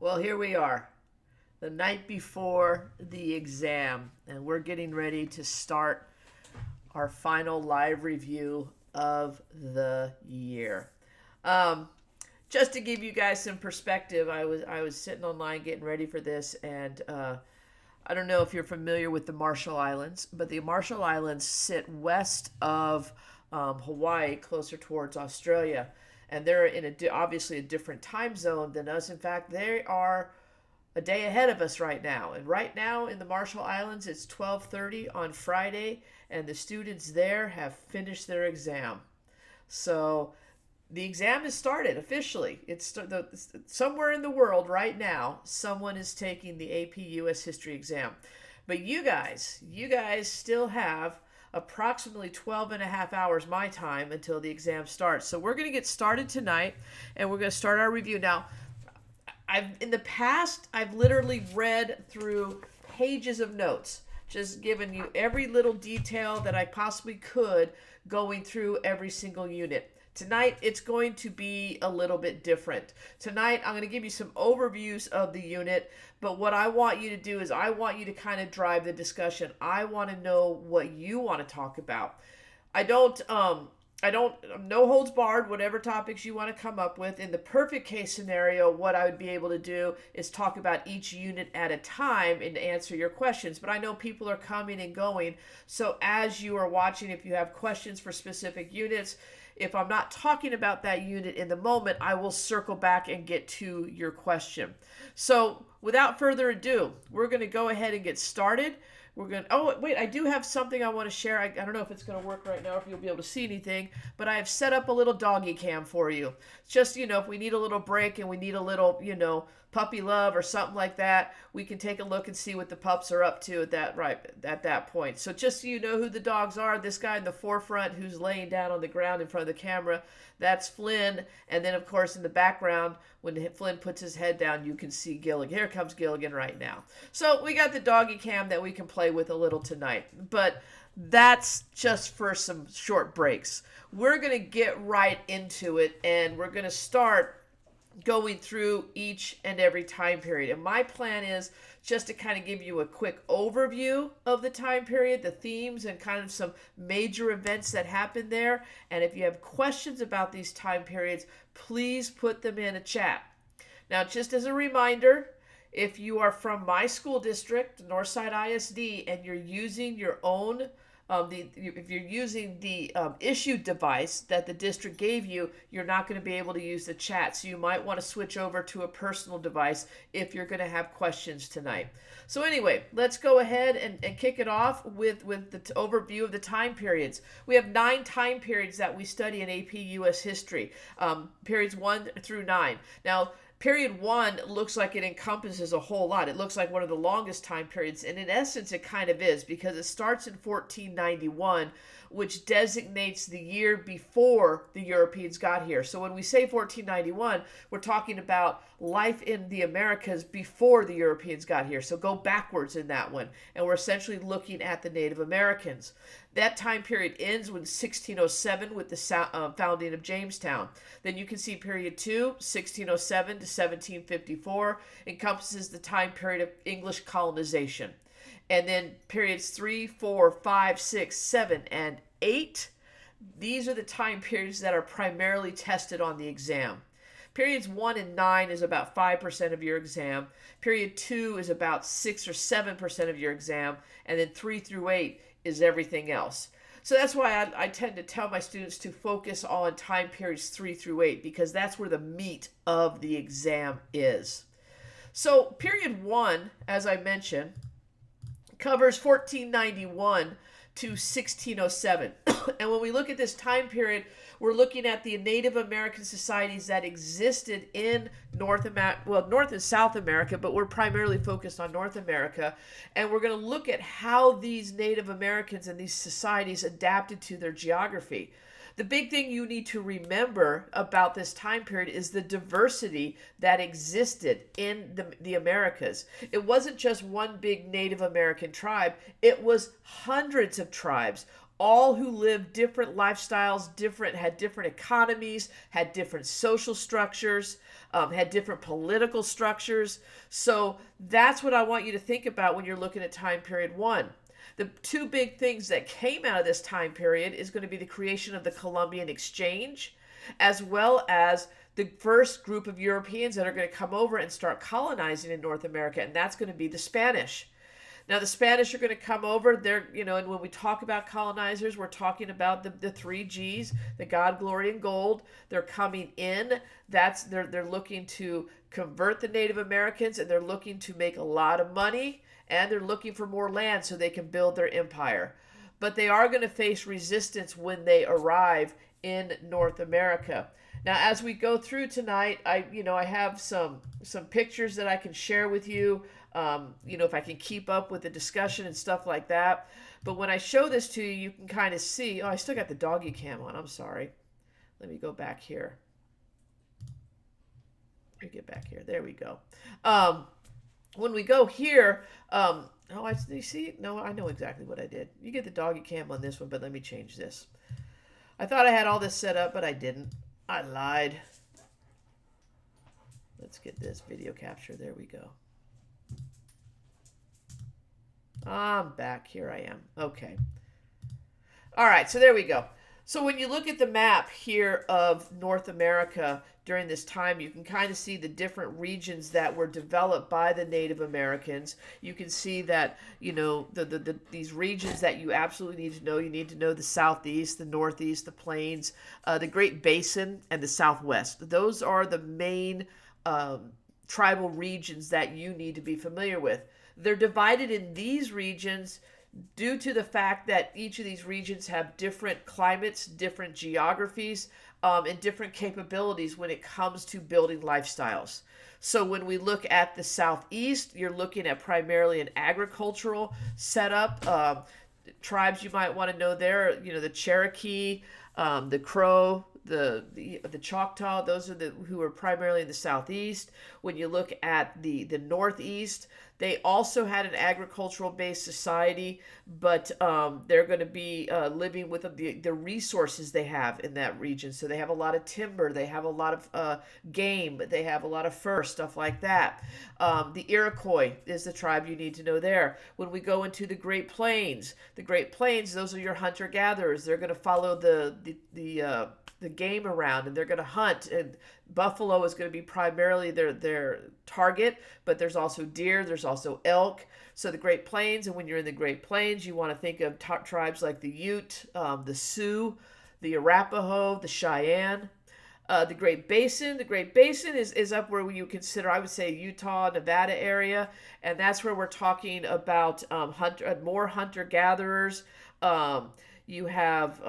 Well, here we are, the night before the exam, and we're getting ready to start our final live review of the year. Um, just to give you guys some perspective, I was sitting online getting ready for this, and I don't know if you're familiar with the Marshall Islands, but the Marshall Islands sit west of Hawaii, closer towards Australia, and they're in obviously a different time zone than us. In fact, they are a day ahead of us right now. And right now in the Marshall Islands, it's 12:30 on Friday, and the students there have finished their exam. So the exam has started officially. Somewhere in the world right now, someone is taking the AP U.S. history exam. But you guys still have approximately 12 and a half hours my time until the exam starts. So we're going to get started tonight, and we're going to start our review. Now, in the past, I've literally read through pages of notes, just giving you every little detail that I possibly could, going through every single unit. Tonight, it's going to be a little bit different. Tonight, I'm going to give you some overviews of the unit, but what I want you to do is I want you to kind of drive the discussion. I want to know what you want to talk about. I don't, no holds barred, whatever topics you want to come up with. In the perfect case scenario, what I would be able to do is talk about each unit at a time and answer your questions. But I know people are coming and going. So as you are watching, if you have questions for specific units, if I'm not talking about that unit in the moment, I will circle back and get to your question. So without further ado, we're going to go ahead and get started. Oh, wait, I do have something I want to share. I don't know if it's going to work right now, if you'll be able to see anything, but I have set up a little doggy cam for you. Just, if we need a little break and we need a little, puppy love or something like that, we can take a look and see what the pups are up to at that point. So just so you know who the dogs are, this guy in the forefront who's laying down on the ground in front of the camera, that's Flynn. And then, of course, in the background, when Flynn puts his head down, you can see Gilligan. Here comes Gilligan right now. So we got the doggy cam that we can play with a little tonight. But that's just for some short breaks. We're going to get right into it, and we're going to start going through each and every time period. And my plan is just to kind of give you a quick overview of the time period, the themes, and kind of some major events that happened there. And if you have questions about these time periods, please put them in a chat. Now, just as a reminder, if you are from my school district, Northside ISD, and you're using your own if you're using the issued device that the district gave you, you're not going to be able to use the chat. So you might want to switch over to a personal device if you're going to have questions tonight. So anyway, let's go ahead and kick it off with the overview of the time periods. We have 9 time periods that we study in AP U.S. history, periods 1 through 9. Now, Period 1 looks like it encompasses a whole lot. It looks like one of the longest time periods, and in essence it kind of is, because it starts in 1491, which designates the year before the Europeans got here. So when we say 1491, we're talking about life in the Americas before the Europeans got here. So go backwards in that one, and we're essentially looking at the Native Americans. That time period ends with 1607 with the founding of Jamestown. Then you can see period 2, 1607 to 1754, encompasses the time period of English colonization. And then periods 3, 4, 5, 6, 7, and 8, these are the time periods that are primarily tested on the exam. Periods 1 and 9 is about 5% of your exam. Period 2 is about 6 or 7% of your exam. And then 3 through 8 is everything else. So that's why I tend to tell my students to focus on time periods 3 through 8, because that's where the meat of the exam is. So period 1, as I mentioned, covers 1491 to 1607. And when we look at this time period, we're looking at the Native American societies that existed in North and South America, but we're primarily focused on North America. And we're going to look at how these Native Americans and these societies adapted to their geography. The big thing you need to remember about this time period is the diversity that existed in the Americas. It wasn't just one big Native American tribe. It was hundreds of tribes all who lived different lifestyles, had different economies, had different social structures, had different political structures. So that's what I want you to think about when you're looking at time period 1. The two big things that came out of this time period is going to be the creation of the Columbian Exchange, as well as the first group of Europeans that are going to come over and start colonizing in North America, and that's going to be the Spanish. Now, the Spanish are going to come over. They're, and when we talk about colonizers, we're talking about the three G's, the God, glory, and gold. They're coming in. They're looking to convert the Native Americans, and they're looking to make a lot of money, and they're looking for more land so they can build their empire. But they are going to face resistance when they arrive in North America. Now, as we go through tonight, I have some pictures that I can share with you. If I can keep up with the discussion and stuff like that. But when I show this to you, you can kind of see. Oh, I still got the doggy cam on. I'm sorry. Let me go back here. Let me get back here. There we go. When we go here, you see? No, I know exactly what I did. You get the doggy cam on this one, but let me change this. I thought I had all this set up, but I didn't. I lied. Let's get this video capture. There we go. I'm back. Here I am. Okay. All right, so there we go. So when you look at the map here of North America during this time, you can kind of see the different regions that were developed by the Native Americans. You can see that, these regions that you absolutely need to know. You need to know the Southeast, the Northeast, the Plains, the Great Basin, and the Southwest. Those are the main tribal regions that you need to be familiar with. They're divided in these regions due to the fact that each of these regions have different climates, different geographies, and different capabilities when it comes to building lifestyles. So when we look at the Southeast, you're looking at primarily an agricultural setup. Tribes you might want to know there, the Cherokee, the Crow, the Choctaw. Those are who are primarily in the Southeast. When you look at the Northeast, they also had an agricultural-based society, but they're going to be living with the resources they have in that region. So they have a lot of timber, they have a lot of game, they have a lot of fur, stuff like that. The Iroquois is the tribe you need to know there. When we go into the Great Plains, those are your hunter-gatherers. They're going to follow the game around, and they're going to hunt, and buffalo is going to be primarily their target, but there's also deer, there's also elk. So the Great Plains, and when you're in the Great Plains, you want to think of tribes like the Ute, the Sioux, the Arapaho, the Cheyenne. The Great Basin is up where you consider, I would say, Utah, Nevada area, and that's where we're talking about more hunter-gatherers. You have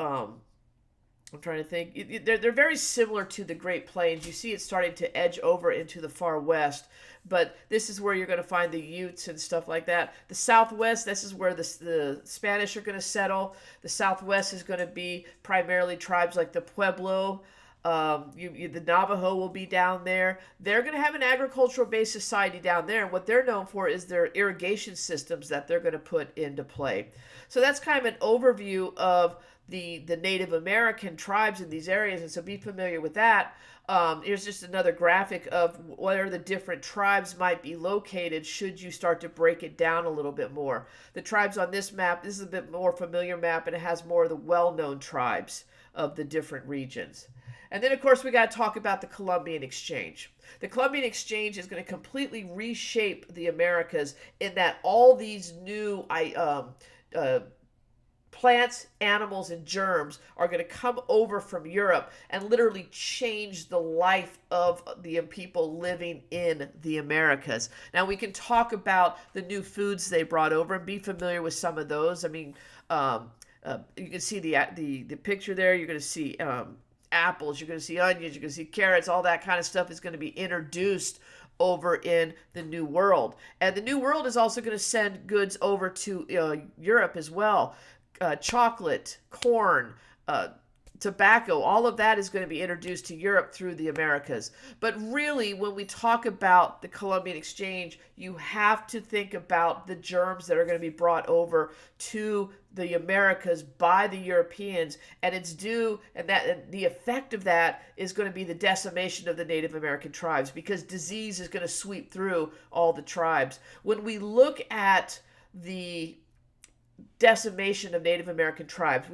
I'm trying to think. They're very similar to the Great Plains. You see it starting to edge over into the far west, but this is where you're going to find the Utes and stuff like that. The Southwest, this is where the Spanish are going to settle. The Southwest is going to be primarily tribes like the Pueblo. The Navajo will be down there. They're going to have an agricultural-based society down there, and what they're known for is their irrigation systems that they're going to put into play. So that's kind of an overview of the Native American tribes in these areas, and so be familiar with that. Here's just another graphic of where the different tribes might be located should you start to break it down a little bit more. The tribes on this map, this is a bit more familiar map, and it has more of the well-known tribes of the different regions. And then, of course, we got to talk about the Columbian Exchange. The Columbian Exchange is going to completely reshape the Americas in that all these new plants, animals, and germs are going to come over from Europe and literally change the life of the people living in the Americas. Now, we can talk about the new foods they brought over and be familiar with some of those. I mean, you can see the picture there. You're going to see apples, you're going to see onions, you're going to see carrots, all that kind of stuff is going to be introduced over in the New World. And the New World is also going to send goods over to Europe as well. Chocolate, corn, tobacco, all of that is going to be introduced to Europe through the Americas. But really, when we talk about the Columbian Exchange, you have to think about the germs that are going to be brought over to the Americas by the Europeans, and it's due, and the effect of that is going to be the decimation of the Native American tribes, because disease is going to sweep through all the tribes. When we look at the decimation of Native American tribes,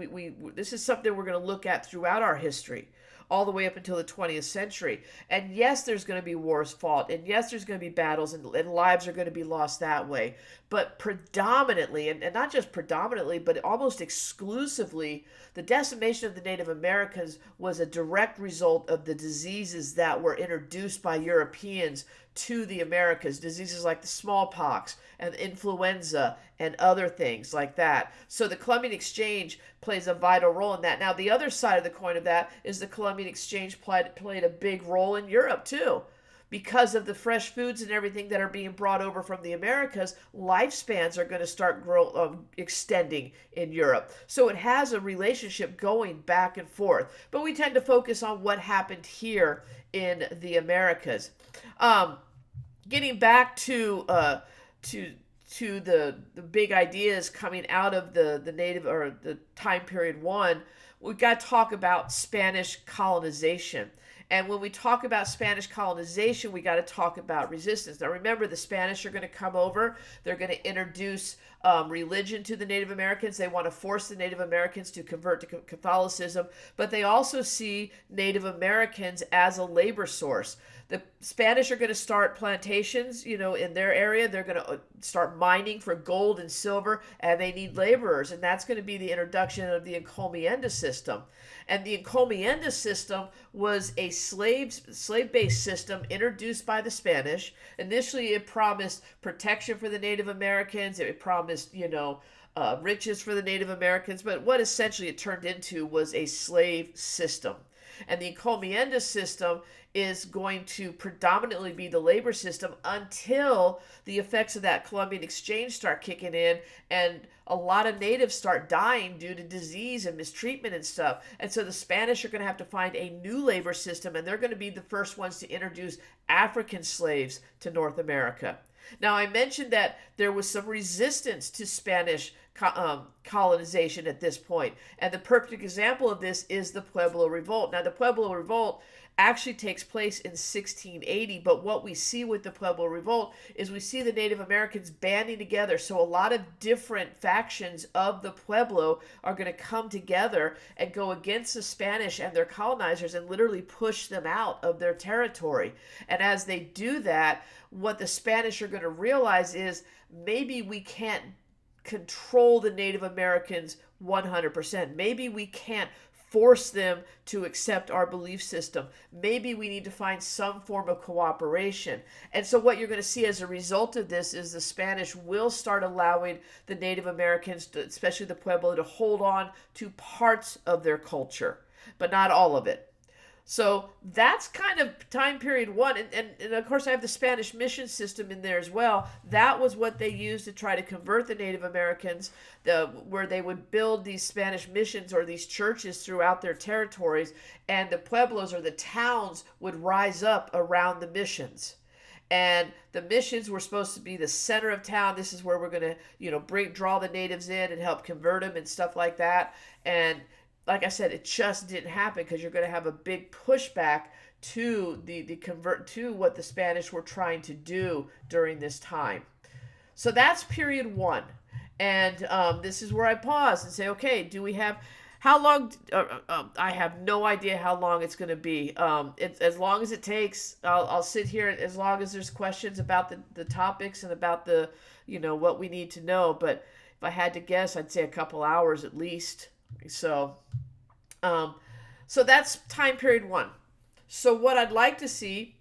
this is something we're going to look at throughout our history, all the way up until the 20th century. And yes, there's going to be wars fought, and yes, there's going to be battles, and lives are going to be lost that way. But predominantly, and not just predominantly, but almost exclusively, the decimation of the Native Americans was a direct result of the diseases that were introduced by Europeans to the Americas, diseases like the smallpox and influenza and other things like that. So the Columbian Exchange plays a vital role in that. Now, the other side of the coin of that is the Columbian Exchange played a big role in Europe too. Because of the fresh foods and everything that are being brought over from the Americas, lifespans are going to start extending in Europe. So it has a relationship going back and forth. But we tend to focus on what happened here in the Americas. Getting back to the big ideas coming out of the native, or the time period one, we've got to talk about Spanish colonization. And when we talk about Spanish colonization, we got to talk about resistance. Now, remember, the Spanish are going to come over. They're going to introduce religion to the Native Americans. They want to force the Native Americans to convert to Catholicism, but they also see Native Americans as a labor source. The Spanish are going to start plantations, in their area. They're going to start mining for gold and silver, and they need laborers, and that's going to be the introduction of the encomienda system. And the encomienda system was a slave-based system introduced by the Spanish. Initially, it promised protection for the Native Americans. It promised, riches for the Native Americans. But what essentially it turned into was a slave system. And the encomienda system is going to predominantly be the labor system until the effects of that Columbian Exchange start kicking in, and a lot of natives start dying due to disease and mistreatment and stuff. And so the Spanish are going to have to find a new labor system, and they're going to be the first ones to introduce African slaves to North America. Now, I mentioned that there was some resistance to Spanish colonization at this point, and the perfect example of this is the Pueblo Revolt. Now, the Pueblo Revolt actually takes place in 1680, but what we see with the Pueblo Revolt is we see the Native Americans banding together. So a lot of different factions of the Pueblo are going to come together and go against the Spanish and their colonizers and literally push them out of their territory. And as they do that, what the Spanish are going to realize is maybe we can't control the Native Americans 100%. Maybe we can't force them to accept our belief system. Maybe we need to find some form of cooperation. And so what you're going to see as a result of this is the Spanish will start allowing the Native Americans, especially the Pueblo, to hold on to parts of their culture, but not all of it. So that's kind of time period one. And of course, I have the Spanish mission system in there as well. That was what they used to try to convert the Native Americans, where they would build these Spanish missions or these churches throughout their territories. And the pueblos, or the towns, would rise up around the missions. And the missions were supposed to be the center of town. This is where we're going to, draw the natives in and help convert them and stuff like that. And like I said, it just didn't happen because you're going to have a big pushback to to what the Spanish were trying to do during this time. So that's period one. And this is where I pause and say, okay, do we have, how long? I have no idea how long it's going to be. It's as long as it takes. I'll sit here as long as there's questions about the topics and about the, what we need to know. But if I had to guess, I'd say a couple hours at least. So that's time period one. So what I'd like to see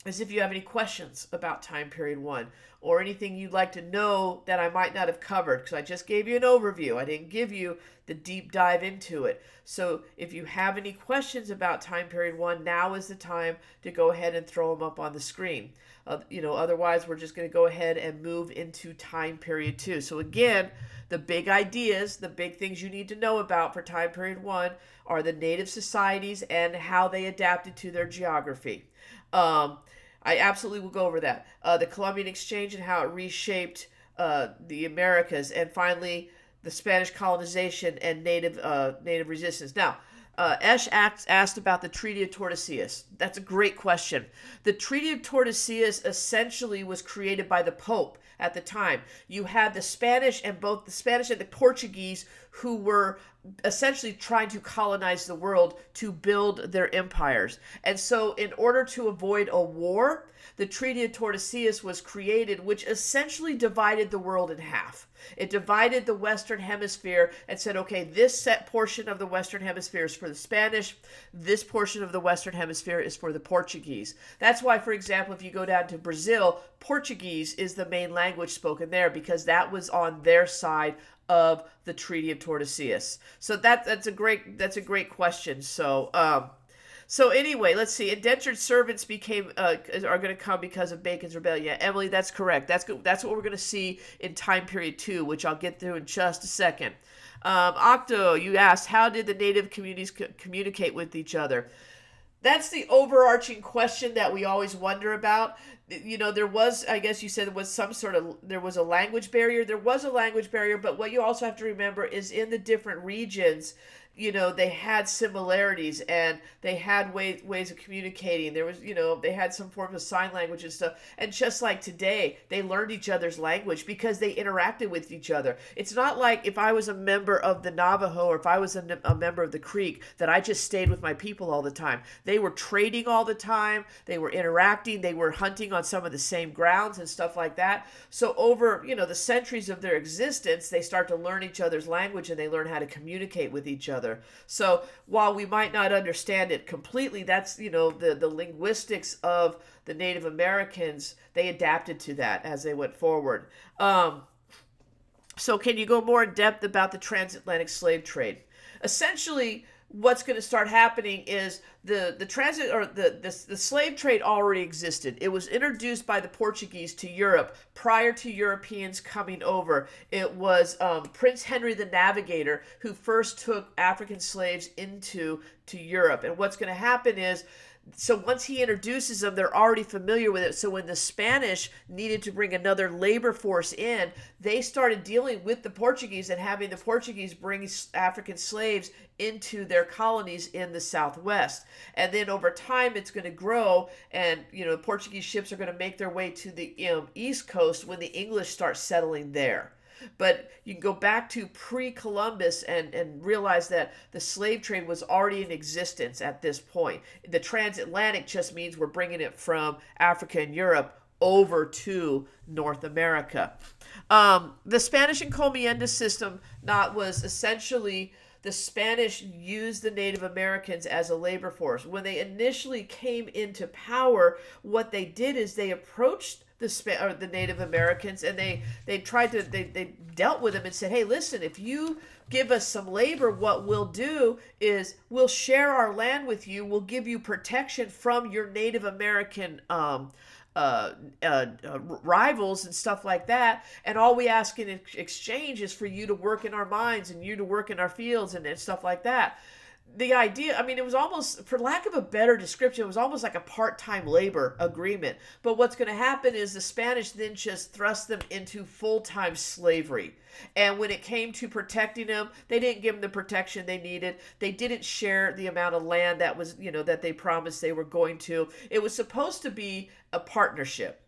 is if you have any questions about time period one, or anything you'd like to know that I might not have covered, because I just gave you an overview. I didn't give you the deep dive into it. So if you have any questions about time period one, now is the time to go ahead and throw them up on the screen. Otherwise we're just going to go ahead and move into time period two. So again, the big ideas, the big things you need to know about for time period 1 are the native societies and how they adapted to their geography. I absolutely will go over that. The Columbian Exchange and how it reshaped the Americas, and finally the Spanish colonization and native resistance. Now, Esh asked about the Treaty of Tordesillas. That's a great question. The Treaty of Tordesillas essentially was created by the Pope at the time. You had the Spanish and both the Spanish and the Portuguese who were essentially trying to colonize the world to build their empires. And so in order to avoid a war, the Treaty of Tordesillas was created, which essentially divided the world in half. It divided the Western Hemisphere and said, okay, this set portion of the Western Hemisphere is for the Spanish. This portion of the Western Hemisphere is for the Portuguese. That's why, for example, if you go down to Brazil, Portuguese is the main language spoken there because that was on their side of the Treaty of Tordesillas. So that's a great question. So anyway, let's see. Indentured servants are going to come because of Bacon's rebellion. Yeah, Emily, that's correct. That's what we're going to see in time period 2, which I'll get through in just a second. Octo, you asked, how did the native communities communicate with each other? That's the overarching question that we always wonder about. You know, there was, I guess you said there was a language barrier. There was a language barrier, but what you also have to remember is in the different regions, you know, they had similarities and they had ways of communicating. There was, you know, they had some form of sign language and stuff. And just like today, they learned each other's language because they interacted with each other. It's not like if I was a member of the Navajo or if I was a member of the Creek that I just stayed with my people all the time. They were trading all the time. They were interacting. They were hunting on some of the same grounds and stuff like that. So over, you know, the centuries of their existence, they start to learn each other's language and they learn how to communicate with each other. So while we might not understand it completely, that's, you know, the linguistics of the Native Americans, they adapted to that as they went forward. So can you go more in depth about the transatlantic slave trade? Essentially, what's going to start happening is the transit or the slave trade already existed. It was introduced by the Portuguese to Europe prior to Europeans coming over. It was Prince Henry the Navigator who first took African slaves into Europe. And what's going to happen is, so once he introduces them, they're already familiar with it. So when the Spanish needed to bring another labor force in, they started dealing with the Portuguese and having the Portuguese bring African slaves into their colonies in the Southwest. And then over time, it's going to grow, and you know, Portuguese ships are going to make their way to the East Coast when the English start settling there. But you can go back to pre-Columbus and realize that the slave trade was already in existence at this point. The transatlantic just means we're bringing it from Africa and Europe over to North America. The Spanish encomienda system was essentially the Spanish used the Native Americans as a labor force. When they initially came into power, what they did is they approached the Native Americans and they dealt with them and said, hey, listen, if you give us some labor, what we'll do is we'll share our land with you. We'll give you protection from your Native American rivals and stuff like that, and all we ask in exchange is for you to work in our mines and you to work in our fields and stuff like that. The idea, I mean, it was almost, for lack of a better description, it was almost like a part-time labor agreement. But what's going to happen is the Spanish then just thrust them into full-time slavery. And when it came to protecting them, they didn't give them the protection they needed. They didn't share the amount of land that was, you know, that they promised they were going to. It was supposed to be a partnership.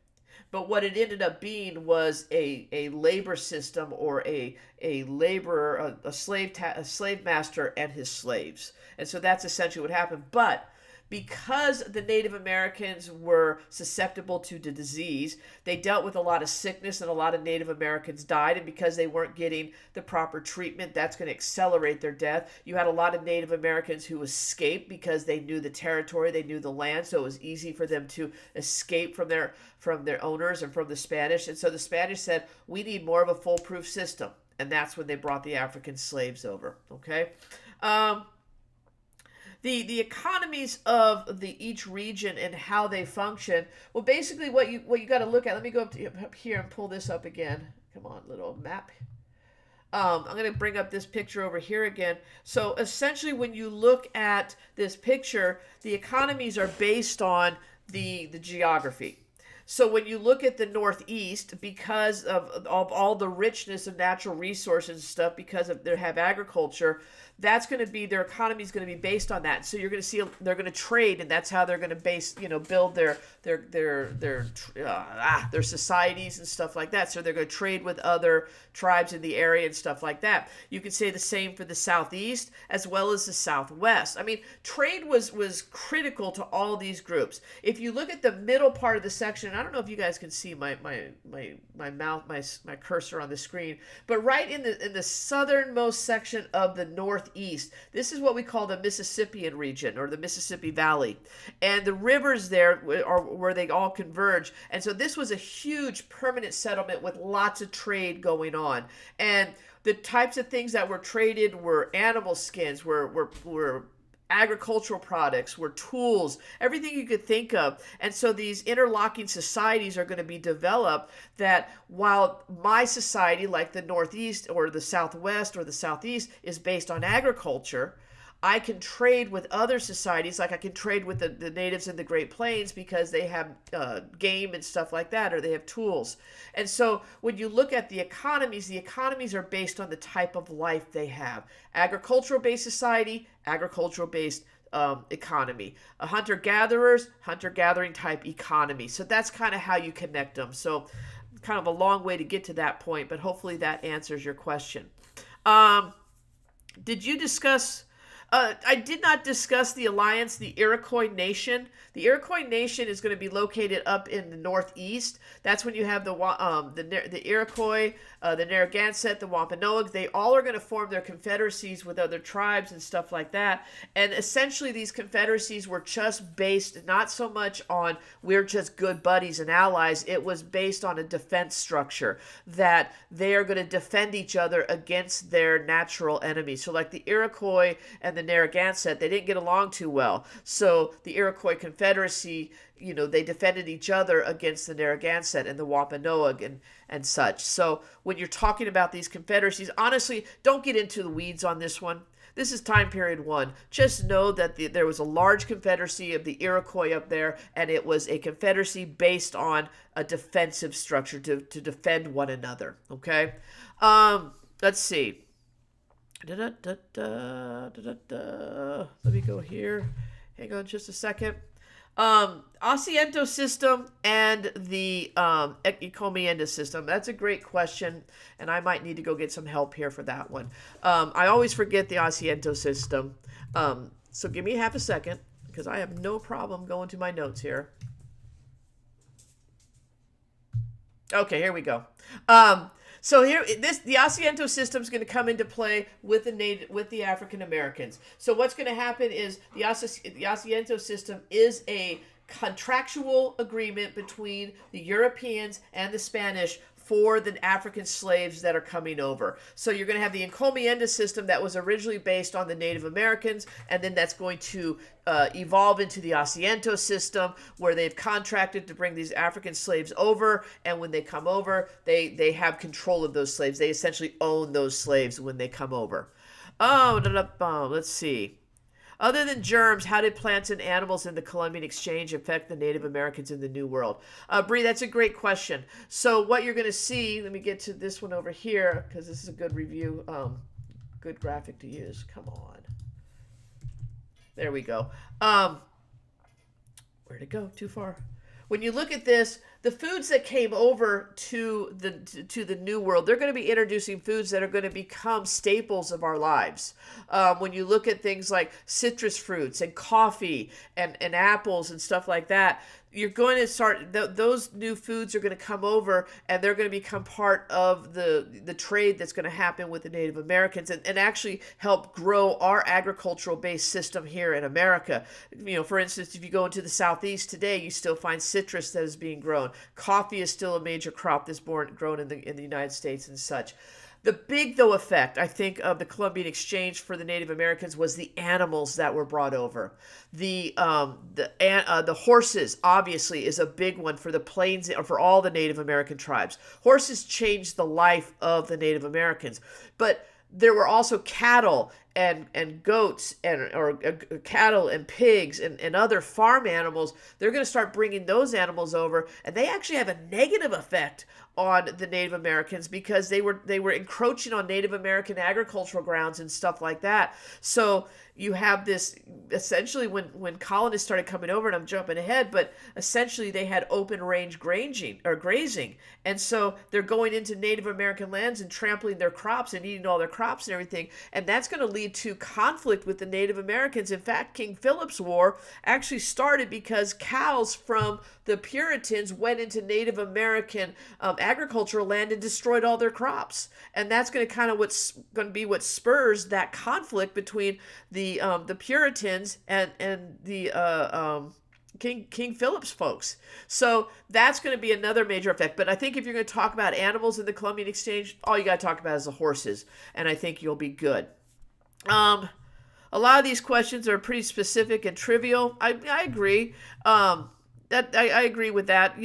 But what it ended up being was a labor system, or a laborer, a slave master and his slaves. And so that's essentially what happened. But because the Native Americans were susceptible to the disease, they dealt with a lot of sickness and a lot of Native Americans died. And because they weren't getting the proper treatment, that's going to accelerate their death. You had a lot of Native Americans who escaped because they knew the territory, they knew the land, so it was easy for them to escape from their owners and from the Spanish. And so the Spanish said, we need more of a foolproof system. And that's when they brought the African slaves over. Okay. The economies of each region and how they function. Well, basically what you got to look at. Let me go up here and pull this up again. Come on, little map. I'm going to bring up this picture over here again. So essentially, when you look at this picture, the economies are based on the geography. So when you look at the Northeast, because of all the richness of natural resources and stuff, because of they have agriculture, that's going to be their economy is going to be based on that. So you're going to see they're going to trade, and that's how they're going to build their societies and stuff like that. So they're going to trade with other tribes in the area and stuff like that. You can say the same for the Southeast as well as the Southwest. I mean, trade was critical to all these groups. If you look at the middle part of the section, I don't know if you guys can see my cursor on the screen, but right in the southernmost section of the Northeast, this is what we call the Mississippian region or the Mississippi Valley, and the rivers there are where they all converge. And so this was a huge permanent settlement with lots of trade going on, and the types of things that were traded were animal skins, were agricultural products, were tools, everything you could think of. And so these interlocking societies are going to be developed that while my society, like the Northeast or the Southwest or the Southeast, is based on agriculture, I can trade with other societies, like I can trade with the natives in the Great Plains because they have game and stuff like that, or they have tools. And so when you look at the economies are based on the type of life they have. Agricultural-based society, agricultural-based economy. A hunter-gatherers, hunter-gathering type economy. So that's kind of how you connect them. So kind of a long way to get to that point, but hopefully that answers your question. Did you discuss... I did not discuss the alliance, the Iroquois Nation. The Iroquois Nation is going to be located up in the Northeast. That's when you have the Iroquois, the Narragansett, the Wampanoag. They all are going to form their confederacies with other tribes and stuff like that. And essentially these confederacies were just based not so much on we're just good buddies and allies. It was based on a defense structure that they are going to defend each other against their natural enemies. So like the Iroquois and the Narragansett, they didn't get along too well. So the Iroquois Confederacy, they defended each other against the Narragansett and the Wampanoag and such. So when you're talking about these confederacies, honestly, don't get into the weeds on this one. This is time period 1. Just know that there was a large confederacy of the Iroquois up there, and it was a confederacy based on a defensive structure to defend one another. Okay? Let's see. Let me go here. Hang on just a second. Asiento system and the encomienda system. That's a great question, and I might need to go get some help here for that one. I always forget the Asiento system. So give me half a second, because I have no problem going to my notes here. Okay, here we go. So here, the Asiento system is going to come into play with the African Americans. So what's going to happen is the Asiento system is a contractual agreement between the Europeans and the Spanish for the African slaves that are coming over. So you're going to have the encomienda system that was originally based on the Native Americans, and then that's going to evolve into the Asiento system, where they've contracted to bring these African slaves over, and when they come over, they have control of those slaves. They essentially own those slaves when they come over. Let's see. Other than germs, how did plants and animals in the Columbian Exchange affect the Native Americans in the New World? Bree, that's a great question. So what you're going to see, let me get to this one over here, because this is a good review, good graphic to use. Come on. There we go. Where'd it go? Too far. When you look at this, the foods that came over to the New World, they're going to be introducing foods that are going to become staples of our lives. When you look at things like citrus fruits and coffee and apples and stuff like that, you're going to start, those new foods are going to come over, and they're going to become part of the trade that's going to happen with the Native Americans, and actually help grow our agricultural-based system here in America. For instance, if you go into the Southeast today, you still find citrus that is being grown. Coffee is still a major crop that's grown in the United States and such. The big, though, effect, I think, of the Columbian Exchange for the Native Americans was the animals that were brought over. The horses, obviously, is a big one for the plains, or for all the Native American tribes. Horses changed the life of the Native Americans. But there were also cattle and goats or cattle and pigs and other farm animals. They're going to start bringing those animals over, and they actually have a negative effect on the Native Americans because they were encroaching on Native American agricultural grounds and stuff like that. So you have this essentially when colonists started coming over, and I'm jumping ahead, but essentially they had open range grazing, and so they're going into Native American lands and trampling their crops and eating all their crops and everything, and that's going to lead to conflict with the Native Americans. In fact, King Philip's War actually started because cows from the Puritans went into Native American agricultural land and destroyed all their crops, and that's going to be what spurs that conflict between the Puritans and the King Philip's folks. So that's going to be another major effect. But I think if you're going to talk about animals in the Columbian Exchange, all you got to talk about is the horses, and I think you'll be good. A lot of these questions are pretty specific and trivial. I agree. I agree with that.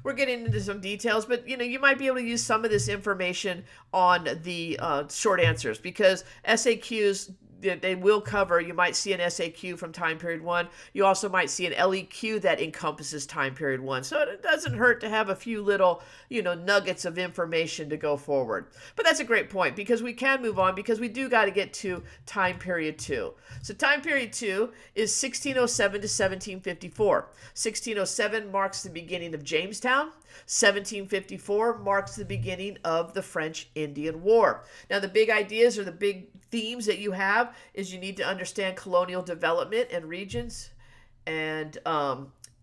We're getting into some details, but you might be able to use some of this information on the short answers, because SAQs, they will cover. You might see an SAQ from time period 1. You also might see an LEQ that encompasses time period 1. So it doesn't hurt to have a few little, nuggets of information to go forward. But that's a great point, because we can move on, because we do got to get to time period 2. So time period 2 is 1607 to 1754. 1607 marks the beginning of Jamestown. 1754 marks the beginning of the French-Indian War. Now, the big ideas or the big themes that you have is you need to understand colonial development and regions, and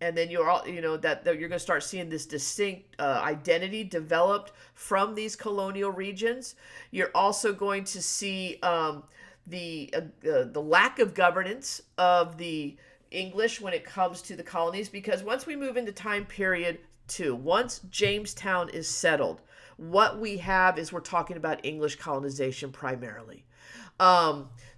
then you're that you're going to start seeing this distinct identity developed from these colonial regions. You're also going to see the lack of governance of the English when it comes to the colonies, because once we move into time period 2, once Jamestown is settled, what we have is we're talking about English colonization primarily.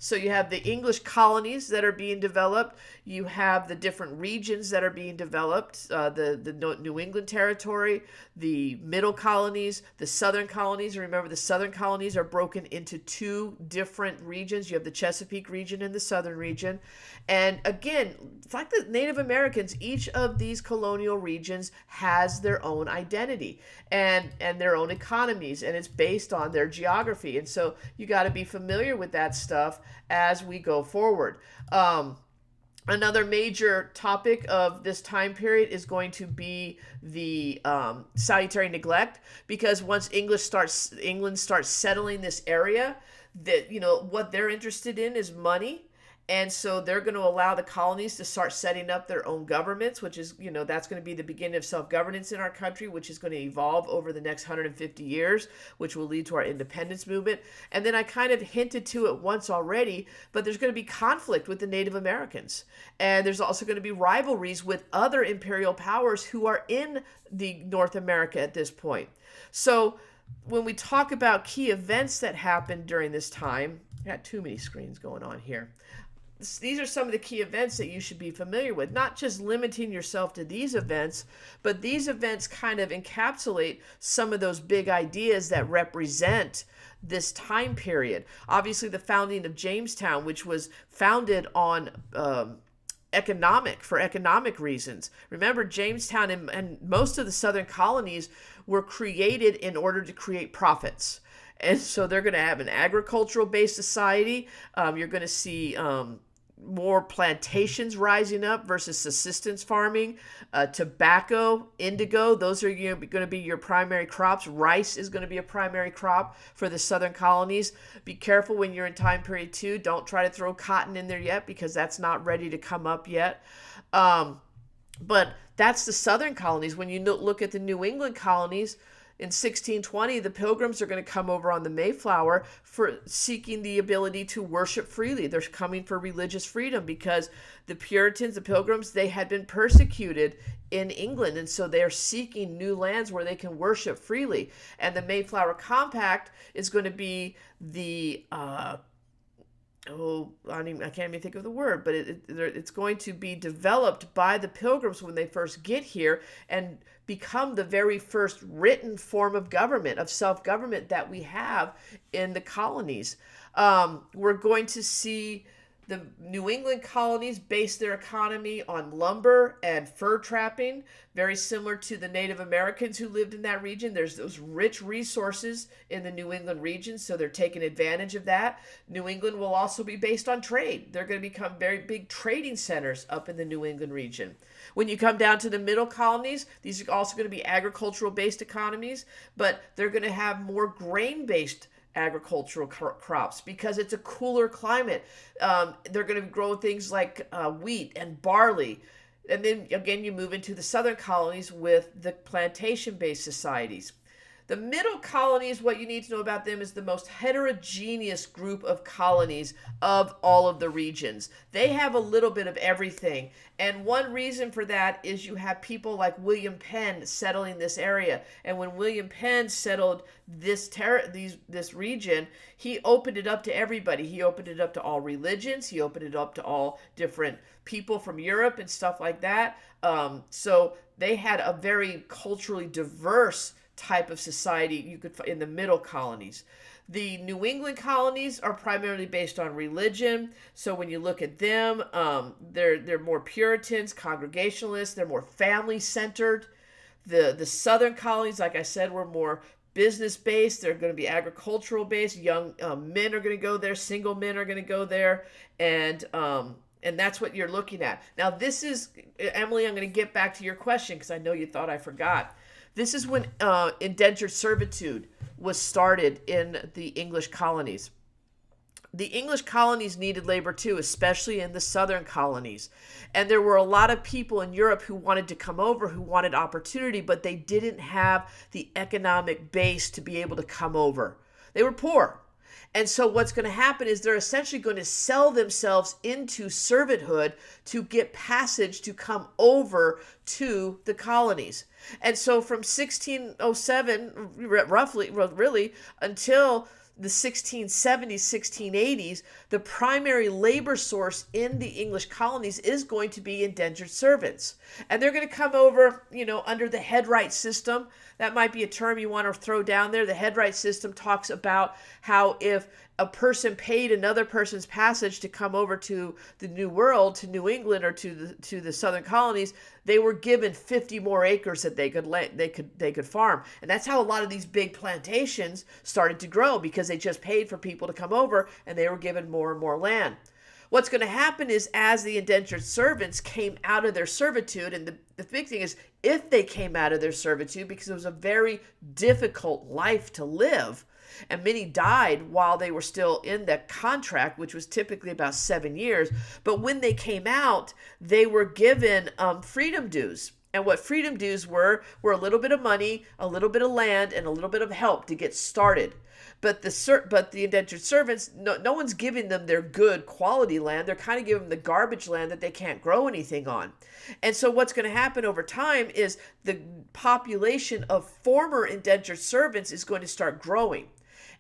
So you have the English colonies that are being developed. You have the different regions that are being developed, the New England territory, the middle colonies, the southern colonies. Remember, the southern colonies are broken into 2 different regions. You have the Chesapeake region and the southern region. And again, it's like the Native Americans, each of these colonial regions has their own identity and their own economies, and it's based on their geography. And so you got to be familiar with that stuff as we go forward. Another major topic of this time period is going to be the salutary neglect, because once England starts settling this area, that what they're interested in is money. And so they're going to allow the colonies to start setting up their own governments, which is, that's going to be the beginning of self-governance in our country, which is going to evolve over the next 150 years, which will lead to our independence movement. And then I kind of hinted to it once already, but there's going to be conflict with the Native Americans. And there's also going to be rivalries with other imperial powers who are in the North America at this point. So when we talk about key events that happened during this time, I got too many screens going on here. These are some of the key events that you should be familiar with, not just limiting yourself to these events, but these events kind of encapsulate some of those big ideas that represent this time period. Obviously, the founding of Jamestown, which was founded on economic reasons. Remember, Jamestown and most of the southern colonies were created in order to create profits. And so they're going to have an agricultural-based society. You're going to see more plantations rising up versus subsistence farming. Tobacco, indigo, those are going to be your primary crops. Rice is going to be a primary crop for the southern colonies. Be careful when you're in time period 2. Don't try to throw cotton in there yet, because that's not ready to come up yet. But that's the southern colonies. When you look at the New England colonies, In 1620, the Pilgrims are going to come over on the Mayflower for seeking the ability to worship freely. They're coming for religious freedom because the Puritans, the Pilgrims, they had been persecuted in England, and so they're seeking new lands where they can worship freely. And the Mayflower Compact is going to be the I can't even think of the word, but it's going to be developed by the Pilgrims when they first get here and become the very first written form of government, of self-government that we have in the colonies. We're going to see the New England colonies base their economy on lumber and fur trapping, very similar to the Native Americans who lived in that region. There's those rich resources in the New England region, so they're taking advantage of that. New England will also be based on trade. They're going to become very big trading centers up in the New England region. When you come down to the middle colonies, these are also going to be agricultural-based economies, but they're going to have more grain-based agricultural crops because it's a cooler climate. They're going to grow things like wheat and barley. And then again, you move into the southern colonies with the plantation-based societies. The middle colonies, what you need to know about them is the most heterogeneous group of colonies of all of the regions. They have a little bit of everything. And one reason for that is you have people like William Penn settling this area. And when William Penn settled this region, he opened it up to everybody. He opened it up to all religions. He opened it up to all different people from Europe and stuff like that. So they had a very culturally diverse type of society you could find in the middle colonies. The New England colonies are primarily based on religion. So when you look at them, they're more Puritans, Congregationalists. They're more family-centered. The southern colonies, like I said, were more business-based. They're going to be agricultural-based. Young men are going to go there. Single men are going to go there. And that's what you're looking at. Now, this is, Emily, I'm going to get back to your question because I know you thought I forgot. This is when indentured servitude was started in the English colonies. The English colonies needed labor too, especially in the southern colonies. And there were a lot of people in Europe who wanted to come over, who wanted opportunity, but they didn't have the economic base to be able to come over. They were poor. And so what's going to happen is they're essentially going to sell themselves into servanthood to get passage to come over to the colonies. And so from 1607, roughly, really, until the 1670s, 1680s, the primary labor source in the English colonies is going to be indentured servants. And they're going to come over, under the headright system. That might be a term you want to throw down there. The headright system talks about how if a person paid another person's passage to come over to the New World, to New England, or to the southern colonies, they were given 50 more acres that they could farm. And that's how a lot of these big plantations started to grow, because they just paid for people to come over and they were given more and more land. What's going to happen is as the indentured servants came out of their servitude, and the big thing is if they came out of their servitude, because it was a very difficult life to live, and many died while they were still in that contract, which was typically about 7 years. But when they came out, they were given freedom dues. And what freedom dues were a little bit of money, a little bit of land, and a little bit of help to get started. But the indentured servants, no one's giving them their good quality land. They're kind of giving them the garbage land that they can't grow anything on. And so what's going to happen over time is the population of former indentured servants is going to start growing.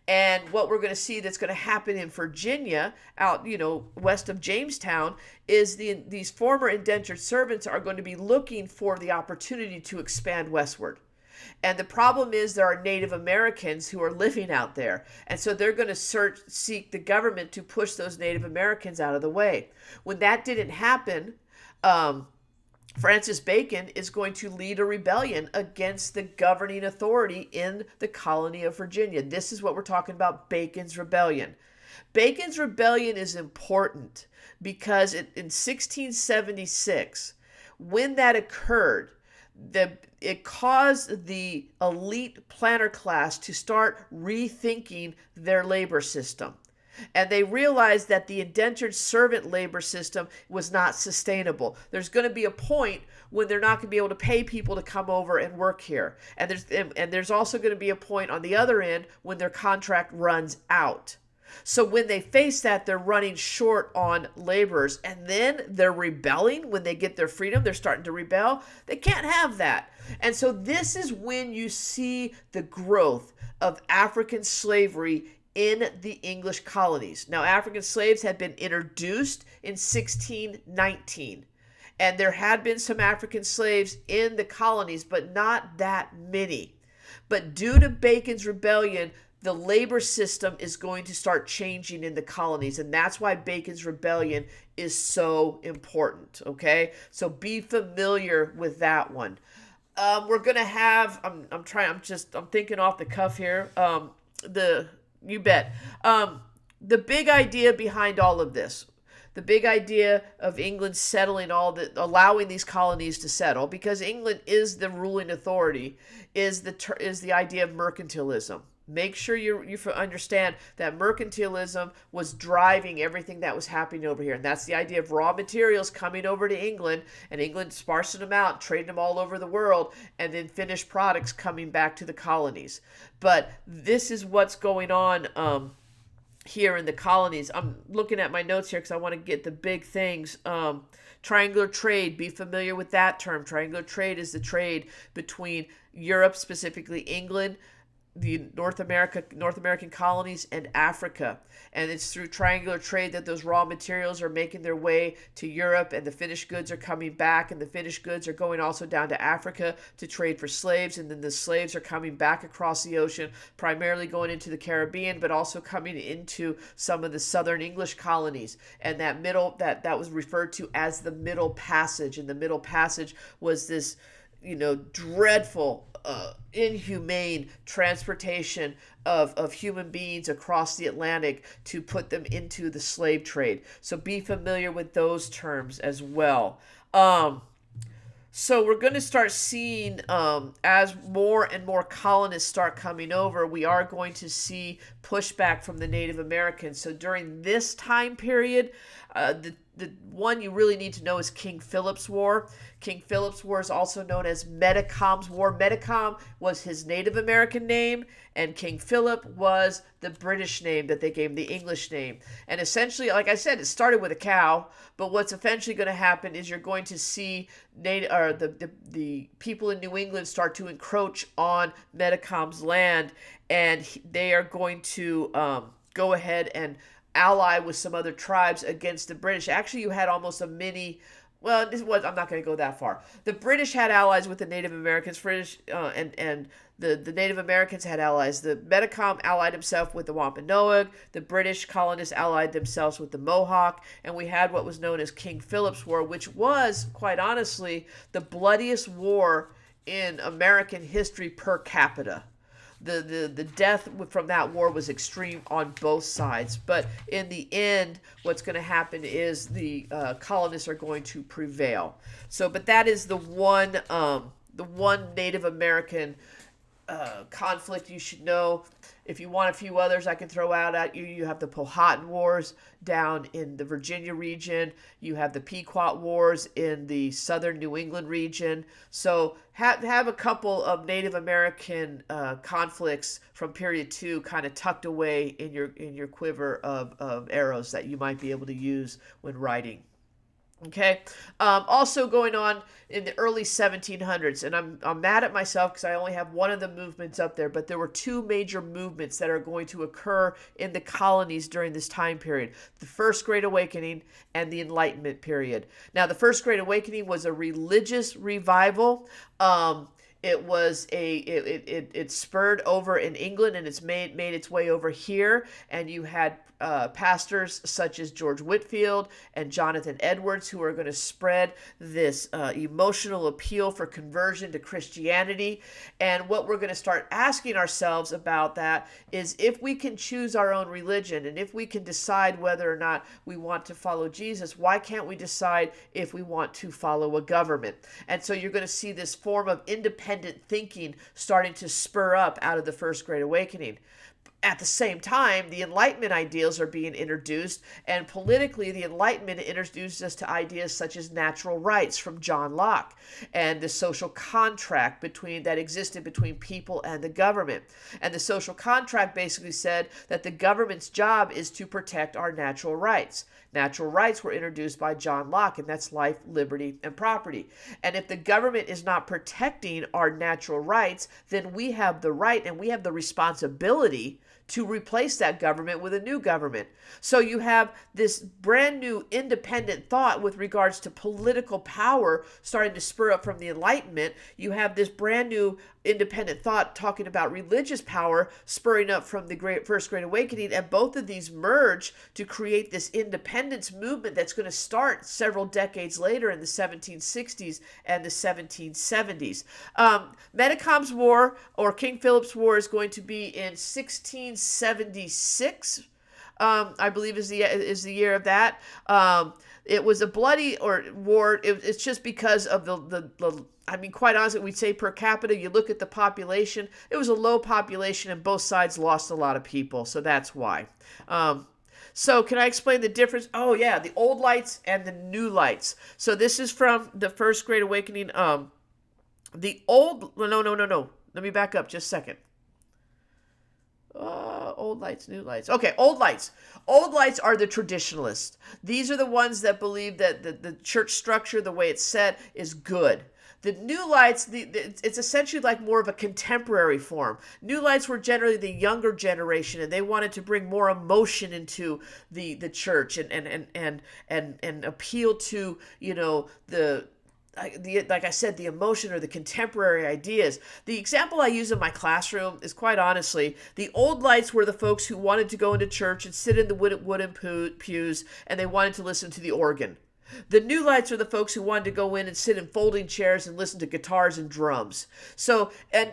And what we're going to see that's going to happen in Virginia, out west of Jamestown, is these former indentured servants are going to be looking for the opportunity to expand westward. And the problem is there are Native Americans who are living out there. And so they're going to seek the government to push those Native Americans out of the way. When that didn't happen, Francis Bacon is going to lead a rebellion against the governing authority in the colony of Virginia. This is what we're talking about, Bacon's Rebellion. Bacon's Rebellion is important because in 1676, when that occurred, it caused the elite planter class to start rethinking their labor system. And they realized that the indentured servant labor system was not sustainable. There's going to be a point when they're not going to be able to pay people to come over and work here. And there's also going to be a point on the other end when their contract runs out. So when they face that, they're running short on laborers, and then they're rebelling when they get their freedom. They're starting to rebel. They can't have that. And so this is when you see the growth of African slavery in the English colonies. Now, African slaves had been introduced in 1619, and there had been some African slaves in the colonies, but not that many. But due to Bacon's rebellion, the labor system is going to start changing in the colonies, and that's why Bacon's rebellion is so important. Okay, so be familiar with that one. We're gonna have. I'm thinking off the cuff here. You bet. The big idea behind all of this, the big idea of England settling allowing these colonies to settle, because England is the ruling authority, is the idea of mercantilism. Make sure you understand that mercantilism was driving everything that was happening over here. And that's the idea of raw materials coming over to England, and England sparsing them out, trading them all over the world, and then finished products coming back to the colonies. But this is what's going on here in the colonies. I'm looking at my notes here because I want to get the big things. Triangular trade, be familiar with that term. Triangular trade is the trade between Europe, specifically England, the North American colonies, and Africa. And it's through triangular trade that those raw materials are making their way to Europe, and the finished goods are coming back, and the finished goods are going also down to Africa to trade for slaves, and then the slaves are coming back across the ocean, primarily going into the Caribbean, but also coming into some of the southern English colonies. And that that was referred to as the Middle Passage. And the Middle Passage was this dreadful, inhumane transportation of human beings across the Atlantic to put them into the slave trade. So be familiar with those terms as well. So we're going to start seeing, as more and more colonists start coming over, we are going to see pushback from the Native Americans. So during this time period, the one you really need to know is King Philip's War. King Philip's War is also known as Metacom's War. Metacom was his Native American name, and King Philip was the British name that they gave him, the English name. And essentially, like I said, it started with a cow, but what's eventually going to happen is you're going to see the people in New England start to encroach on Metacom's land, and they are going to go ahead and ally with some other tribes against the British. Actually, you had almost a mini. Well, I'm not going to go that far. The British had allies with the Native Americans. And the Native Americans had allies. The Metacom allied himself with the Wampanoag. The British colonists allied themselves with the Mohawk. And we had what was known as King Philip's War, which was, quite honestly, the bloodiest war in American history per capita. The death from that war was extreme on both sides. But in the end, what's going to happen is the colonists are going to prevail. So, but that is the one Native American conflict you should know. If you want a few others I can throw out at you, you have the Powhatan Wars down in the Virginia region. You have the Pequot Wars in the southern New England region. So have a couple of Native American conflicts from period 2 kind of tucked away in your quiver of arrows that you might be able to use when writing. Okay. Also going on in the early 1700s, and I'm mad at myself because I only have one of the movements up there, but there were two major movements that are going to occur in the colonies during this time period: the First Great Awakening and the Enlightenment period. Now, the First Great Awakening was a religious revival. It spurred over in England, and it's made its way over here, and you had pastors such as George Whitefield and Jonathan Edwards who are going to spread this emotional appeal for conversion to Christianity. And what we're going to start asking ourselves about that is, if we can choose our own religion, and if we can decide whether or not we want to follow Jesus, why can't we decide if we want to follow a government? And so you're going to see this form of independent thinking starting to spur up out of the First Great Awakening. at the same time, the Enlightenment ideals are being introduced, and politically, the Enlightenment introduces us to ideas such as natural rights from John Locke and the social contract that existed between people and the government. And the social contract basically said that the government's job is to protect our natural rights. Natural rights were introduced by John Locke, and that's life, liberty, and property. And if the government is not protecting our natural rights, then we have the right and we have the responsibility to replace that government with a new government. So you have this brand new independent thought with regards to political power starting to spur up from the Enlightenment. You have this brand new independent thought talking about religious power spurring up from the First Great Awakening, and both of these merge to create this independence movement that's going to start several decades later in the 1760s and the 1770s. Metacom's War, or King Philip's War, is going to be in 1676. I believe is the year of that. It was a bloody war. It's just because of the I mean, quite honestly, we'd say per capita, you look at the population, it was a low population and both sides lost a lot of people. So that's why. So can I explain the difference? Oh yeah, the old lights and the new lights. So this is from the First Great Awakening. No. Let me back up just a second. Old lights, new lights. Okay, old lights. Old lights are the traditionalists. These are the ones that believe that the church structure, the way it's set, is good. The new lights, it's essentially like more of a contemporary form. New lights were generally the younger generation, and they wanted to bring more emotion into the church and appeal to, like I said, the emotion or the contemporary ideas. The example I use in my classroom is, quite honestly, the old lights were the folks who wanted to go into church and sit in the wooden pews, and they wanted to listen to the organ. The new lights are the folks who wanted to go in and sit in folding chairs and listen to guitars and drums. So, and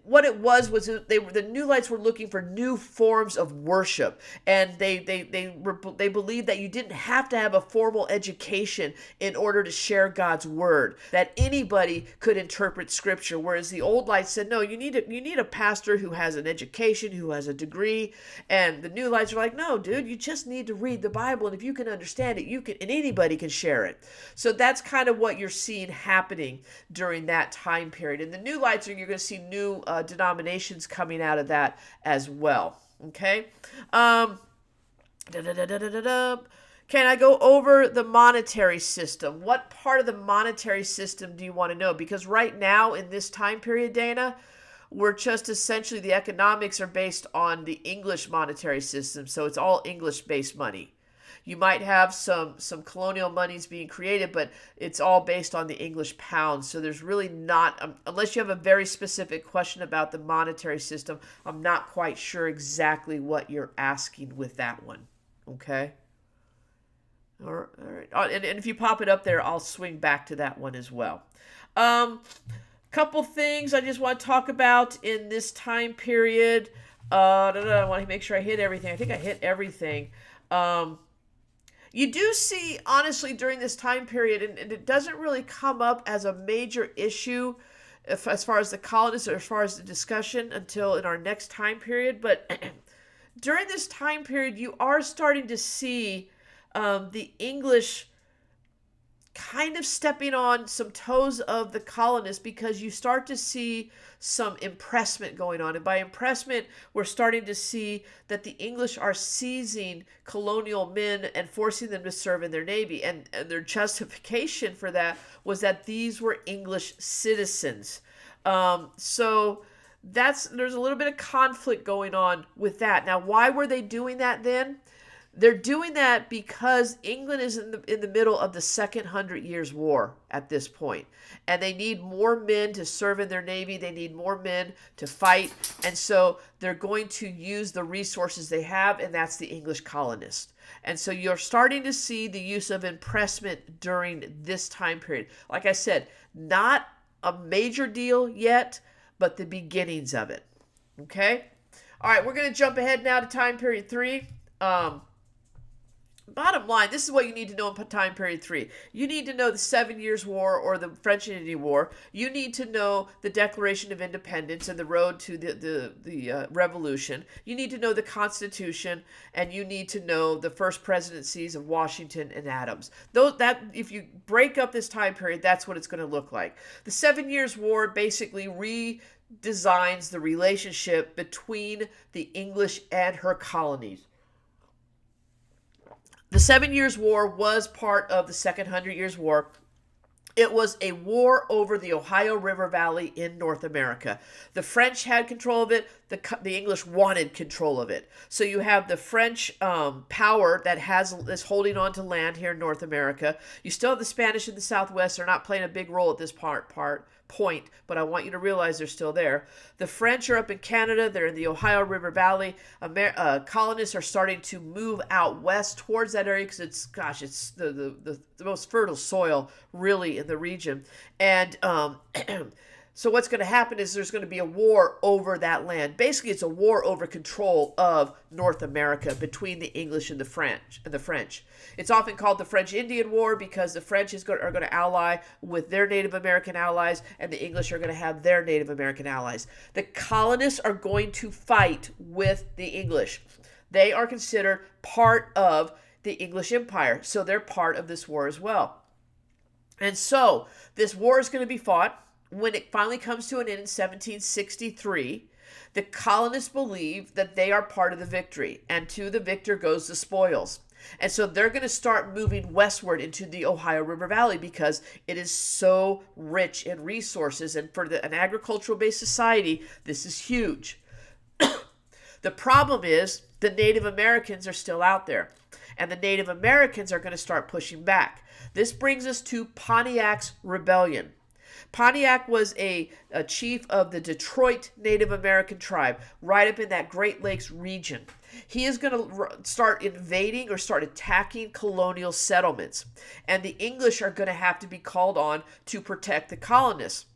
what it was the new lights were looking for new forms of worship, and they believed that you didn't have to have a formal education in order to share God's word, that anybody could interpret Scripture. Whereas the old lights said, no, you need a pastor who has an education, who has a degree. And the new lights are like, no, dude, you just need to read the Bible, and if you can understand it, and anybody can share it. So that's kind of what you're seeing happening during that time period. And the new lights, you're going to see new denominations coming out of that as well. Okay. Can I go over the monetary system? What part of the monetary system do you want to know? Because right now in this time period, Dana, we're just essentially, the economics are based on the English monetary system. So it's all English-based money. You might have some colonial monies being created, but it's all based on the English pound. So there's really not, unless you have a very specific question about the monetary system, I'm not quite sure exactly what you're asking with that one. Okay? All right. And if you pop it up there, I'll swing back to that one as well. Couple things I just want to talk about in this time period. I want to make sure I hit everything. I think I hit everything. You do see, honestly, during this time period, and it doesn't really come up as a major issue as far as the colonists or as far as the discussion until in our next time period, but during this time period, you are starting to see the English kind of stepping on some toes of the colonists, because you start to see some impressment going on. And by impressment, we're starting to see that the English are seizing colonial men and forcing them to serve in their navy. And their justification for that was that these were English citizens. So there's a little bit of conflict going on with that. Now, why were they doing that then? They're doing that because England is in the middle of the Second 100 Years' War at this point. And they need more men to serve in their navy. They need more men to fight. And so they're going to use the resources they have, and that's the English colonists. And so you're starting to see the use of impressment during this time period. Like I said, not a major deal yet, but the beginnings of it. Okay? All right, we're going to jump ahead now to time period 3. bottom line, this is what you need to know in time period 3. You need to know the 7 Years' War or the French and Indian War. You need to know the Declaration of Independence and the road to the Revolution. You need to know the Constitution, and you need to know the first presidencies of Washington and Adams. If you break up this time period, that's what it's going to look like. The 7 Years' War basically redesigns the relationship between the English and her colonies. The 7 Years' War was part of the Second 100 Years' War. It was a war over the Ohio River Valley in North America. The French had control of it. The English wanted control of it. So you have the French power that is holding on to land here in North America. You still have the Spanish in the Southwest. They're not playing a big role at this point, but I want you to realize they're still there. The French are up in Canada. They're in the Ohio River Valley. Colonists are starting to move out west towards that area because it's the most fertile soil really in the region. And so what's going to happen is there's going to be a war over that land. Basically, it's a war over control of North America between the English and the French. It's often called the French-Indian War because the French are going to ally with their Native American allies, and the English are going to have their Native American allies. The colonists are going to fight with the English. They are considered part of the English Empire, so they're part of this war as well. And so this war is going to be fought. When it finally comes to an end in 1763, the colonists believe that they are part of the victory, and to the victor goes the spoils. And so they're going to start moving westward into the Ohio River Valley because it is so rich in resources, and for an agricultural-based society, this is huge. The problem is the Native Americans are still out there, and the Native Americans are going to start pushing back. This brings us to Pontiac's Rebellion. Pontiac was a chief of the Detroit Native American tribe, right up in that Great Lakes region. He is going to start invading or start attacking colonial settlements, and the English are going to have to be called on to protect the colonists.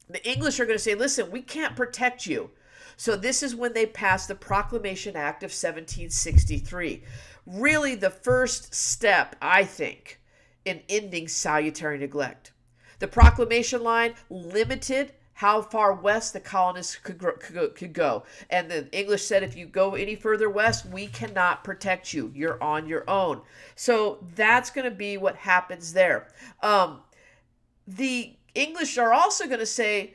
The English are going to say, listen, we can't protect you. So this is when they passed the Proclamation Act of 1763. Really the first step, I think, in ending salutary neglect. The proclamation line limited how far west the colonists could go. And the English said, if you go any further west, we cannot protect you. You're on your own. So that's going to be what happens there. The English are also going to say,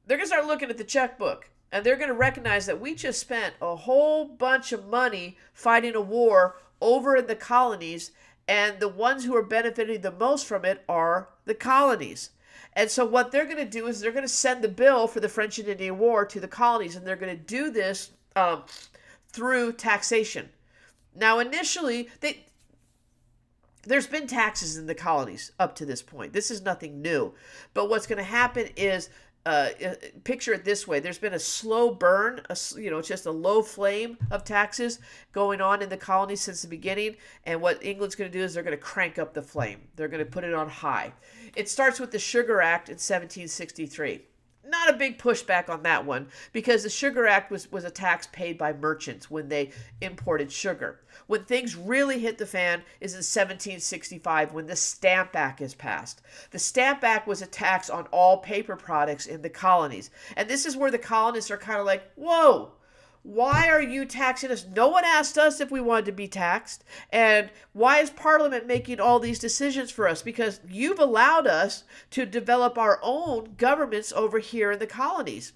they're going to start looking at the checkbook. And they're going to recognize that we just spent a whole bunch of money fighting a war over in the colonies, and the ones who are benefiting the most from it are the colonies. And so what they're going to do is they're going to send the bill for the French and Indian War to the colonies, and they're going to do this through taxation. Now, initially, there's been taxes in the colonies up to this point. This is nothing new. But what's going to happen is, picture it this way. There's been a slow burn, just a low flame of taxes going on in the colonies since the beginning. And what England's going to do is they're going to crank up the flame. They're going to put it on high. It starts with the Sugar Act in 1763. Not a big pushback on that one because the Sugar Act was a tax paid by merchants when they imported sugar. When things really hit the fan is in 1765 when the Stamp Act is passed. The Stamp Act was a tax on all paper products in the colonies. And this is where the colonists are kind of like, whoa, why are you taxing us? No one asked us if we wanted to be taxed. And why is Parliament making all these decisions for us? Because you've allowed us to develop our own governments over here in the colonies.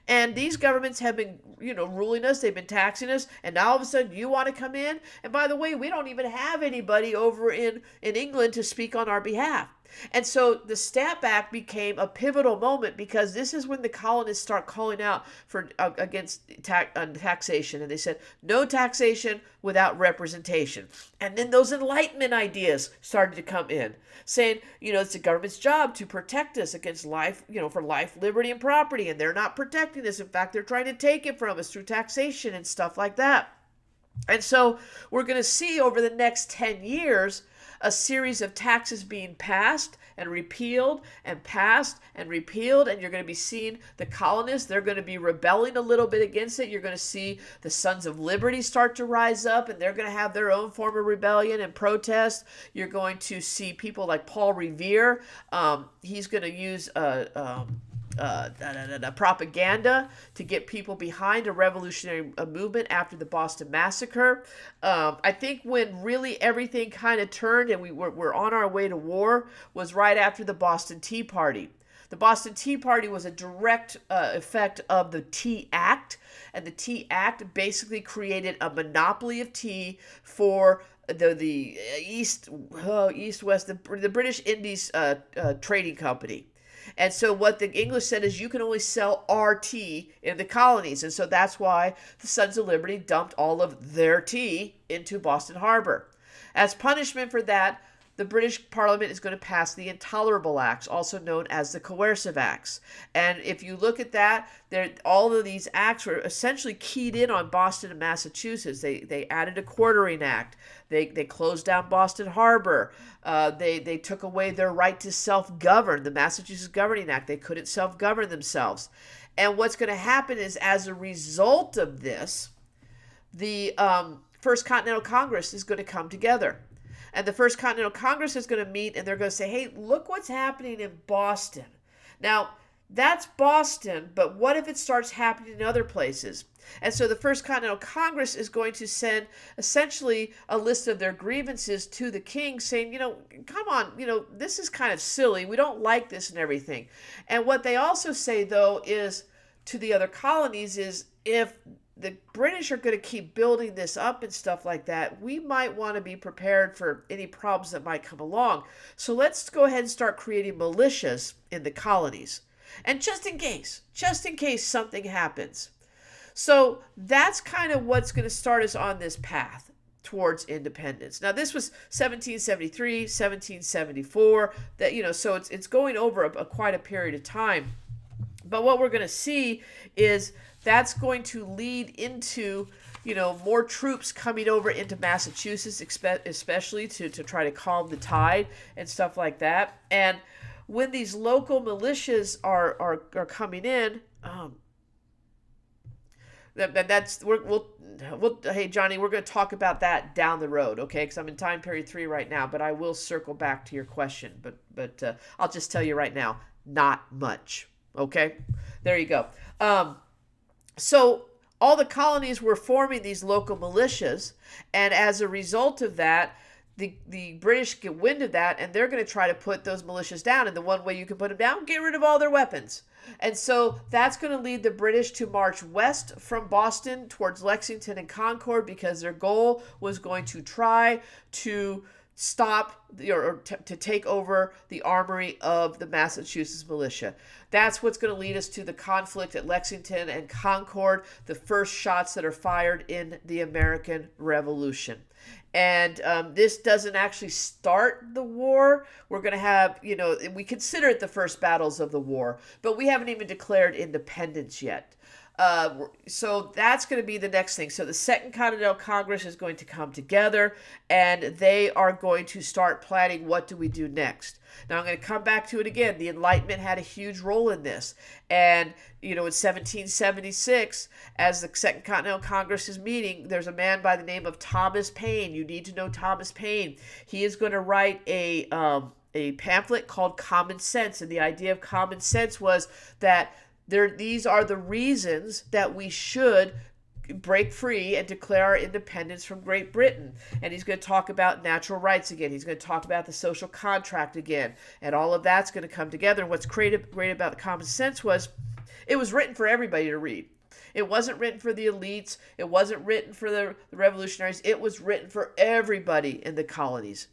And these governments have been, ruling us. They've been taxing us. And now all of a sudden you want to come in? And by the way, we don't even have anybody over in England to speak on our behalf. And so the Stamp Act became a pivotal moment because this is when the colonists start calling out against taxation. And they said, no taxation without representation. And then those Enlightenment ideas started to come in, saying, it's the government's job to protect us against life, for life, liberty, and property. And they're not protecting us. In fact, they're trying to take it from us through taxation and stuff like that. And so we're going to see over the next 10 years a series of taxes being passed and repealed and passed and repealed, and you're going to be seeing the colonists, they're going to be rebelling a little bit against it. You're going to see the Sons of Liberty start to rise up, and they're going to have their own form of rebellion and protest. You're going to see people like Paul Revere. He's going to use propaganda to get people behind a revolutionary movement after the Boston Massacre. I think when really everything kind of turned and we're on our way to war was right after the Boston Tea Party. The Boston Tea Party was a direct effect of the Tea Act, and the Tea Act basically created a monopoly of tea for the East-West, the British Indies Trading Company. And so what the English said is you can only sell our tea in the colonies. And so that's why the Sons of Liberty dumped all of their tea into Boston Harbor. As punishment for that, the British Parliament is going to pass the Intolerable Acts, also known as the Coercive Acts. And if you look at that, all of these acts were essentially keyed in on Boston and Massachusetts. They added a quartering act. They closed down Boston Harbor. They took away their right to self-govern, the Massachusetts Governing Act. They couldn't self-govern themselves. And what's going to happen is, as a result of this, the First Continental Congress is going to come together. And the First Continental Congress is going to meet, and they're going to say, hey, look what's happening in Boston. Now, that's Boston, but what if it starts happening in other places? And so the First Continental Congress is going to send essentially a list of their grievances to the king saying, come on, this is kind of silly. We don't like this and everything. And what they also say, though, is to the other colonies is, if the British are going to keep building this up and stuff like that, we might want to be prepared for any problems that might come along. So let's go ahead and start creating militias in the colonies. And just in case something happens. So that's kind of what's going to start us on this path towards independence. Now, this was 1773, 1774, so it's going over quite a period of time. But what we're going to see is that's going to lead into, more troops coming over into Massachusetts, especially to try to calm the tide and stuff like that. And when these local militias are coming in, hey Johnny, we're going to talk about that down the road, okay? Because I'm in time period 3 right now, but I will circle back to your question. But I'll just tell you right now, not much. Okay, there you go. So all the colonies were forming these local militias, and as a result of that, the British get wind of that, and they're going to try to put those militias down. And the one way you can put them down, get rid of all their weapons. And so that's going to lead the British to march west from Boston towards Lexington and Concord, because their goal was going to try to stop or to take over the armory of the Massachusetts militia. That's what's going to lead us to the conflict at Lexington and Concord, the first shots that are fired in the American Revolution. And this doesn't actually start the war. We're going to have, we consider it the first battles of the war, but we haven't even declared independence yet. So that's going to be the next thing. So the Second Continental Congress is going to come together, and they are going to start planning, what do we do next? Now, I'm going to come back to it again. The Enlightenment had a huge role in this. And, in 1776, as the Second Continental Congress is meeting, there's a man by the name of Thomas Paine. You need to know Thomas Paine. He is going to write a pamphlet called Common Sense. And the idea of common sense was that these are the reasons that we should break free and declare our independence from Great Britain. And he's going to talk about natural rights again. He's going to talk about the social contract again. And all of that's going to come together. And what's great about the Common Sense was it was written for everybody to read. It wasn't written for the elites. It wasn't written for the revolutionaries. It was written for everybody in the colonies.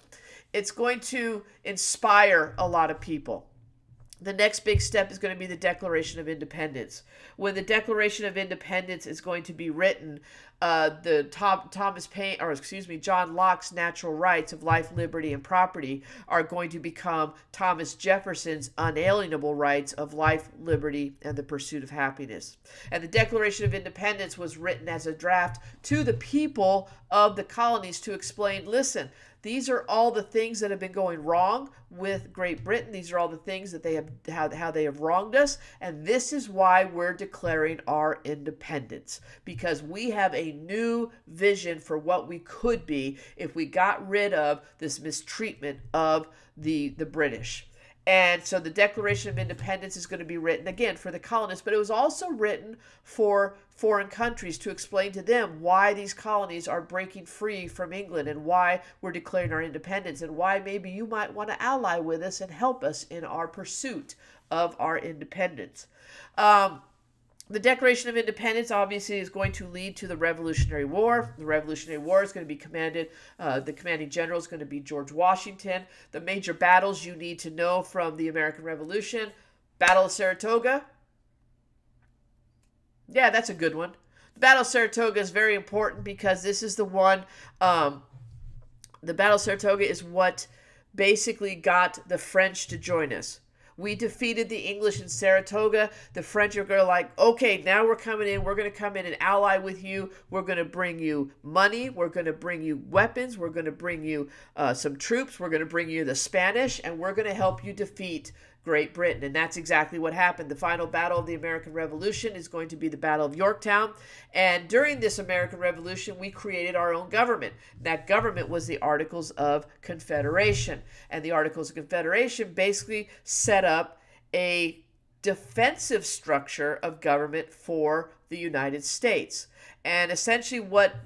It's going to inspire a lot of people. The next big step is going to be the Declaration of Independence. When the Declaration of Independence is going to be written, John Locke's natural rights of life, liberty, and property are going to become Thomas Jefferson's unalienable rights of life, liberty, and the pursuit of happiness. And the Declaration of Independence was written as a draft to the people of the colonies to explain, listen, these are all the things that have been going wrong with Great Britain. These are all the things that how they have wronged us. And this is why we're declaring our independence, because we have a new vision for what we could be if we got rid of this mistreatment of the British. And so the Declaration of Independence is going to be written, again, for the colonists, but it was also written for foreign countries to explain to them why these colonies are breaking free from England and why we're declaring our independence and why maybe you might want to ally with us and help us in our pursuit of our independence. The Declaration of Independence obviously is going to lead to the Revolutionary War. The Revolutionary War is going to be the commanding general is going to be George Washington. The major battles you need to know from the American Revolution: Battle of Saratoga. Yeah, that's a good one. The Battle of Saratoga is very important because this is the one, the Battle of Saratoga is what basically got the French to join us. We defeated the English in Saratoga. The French are going to like, okay, now we're coming in. We're going to come in and ally with you. We're going to bring you money. We're going to bring you weapons. We're going to bring you some troops. We're going to bring you the Spanish, and we're going to help you defeat Great Britain. And that's exactly what happened. The final battle of the American Revolution is going to be the Battle of Yorktown. And during this American Revolution, we created our own government. That government was the Articles of Confederation. And the Articles of Confederation basically set up a defensive structure of government for the United States. And essentially what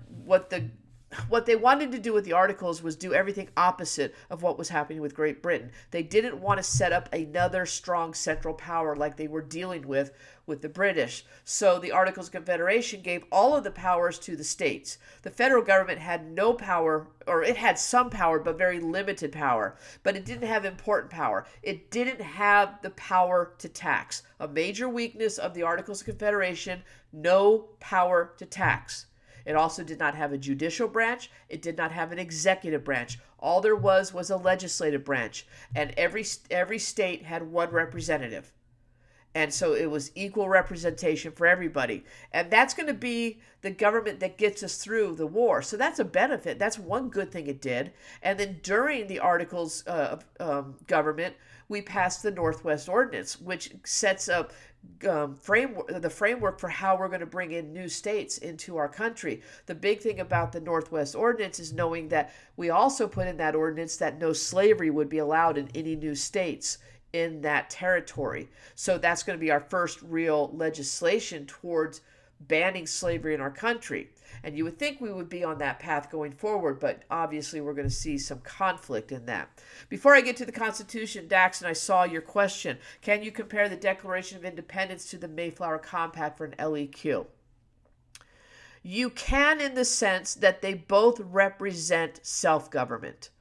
they wanted to do with the Articles was do everything opposite of what was happening with Great Britain. They didn't want to set up another strong central power like they were dealing with the British. So the Articles of Confederation gave all of the powers to the states. The federal government had no power, or it had some power, but very limited power. But it didn't have important power. It didn't have the power to tax. A major weakness of the Articles of Confederation: no power to tax. It also did not have a judicial branch. It did not have an executive branch. All there was a legislative branch, and every state had one representative. And so it was equal representation for everybody. And that's going to be the government that gets us through the war. So that's a benefit. That's one good thing it did. And then during the Articles of government, we passed the Northwest Ordinance, which sets up the framework for how we're going to bring in new states into our country. The big thing about the Northwest Ordinance is knowing that we also put in that ordinance that no slavery would be allowed in any new states in that territory. So that's going to be our first real legislation towards banning slavery in our country. And you would think we would be on that path going forward, but obviously we're going to see some conflict in that. Before I get to the Constitution, Dax, and I saw your question, can you compare the Declaration of Independence to the Mayflower Compact for an LEQ? You can, in the sense that they both represent self-government.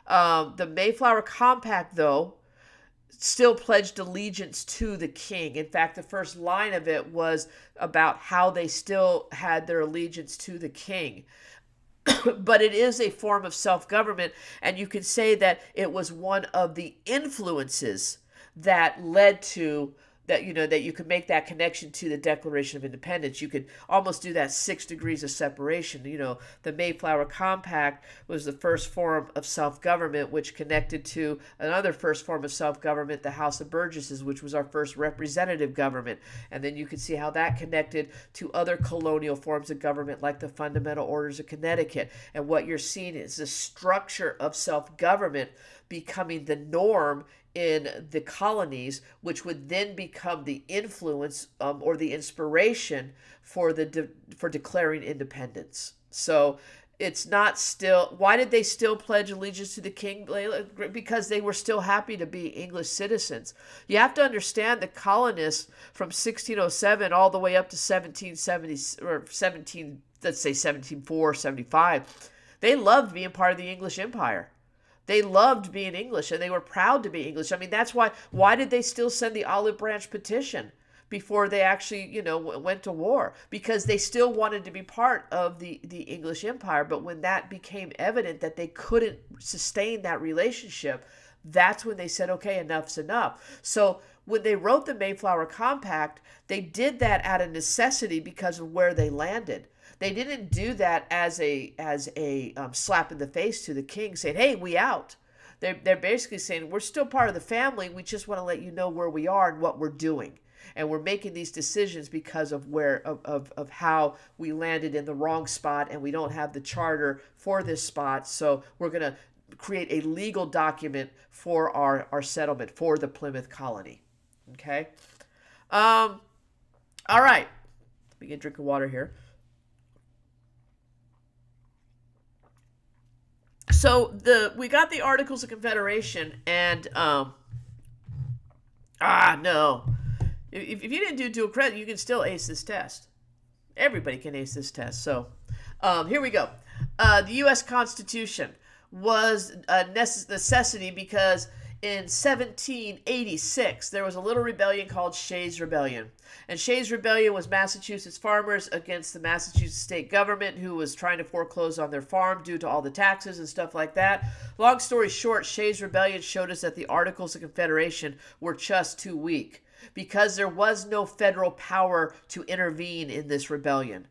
The Mayflower Compact, though, still pledged allegiance to the king. In fact, the first line of it was about how they still had their allegiance to the king. But it is a form of self-government, and you can say that it was one of the influences that led to that you could make that connection to the Declaration of Independence. You could almost do that 6 degrees of separation. The Mayflower Compact was the first form of self-government, which connected to another first form of self-government, the House of Burgesses, which was our first representative government. And then you could see how that connected to other colonial forms of government, like the Fundamental Orders of Connecticut. And what you're seeing is the structure of self-government becoming the norm in the colonies, which would then become the influence or the inspiration for declaring independence. So it's not still. Why did they still pledge allegiance to the king? Because they were still happy to be English citizens. You have to understand the colonists from 1607 all the way up to 1770 or 1704, 75. They loved being part of the English Empire. They loved being English, and they were proud to be English. I mean, that's why did they still send the Olive Branch Petition? before they actually, went to war, because they still wanted to be part of the English Empire. But when that became evident that they couldn't sustain that relationship, that's when they said, okay, enough's enough. So when they wrote the Mayflower Compact, they did that out of necessity because of where they landed. They didn't do that as a slap in the face to the king saying, hey, we out. They're basically saying, we're still part of the family. We just want to let you know where we are and what we're doing. And we're making these decisions because of of how we landed in the wrong spot, and we don't have the charter for this spot. So we're going to create a legal document for our settlement, for the Plymouth colony. Okay. All right. Let me get a drink of water here. So we got the Articles of Confederation, and no. If you didn't do dual credit, you can still ace this test. Everybody can ace this test. So here we go. The U.S. Constitution was a necessity because in 1786, there was a little rebellion called Shays' Rebellion. And Shays' Rebellion was Massachusetts farmers against the Massachusetts state government, who was trying to foreclose on their farm due to all the taxes and stuff like that. Long story short, Shays' Rebellion showed us that the Articles of Confederation were just too weak, because there was no federal power to intervene in this rebellion.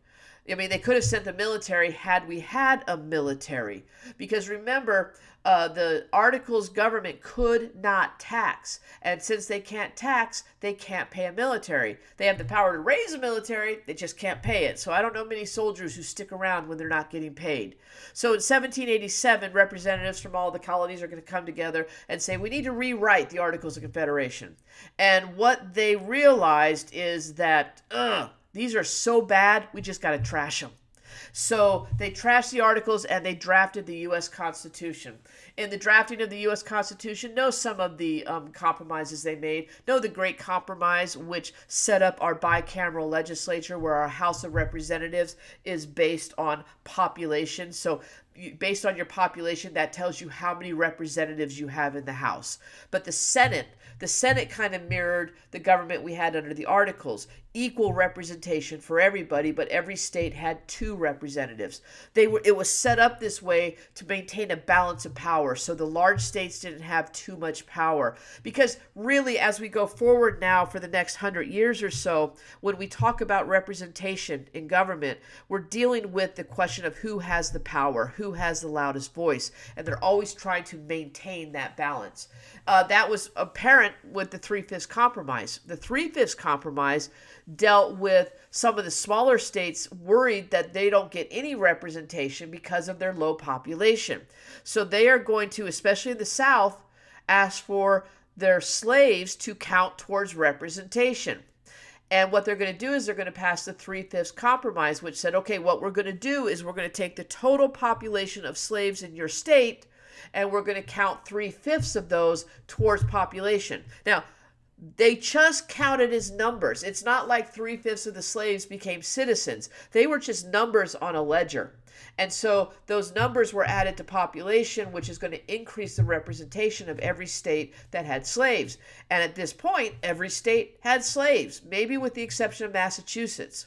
I mean, they could have sent the military had we had a military. Because remember, the Articles government could not tax. And since they can't tax, they can't pay a military. They have the power to raise a military, they just can't pay it. So I don't know many soldiers who stick around when they're not getting paid. So in 1787, representatives from all the colonies are going to come together and say, we need to rewrite the Articles of Confederation. And what they realized is that, these are so bad, we just got to trash them. So they trashed the Articles and they drafted the U.S. Constitution. In the drafting of the U.S. Constitution, know some of the compromises they made. Know the Great Compromise, which set up our bicameral legislature, where our House of Representatives is based on population. So based on your population, that tells you how many representatives you have in the House. But the Senate kind of mirrored the government we had under the Articles. Equal representation for everybody, but every state had 2 representatives. It was set up this way to maintain a balance of power, so the large states didn't have too much power. Because really, as we go forward now for the next 100 years or so, when we talk about representation in government, we're dealing with the question of who has the power, who has the loudest voice, and they're always trying to maintain that balance. That was apparent with the 3/5 Compromise. The 3/5 Compromise dealt with some of the smaller states worried that they don't get any representation because of their low population. So they are going to, especially in the South, ask for their slaves to count towards representation. And what they're going to do is they're going to pass the 3/5 Compromise, which said, okay, what we're going to do is we're going to take the total population of slaves in your state, and we're going to count 3/5 of those towards population. Now, they just counted as numbers. It's not like 3/5 of the slaves became citizens. They were just numbers on a ledger. And so those numbers were added to population, which is going to increase the representation of every state that had slaves. And at this point, every state had slaves, maybe with the exception of Massachusetts.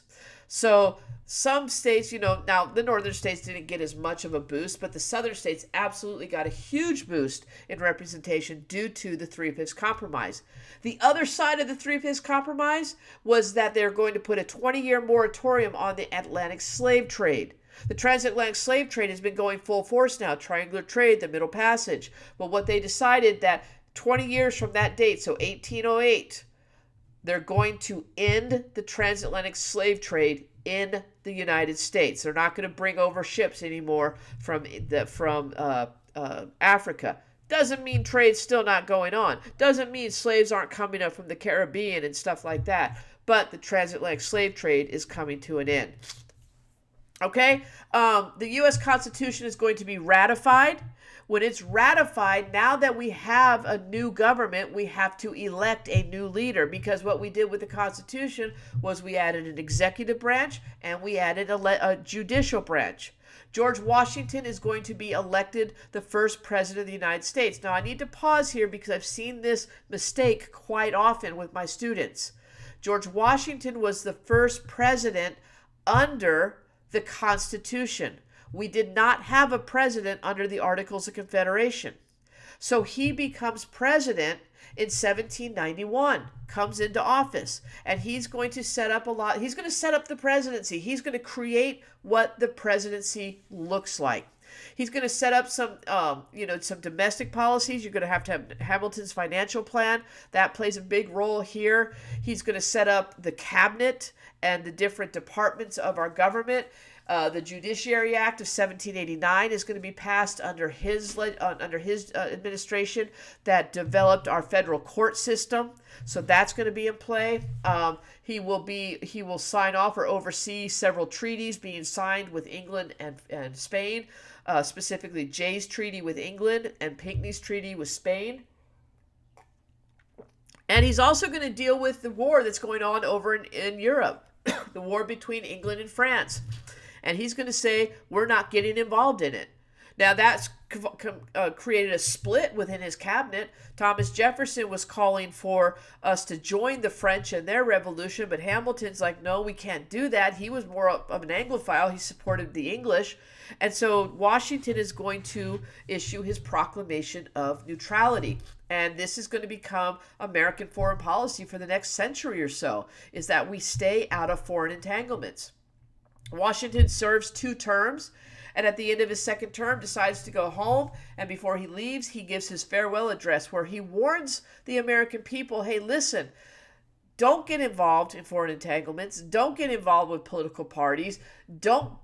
So some states, now the northern states didn't get as much of a boost, but the southern states absolutely got a huge boost in representation due to the 3/5 Compromise. The other side of the 3/5 Compromise was that they're going to put a 20-year moratorium on the Atlantic slave trade. The transatlantic slave trade has been going full force now, triangular trade, the Middle Passage. But what they decided that 20 years from that date, so 1808, they're going to end the transatlantic slave trade in the United States. They're not going to bring over ships anymore from Africa. Doesn't mean trade's still not going on. Doesn't mean slaves aren't coming up from the Caribbean and stuff like that. But the transatlantic slave trade is coming to an end. Okay? The U.S. Constitution is going to be ratified. When it's ratified, now that we have a new government, we have to elect a new leader, because what we did with the Constitution was we added an executive branch and we added a judicial branch. George Washington is going to be elected the first president of the United States. Now, I need to pause here because I've seen this mistake quite often with my students. George Washington was the first president under the Constitution. We did not have a president under the Articles of Confederation. So he becomes president in 1791, comes into office, and he's going to set up he's going to set up the presidency. He's going to create what the presidency looks like. He's going to set up some domestic policies. You're going to have Hamilton's financial plan. That plays a big role here. He's going to set up the cabinet and the different departments of our government. The Judiciary Act of 1789 is going to be passed under his administration that developed our federal court system. So that's going to be in play. He will sign off or oversee several treaties being signed with England and Spain, specifically Jay's treaty with England and Pinckney's treaty with Spain. And he's also going to deal with the war that's going on over in Europe, the war between England and France. And he's going to say, we're not getting involved in it. Now, that's created a split within his cabinet. Thomas Jefferson was calling for us to join the French in their revolution, but Hamilton's like, no, we can't do that. He was more of an Anglophile. He supported the English. And so Washington is going to issue his proclamation of neutrality. And this is going to become American foreign policy for the next century or so, is that we stay out of foreign entanglements. Washington serves 2 terms, and at the end of his second term decides to go home, and before he leaves, he gives his farewell address where he warns the American people, hey, listen, don't get involved in foreign entanglements, don't get involved with political parties, don't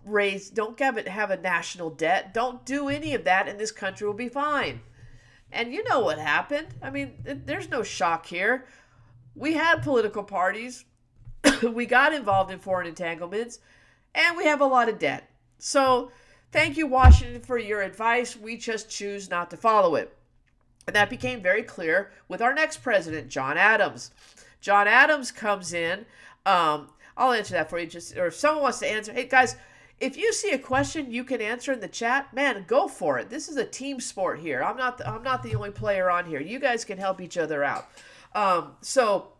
have a national debt, don't do any of that, and this country will be fine. And you know what happened. I mean, there's no shock here. We had political parties, we got involved in foreign entanglements, and we have a lot of debt. So thank you, Washington, for your advice. We just choose not to follow it. And that became very clear with our next president, John Adams. John Adams comes in. I'll answer that for you. Or if someone wants to answer, hey, guys, if you see a question you can answer in the chat, man, go for it. This is a team sport here. I'm not the only player on here. You guys can help each other out. So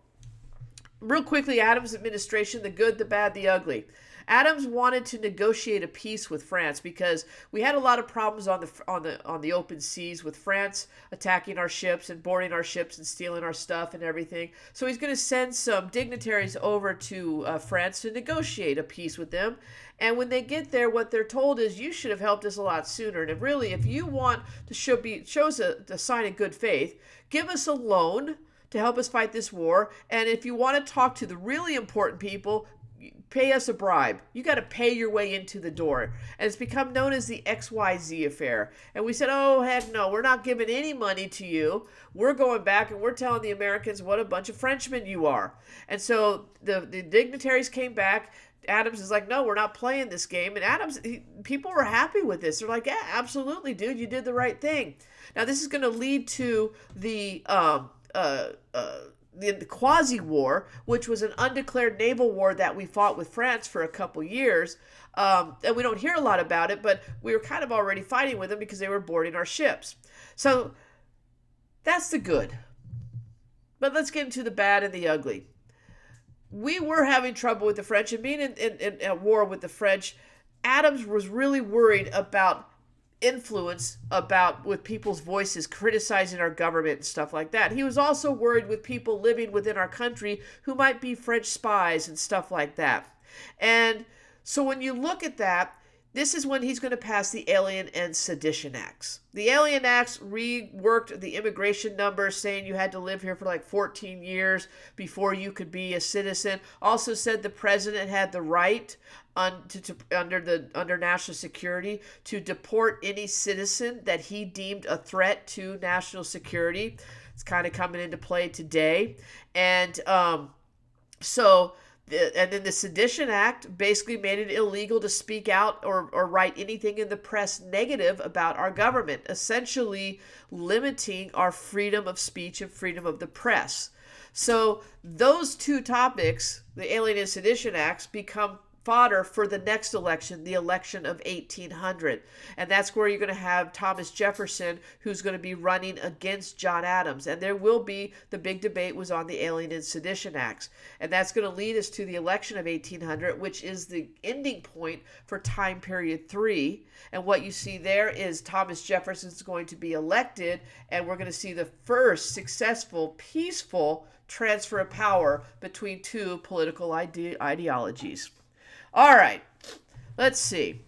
real quickly, Adams' administration, the good, the bad, the ugly. Adams wanted to negotiate a peace with France because we had a lot of problems on the open seas with France attacking our ships and boarding our ships and stealing our stuff and everything. So he's going to send some dignitaries over to France to negotiate a peace with them. And when they get there, what they're told is, you should have helped us a lot sooner. And really, if you want to show a sign of good faith, give us a loan to help us fight this war. And if you want to talk to the really important people, pay us a bribe. You got to pay your way into the door. And it's become known as the XYZ affair. And we said, oh, heck no, we're not giving any money to you. We're going back and we're telling the Americans what a bunch of Frenchmen you are. And so the dignitaries came back. Adams is like, no, we're not playing this game. And people were happy with this. They're like, yeah, absolutely, dude, you did the right thing. Now, this is going to lead to the quasi-war, which was an undeclared naval war that we fought with France for a couple years. And we don't hear a lot about it, but we were kind of already fighting with them because they were boarding our ships. So that's the good. But let's get into the bad and the ugly. We were having trouble with the French, and being in at war with the French, Adams was really worried about influence with people's voices criticizing our government and stuff like that. He was also worried with people living within our country who might be French spies and stuff like that. And so when you look at that, this is when he's going to pass the Alien and Sedition Acts. The Alien Acts reworked the immigration numbers, saying you had to live here for like 14 years before you could be a citizen. Also said the president had the right under national security to deport any citizen that he deemed a threat to national security. It's kind of coming into play today. And and then the Sedition Act basically made it illegal to speak out or write anything in the press negative about our government, essentially limiting our freedom of speech and freedom of the press. So those two topics, the Alien and Sedition Acts, become fodder for the next election, the election of 1800. And that's where you're going to have Thomas Jefferson, who's going to be running against John Adams. And there will be, the big debate was on the Alien and Sedition Acts. And that's going to lead us to the election of 1800, which is the ending point for time period 3. And what you see there is Thomas Jefferson is going to be elected, and we're going to see the first successful, peaceful transfer of power between two political ideologies. All right, let's see.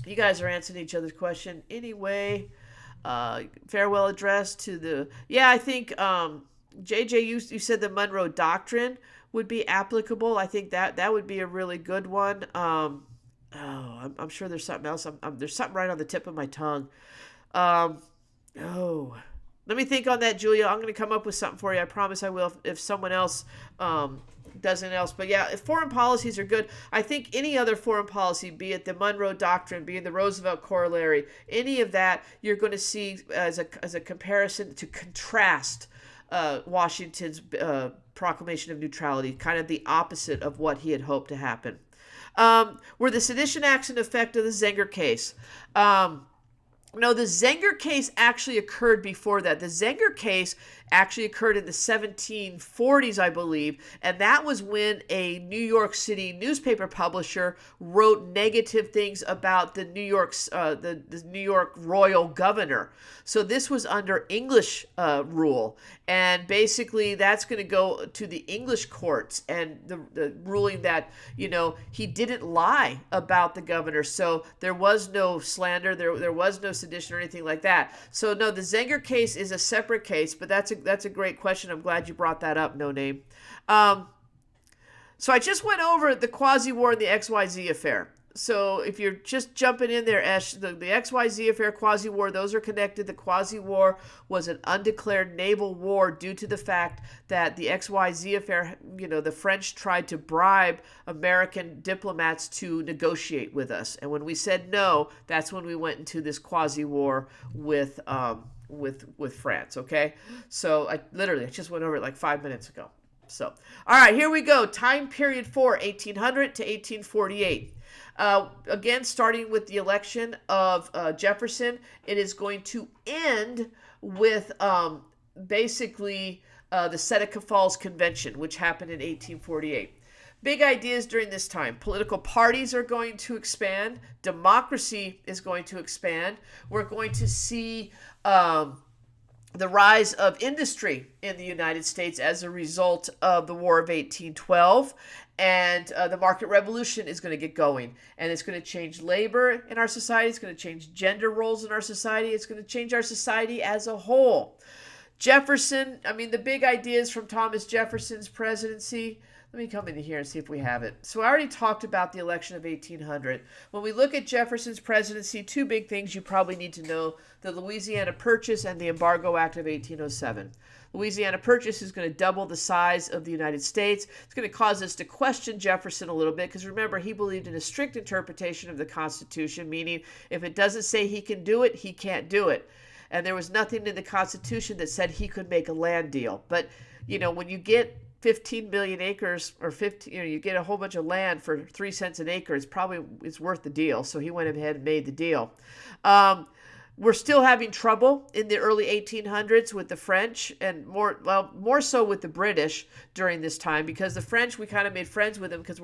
You guys are answering each other's question anyway. Farewell address to the... Yeah, I think, JJ, you said the Monroe Doctrine would be applicable. I think that would be a really good one. I'm sure there's something else. There's something right on the tip of my tongue. Let me think on that, Julia. I'm going to come up with something for you. I promise I will if someone else doesn't else. But yeah, if foreign policies are good, I think any other foreign policy, be it the Monroe Doctrine, be it the Roosevelt Corollary, any of that, you're going to see as a comparison to contrast Washington's proclamation of neutrality, kind of the opposite of what he had hoped to happen. Were the Sedition Acts in effect of the Zenger case? No, the Zenger case actually occurred before that. The Zenger case actually occurred in the 1740s, I believe, and that was when a New York City newspaper publisher wrote negative things about the New York royal governor. So this was under English rule, and basically that's going to go to the English courts, and the ruling that, he didn't lie about the governor. So there was no slander, there was no sedition or anything like that. So no, the Zenger case is a separate case, but that's a great question. I'm glad you brought that up, No Name. So I just went over the Quasi-War and the XYZ affair. So if you're just jumping in there, Ash, the XYZ affair, Quasi-War, those are connected. The Quasi-War was an undeclared naval war due to the fact that the XYZ affair, the French tried to bribe American diplomats to negotiate with us. And when we said no, that's when we went into this Quasi-War with France, okay? So I just went over it like 5 minutes ago. So, all right, here we go. Time period 4, 1800 to 1848. Again, starting with the election of Jefferson, it is going to end with basically the Seneca Falls Convention, which happened in 1848. Big ideas during this time. Political parties are going to expand. Democracy is going to expand. We're going to see the rise of industry in the United States as a result of the War of 1812. And the market revolution is going to get going. And it's going to change labor in our society. It's going to change gender roles in our society. It's going to change our society as a whole. Jefferson, the big ideas from Thomas Jefferson's presidency. Let me come in here and see if we have it. So I already talked about the election of 1800. When we look at Jefferson's presidency, two big things you probably need to know: the Louisiana Purchase and the Embargo Act of 1807. Louisiana Purchase is going to double the size of the United States. It's going to cause us to question Jefferson a little bit because, remember, he believed in a strict interpretation of the Constitution, meaning if it doesn't say he can do it, he can't do it. And there was nothing in the Constitution that said he could make a land deal. But, when you get 15 million acres or 50, you get a whole bunch of land for 3 cents an acre, it's worth the deal. So he went ahead and made the deal. We're still having trouble in the early 1800s with the French, and more so with the British during this time, because the French, we kind of made friends with them because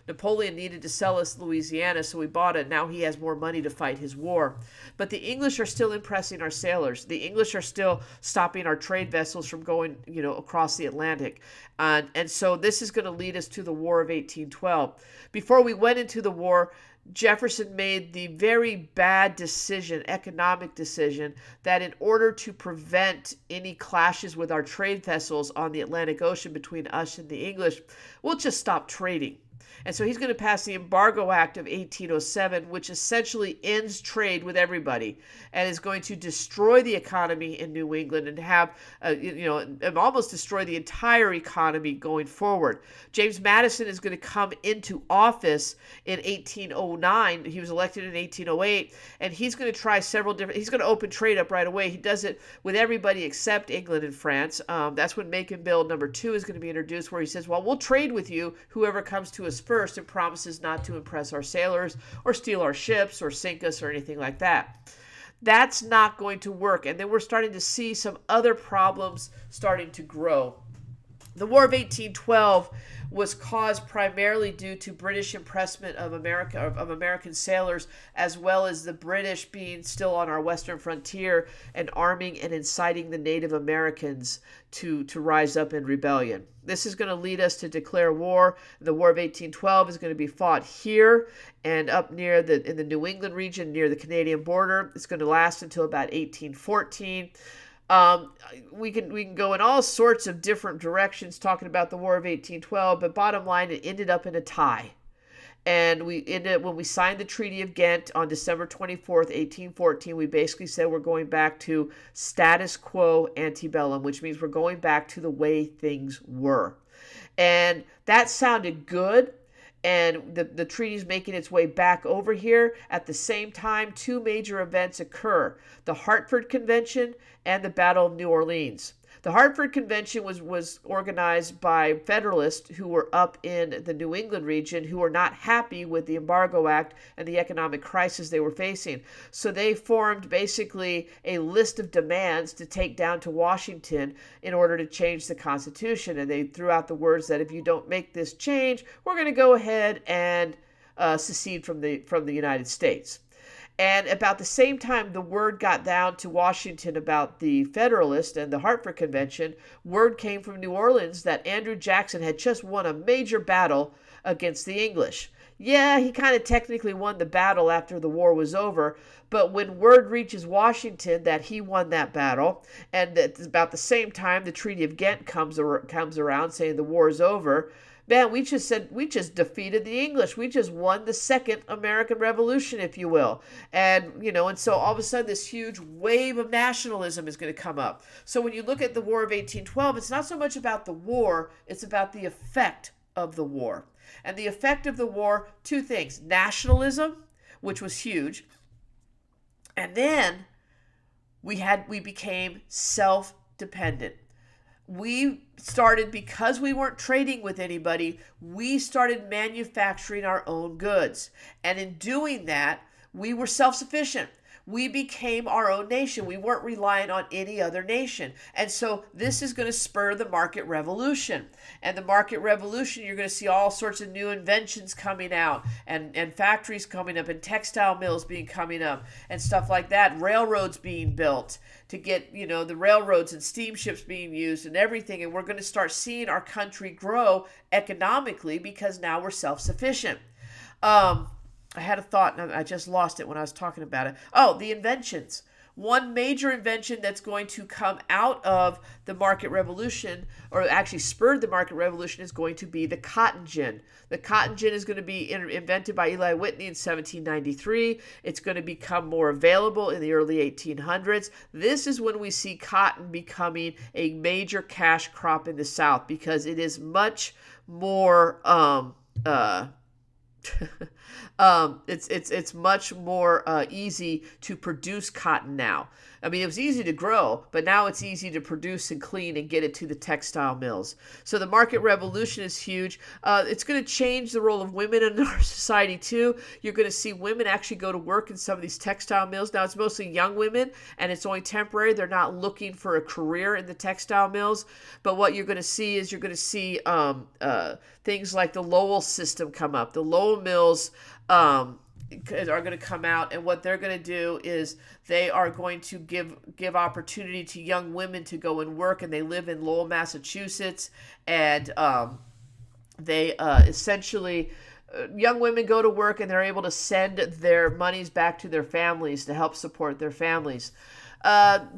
Napoleon needed to sell us Louisiana, so we bought it. Now he has more money to fight his war. But the English are still impressing our sailors. The English are still stopping our trade vessels from going, across the Atlantic. And so this is going to lead us to the War of 1812. Before we went into the war, Jefferson made the very bad decision, economic decision, that in order to prevent any clashes with our trade vessels on the Atlantic Ocean between us and the English, we'll just stop trading. And so he's going to pass the Embargo Act of 1807, which essentially ends trade with everybody and is going to destroy the economy in New England and have, and almost destroy the entire economy going forward. James Madison is going to come into office in 1809. He was elected in 1808, and he's going to try he's going to open trade up right away. He does it with everybody except England and France. That's when Macon Bill number 2 is going to be introduced, where he says, well, we'll trade with you, whoever comes to us us first and promises not to impress our sailors or steal our ships or sink us or anything like that. That's not going to work. And then we're starting to see some other problems starting to grow. The War of 1812 was caused primarily due to British impressment of American sailors, as well as the British being still on our western frontier and arming and inciting the Native Americans to rise up in rebellion. This is going to lead us to declare war. The War of 1812 is going to be fought here and up near in the New England region near the Canadian border. It's going to last until about 1814. We can go in all sorts of different directions talking about the War of 1812, but bottom line, it ended up in a tie. And when we signed the Treaty of Ghent on December 24th, 1814, we basically said we're going back to status quo antebellum, which means we're going back to the way things were. And that sounded good. And the treaty's making its way back over here. At the same time, two major events occur: the Hartford Convention and the Battle of New Orleans. The Hartford Convention was organized by Federalists who were up in the New England region who were not happy with the Embargo Act and the economic crisis they were facing. So they formed basically a list of demands to take down to Washington in order to change the Constitution. And they threw out the words that if you don't make this change, we're going to go ahead and secede from the United States. And about the same time the word got down to Washington about the Federalist and the Hartford Convention, word came from New Orleans that Andrew Jackson had just won a major battle against the English. Yeah, he kind of technically won the battle after the war was over, but when word reaches Washington that he won that battle, and at about the same time the Treaty of Ghent comes around saying the war is over, man, we just defeated the English. We just won the Second American Revolution, if you will. And so all of a sudden this huge wave of nationalism is going to come up. So when you look at the War of 1812, it's not so much about the war, it's about the effect of the war. And the effect of the war, two things: nationalism, which was huge, and then we became self-dependent. We started, because we weren't trading with anybody, we started manufacturing our own goods. And in doing that, we were self-sufficient. We became our own nation. We weren't relying on any other nation. And so this is going to spur the market revolution. And the market revolution, you're going to see all sorts of new inventions coming out and factories coming up and textile mills coming up and stuff like that. Railroads being built to get, the railroads and steamships being used and everything. And we're going to start seeing our country grow economically because now we're self-sufficient. I had a thought and I just lost it when I was talking about it. Oh, the inventions. One major invention that's going to come out of the market revolution, or actually spurred the market revolution, is going to be the cotton gin. The cotton gin is going to be invented by Eli Whitney in 1793. It's going to become more available in the early 1800s. This is when we see cotton becoming a major cash crop in the South because it is much more it's much more easy to produce cotton now. I mean, it was easy to grow, but now it's easy to produce and clean and get it to the textile mills. So the market revolution is huge. It's going to change the role of women in our society too. You're going to see women actually go to work in some of these textile mills. Now it's mostly young women and it's only temporary. They're not looking for a career in the textile mills. But what you're going to see is things like the Lowell system come up. The Lowell mills are going to come out, and what they're going to do is they are going to give opportunity to young women to go and work, and they live in Lowell, Massachusetts, and they essentially young women go to work and they're able to send their monies back to their families to help support their families.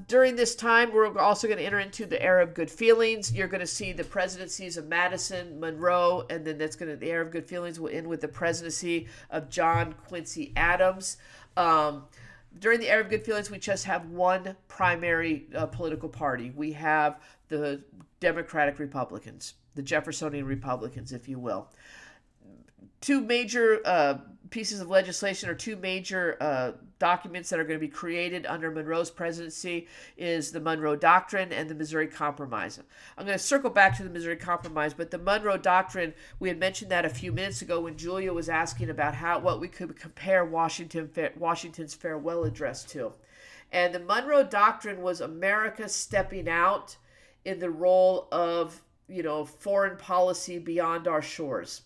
During this time, we're also going to enter into the era of good feelings. You're going to see the presidencies of Madison, Monroe, and then the era of good feelings will end with the presidency of John Quincy Adams. During the era of good feelings, we just have one primary political party. We have the Democratic Republicans, the Jeffersonian Republicans, if you will. two major pieces of legislation, or two major documents that are going to be created under Monroe's presidency, is the Monroe Doctrine and the Missouri Compromise. I'm going to circle back to the Missouri Compromise, but the Monroe Doctrine, we had mentioned that a few minutes ago when Julia was asking about what we could compare Washington's farewell address to. And the Monroe Doctrine was America stepping out in the role of, foreign policy beyond our shores.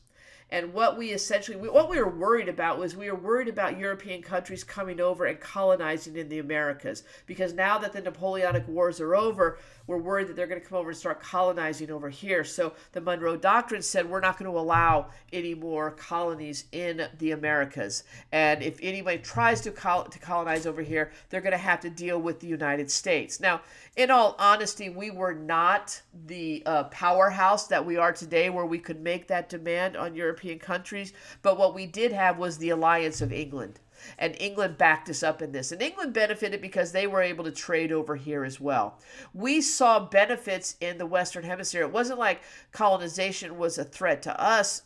And what we were worried about was European countries coming over and colonizing in the Americas. Because now that the Napoleonic Wars are over, we're worried that they're going to come over and start colonizing over here. So the Monroe Doctrine said we're not going to allow any more colonies in the Americas. And if anybody tries to colonize over here, they're going to have to deal with the United States. Now, in all honesty, we were not the powerhouse that we are today where we could make that demand on European countries. But what we did have was the alliance of England. And England backed us up in this. And England benefited because they were able to trade over here as well. We saw benefits in the Western Hemisphere. It wasn't like colonization was a threat to us,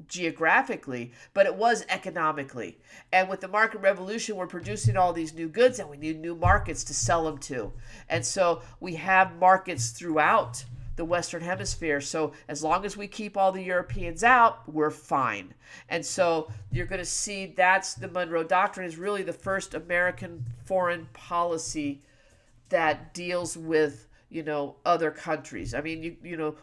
geographically, but it was economically. And with the market revolution, we're producing all these new goods and we need new markets to sell them to. And so we have markets throughout the Western Hemisphere. So as long as we keep all the Europeans out, we're fine. And so you're going to see that's the Monroe Doctrine is really the first American foreign policy that deals with, other countries. I mean,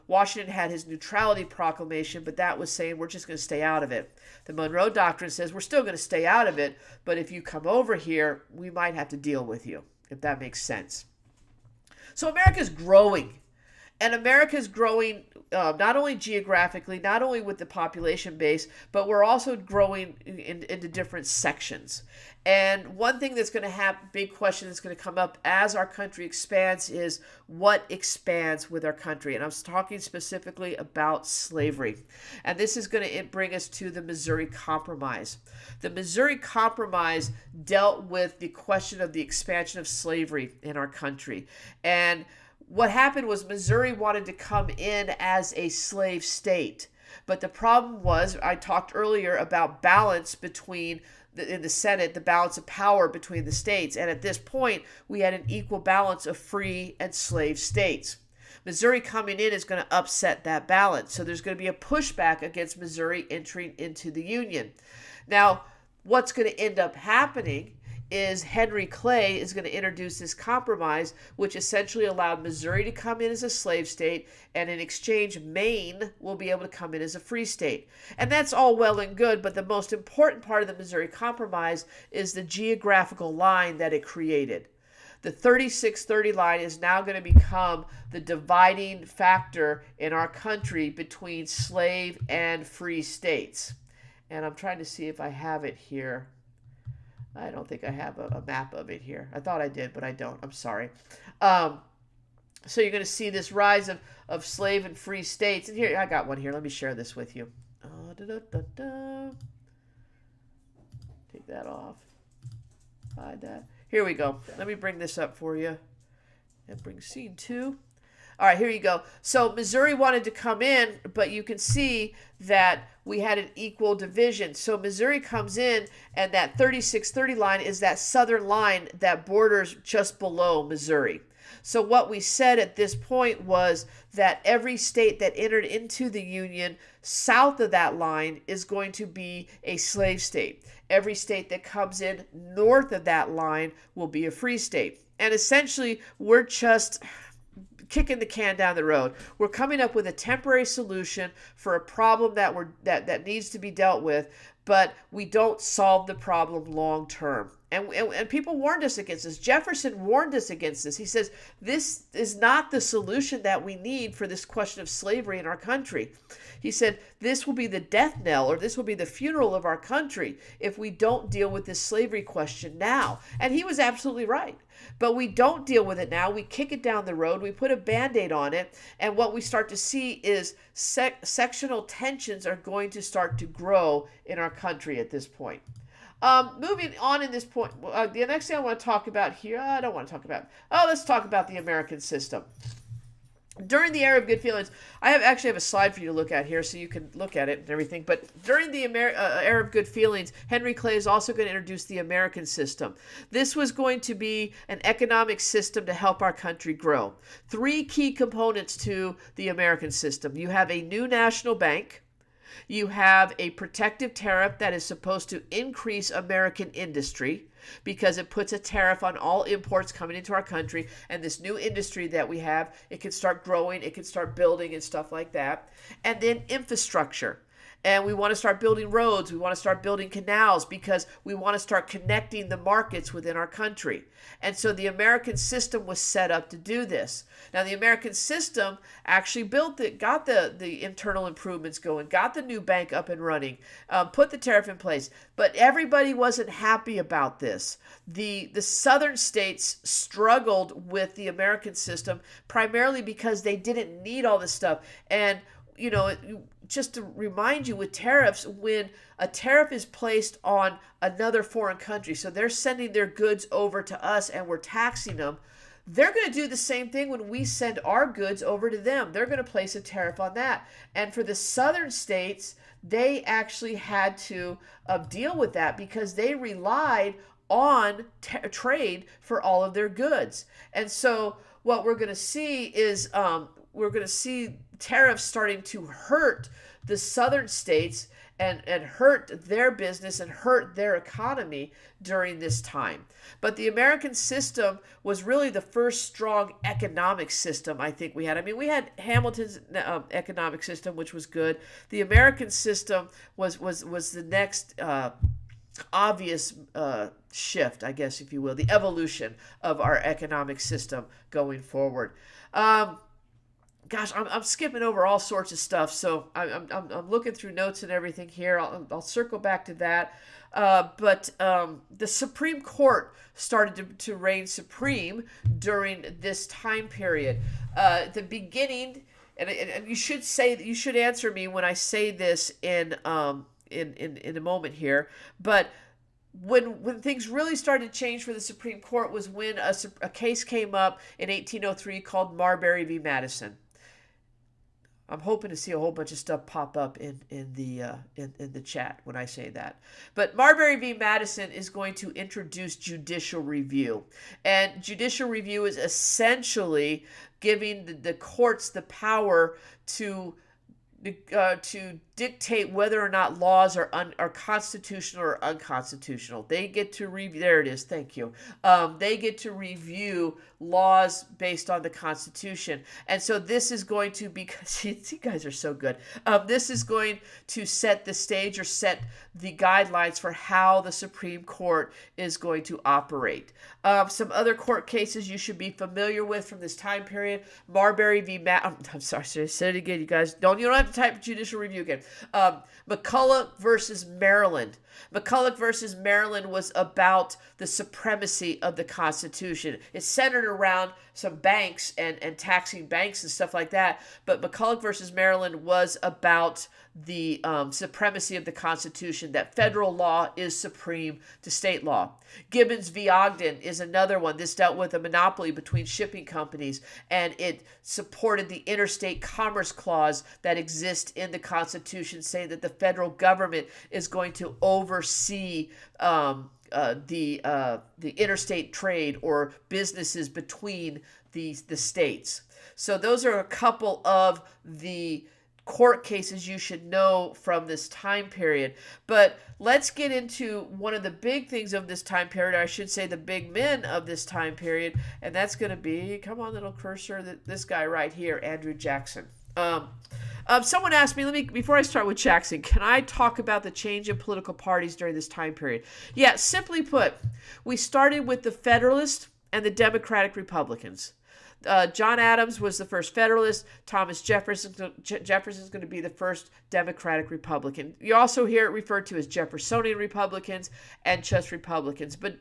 Washington had his neutrality proclamation, but that was saying we're just going to stay out of it. The Monroe Doctrine says we're still going to stay out of it, but if you come over here, we might have to deal with you, if that makes sense. So America's growing. And America is growing not only geographically, not only with the population base, but we're also growing into different sections. And one thing that's going to have big question that's going to come up as our country expands is what expands with our country. And I was talking specifically about slavery. And this is going to bring us to the Missouri Compromise. The Missouri Compromise dealt with the question of the expansion of slavery in our country. And what happened was Missouri wanted to come in as a slave state. But the problem was, I talked earlier about balance between, in the Senate, the balance of power between the states. And at this point, we had an equal balance of free and slave states. Missouri coming in is going to upset that balance. So there's going to be a pushback against Missouri entering into the Union. Now, what's going to end up happening is Henry Clay is going to introduce this compromise, which essentially allowed Missouri to come in as a slave state, and in exchange, Maine will be able to come in as a free state. And that's all well and good, but the most important part of the Missouri Compromise is the geographical line that it created. The 3630 line is now going to become the dividing factor in our country between slave and free states. And I'm trying to see if I have it here. I don't think I have a map of it here. I thought I did, but I don't. I'm sorry. So you're going to see this rise of slave and free states. And here, I got one here. Let me share this with you. Take that off. Hide that. Here we go. Let me bring this up for you. And bring scene 2. All right, here you go. So Missouri wanted to come in, but you can see that we had an equal division. So Missouri comes in, and that 3630 line is that southern line that borders just below Missouri. So what we said at this point was that every state that entered into the Union south of that line is going to be a slave state. Every state that comes in north of that line will be a free state. And essentially, we're just kicking the can down the road. We're coming up with a temporary solution for a problem that needs to be dealt with, but we don't solve the problem long term. And people warned us against this. Jefferson warned us against this. He says, this is not the solution that we need for this question of slavery in our country. He said, this will be the death knell, or this will be the funeral of our country if we don't deal with this slavery question now. And he was absolutely right. But we don't deal with it now. We kick it down the road. We put a Band-Aid on it. And what we start to see is sectional tensions are going to start to grow in our country at this point. Moving on in this point, the next thing I want to talk about here, I don't want to talk about, let's talk about the American system. During the era of good feelings, I actually have a slide for you to look at here so you can look at it and everything. But during the era of good feelings, Henry Clay is also going to introduce the American system. This was going to be an economic system to help our country grow. Three key components to the American system. You have a new national bank. You have a protective tariff that is supposed to increase American industry because it puts a tariff on all imports coming into our country. And this new industry that we have, it can start growing, it can start building and stuff like that. And then infrastructure. And we want to start building roads. We want to start building canals because we want to start connecting the markets within our country. And so the American system was set up to do this. Now, the American system actually built it, got the internal improvements going, got the new bank up and running, put the tariff in place. But everybody wasn't happy about this. The southern states struggled with the American system primarily because they didn't need all this stuff. And, just to remind you, with tariffs, when a tariff is placed on another foreign country, so they're sending their goods over to us and we're taxing them, they're going to do the same thing when we send our goods over to them. They're going to place a tariff on that. And for the southern states, they actually had to deal with that because they relied on trade for all of their goods. And so what we're going to see is tariffs starting to hurt the southern states and hurt their business and hurt their economy during this time. But the American system was really the first strong economic system I think we had. I mean, we had Hamilton's economic system, which was good. The American system was the next obvious shift, I guess, if you will, the evolution of our economic system going forward. Gosh, I'm skipping over all sorts of stuff, so I'm looking through notes and everything here. I'll circle back to that. But the Supreme Court started to reign supreme during this time period. The beginning, and you should answer me when I say this in a moment here, but when things really started to change for the Supreme Court was when a case came up in 1803 called Marbury v. Madison. I'm hoping to see a whole bunch of stuff pop up in the chat when I say that. But Marbury v. Madison is going to introduce judicial review. And judicial review is essentially giving the courts the power to dictate whether or not laws are constitutional or unconstitutional. They get to review. There it is. Thank you. They get to review laws based on the Constitution, and so this is going to be. You guys are so good. This is going to set the stage or set the guidelines for how the Supreme Court is going to operate. Some other court cases you should be familiar with from this time period: Marbury v. I'm sorry, I said it again. You guys don't have to type judicial review again. McCulloch versus Maryland. McCulloch versus Maryland was about the supremacy of the Constitution. It's centered around some banks and taxing banks and stuff like that. But McCulloch versus Maryland was about the supremacy of the Constitution, that federal law is supreme to state law. Gibbons v. Ogden is another one. This dealt with a monopoly between shipping companies, and it supported the interstate commerce clause that exists in the Constitution, saying that the federal government is going to oversee the interstate trade or businesses between the states. So those are a couple of the court cases you should know from this time period. But let's get into one of the big things of this time period, or I should say the big men of this time period, and that's going to be, come on little cursor, this guy right here, Andrew Jackson. Someone asked me, before I start with Jackson, can I talk about the change in political parties during this time period? Yeah, simply put, we started with the Federalists and the Democratic Republicans. John Adams was the first Federalist. Thomas Jefferson is going to be the first Democratic Republican. You also hear it referred to as Jeffersonian Republicans and just Republicans. But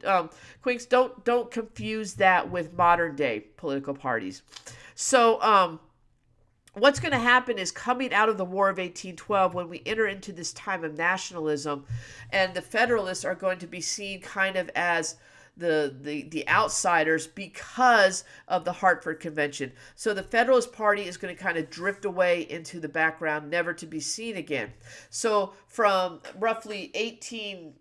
Quinks, don't confuse that with modern day political parties. So what's going to happen is, coming out of the War of 1812, when we enter into this time of nationalism, and the Federalists are going to be seen kind of as the outsiders because of the Hartford Convention. So the Federalist Party is going to kind of drift away into the background, never to be seen again. So from roughly 1815,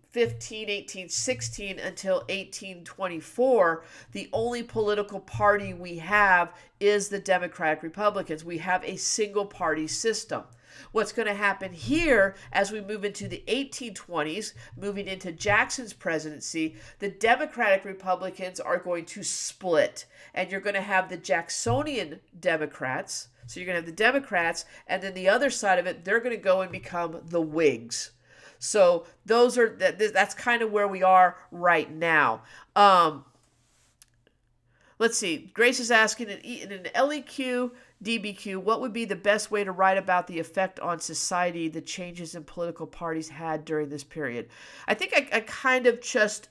1816 until 1824, the only political party we have is the Democratic Republicans. We have a single party system. What's going to happen here as we move into the 1820s, moving into Jackson's presidency, the Democratic Republicans are going to split. And you're going to have the Jacksonian Democrats. So you're going to have the Democrats, and then the other side of it, they're going to go and become the Whigs. So that's kind of where we are right now. Let's see. Grace is asking, in an LEQ, DBQ, what would be the best way to write about the effect on society the changes in political parties had during this period? I think I kind of just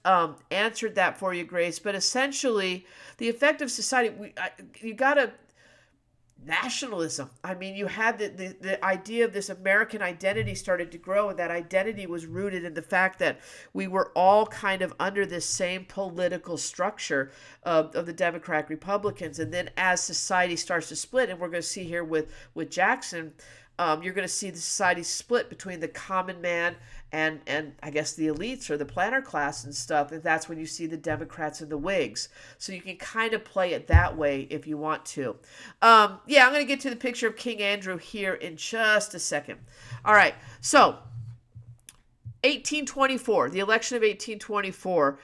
answered that for you, Grace. But essentially, the effect of society, you got to... nationalism. I mean, you had the idea of this American identity started to grow, and that identity was rooted in the fact that we were all kind of under this same political structure of the Democratic Republicans. And then as society starts to split, and we're going to see here with Jackson, you're going to see the society split between the common man and I guess the elites or the planter class and stuff. And that's when you see the Democrats and the Whigs. So you can kind of play it that way if you want to. I'm going to get to the picture of King Andrew here in just a second. All right. So 1824, the election of 1824.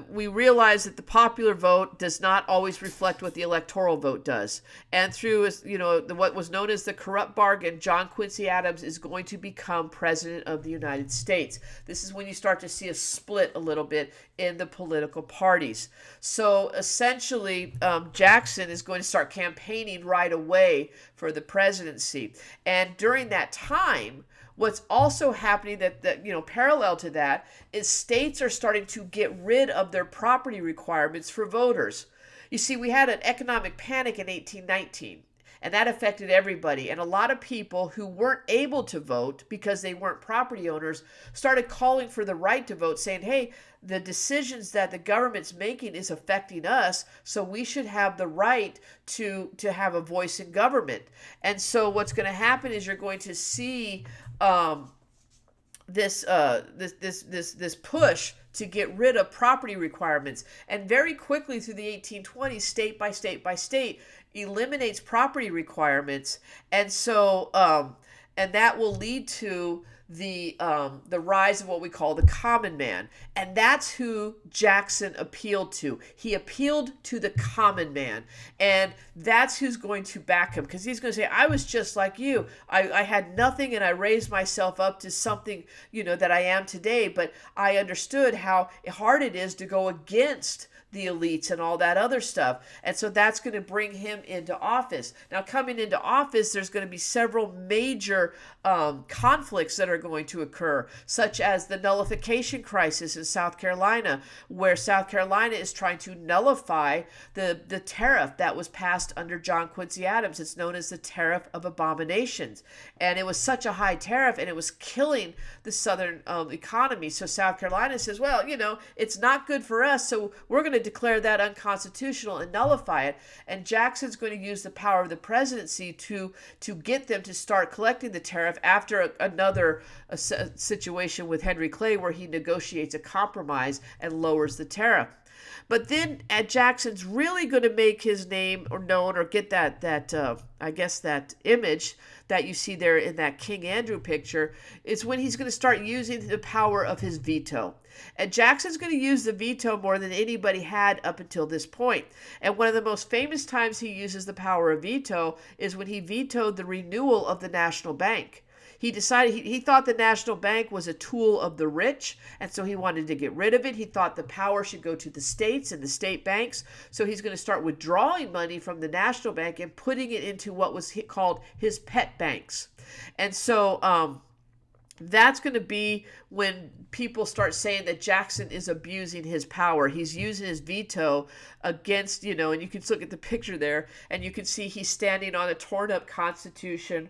We realize that the popular vote does not always reflect what the electoral vote does. And through, what was known as the corrupt bargain, John Quincy Adams is going to become president of the United States. This is when you start to see a split a little bit in the political parties. So essentially, Jackson is going to start campaigning right away for the presidency. And during that time, what's also happening that parallel to that is states are starting to get rid of their property requirements for voters. You see, we had an economic panic in 1819, and that affected everybody. And a lot of people who weren't able to vote because they weren't property owners started calling for the right to vote, saying, hey, the decisions that the government's making is affecting us, so we should have the right to have a voice in government. And so what's going to happen is you're going to see this push to get rid of property requirements, and very quickly through the 1820s, state by state eliminates property requirements, and so and that will lead to the rise of what we call the common man. And that's who Jackson appealed to. He appealed to the common man. And that's who's going to back him, because he's going to say, I was just like you. I had nothing, and I raised myself up to something, that I am today. But I understood how hard it is to go against the elites and all that other stuff. And so that's going to bring him into office. Now, coming into office, there's going to be several major conflicts that are going to occur, such as the nullification crisis in South Carolina, where South Carolina is trying to nullify the tariff that was passed under John Quincy Adams. It's known as the Tariff of Abominations. And it was such a high tariff, and it was killing the Southern economy. So South Carolina says, well, it's not good for us, so we're going to declare that unconstitutional and nullify it. And Jackson's going to use the power of the presidency to get them to start collecting the tariff after another situation with Henry Clay, where he negotiates a compromise and lowers the tariff. But then Jackson's really going to make his name known, or get that image that you see there in that King Andrew picture, is when he's going to start using the power of his veto. And Jackson's going to use the veto more than anybody had up until this point. And one of the most famous times he uses the power of veto is when he vetoed the renewal of the National Bank. He decided he thought the National Bank was a tool of the rich, and so he wanted to get rid of it. He thought the power should go to the states and the state banks, so he's going to start withdrawing money from the National Bank and putting it into what was called his pet banks. And so that's going to be when people start saying that Jackson is abusing his power. He's using his veto against, and you can look at the picture there, and you can see he's standing on a torn up Constitution.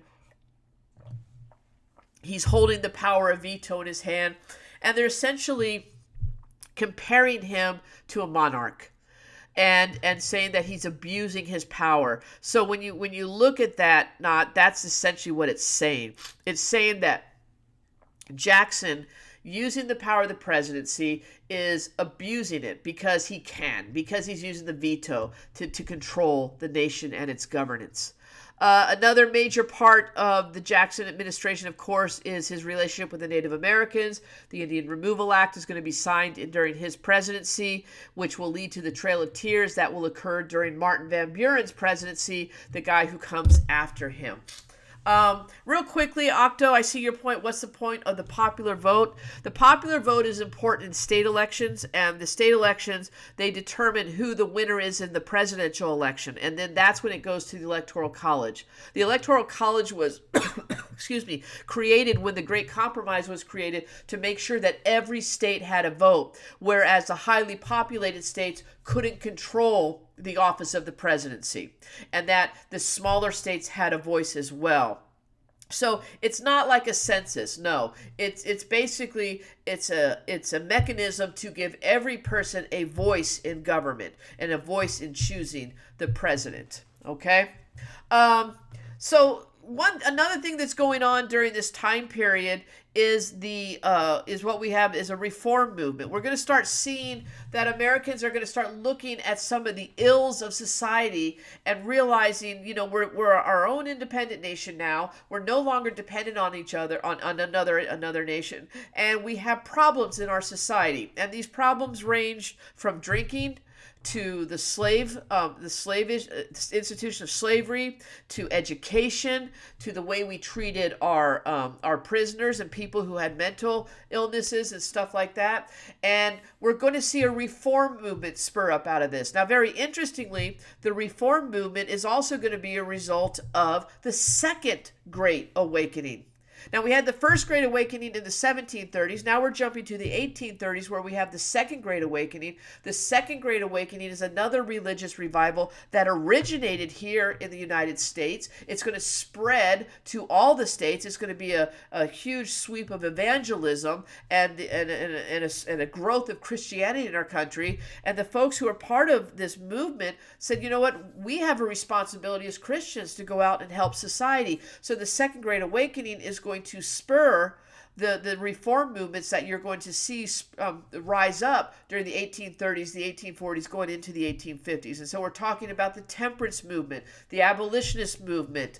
He's holding the power of veto in his hand, and they're essentially comparing him to a monarch and saying that he's abusing his power. So when you look at that, that's essentially what it's saying. It's saying that Jackson, using the power of the presidency, is abusing it because he can, because he's using the veto to control the nation and its governance. Another major part of the Jackson administration, of course, is his relationship with the Native Americans. The Indian Removal Act is going to be signed during his presidency, which will lead to the Trail of Tears that will occur during Martin Van Buren's presidency, the guy who comes after him. Real quickly, Octo, I see your point. What's the point of the popular vote? The popular vote is important in state elections, and the state elections, they determine who the winner is in the presidential election, and then that's when it goes to the Electoral College. The Electoral College was, created when the Great Compromise was created to make sure that every state had a vote, whereas the highly populated states couldn't control the office of the presidency, and that the smaller states had a voice as well. So it's not like a census. No, it's basically it's a mechanism to give every person a voice in government and a voice in choosing the president. Okay, so another thing that's going on during this time period is what we have is a reform movement. We're going to start seeing that Americans are going to start looking at some of the ills of society and realizing, we're our own independent nation now. We're no longer dependent on each other, on another nation, and we have problems in our society. And these problems range from drinking to the institution of slavery, to education, to the way we treated our prisoners and people who had mental illnesses and stuff like that. And we're going to see a reform movement spur up out of this. Now, very interestingly, the reform movement is also going to be a result of the Second Great Awakening. Now, we had the First Great Awakening in the 1730s. Now we're jumping to the 1830s, where we have the Second Great Awakening. The Second Great Awakening is another religious revival that originated here in the United States. It's going to spread to all the states. It's going to be a huge sweep of evangelism and a growth of Christianity in our country. And the folks who are part of this movement said, you know what, we have a responsibility as Christians to go out and help society. So the Second Great Awakening is going to spur the reform movements that you're going to see rise up during the 1830s, the 1840s, going into the 1850s. And so we're talking about the temperance movement, the abolitionist movement,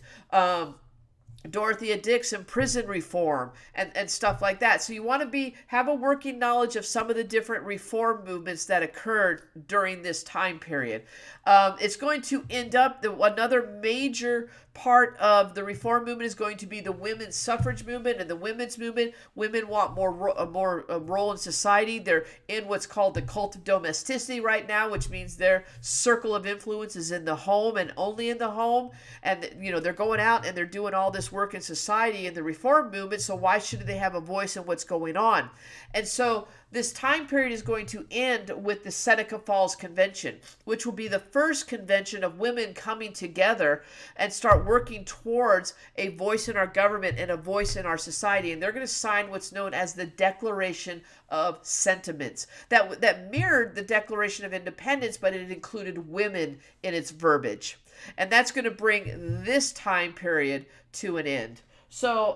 Dorothea Dixon prison reform and stuff like that. So you want to have a working knowledge of some of the different reform movements that occurred during this time period. It's going to end up another major part of the reform movement is going to be the women's suffrage movement and the women's movement. Women want more role in society. They're in what's called the cult of domesticity right now, which means their circle of influence is in the home and only in the home. And they're going out and they're doing all this work in society in the reform movement. So why shouldn't they have a voice in what's going on? And so this time period is going to end with the Seneca Falls Convention, which will be the first convention of women coming together and start working towards a voice in our government and a voice in our society. And they're going to sign what's known as the Declaration of Sentiments that mirrored the Declaration of Independence, but it included women in its verbiage. And that's going to bring this time period to an end. So,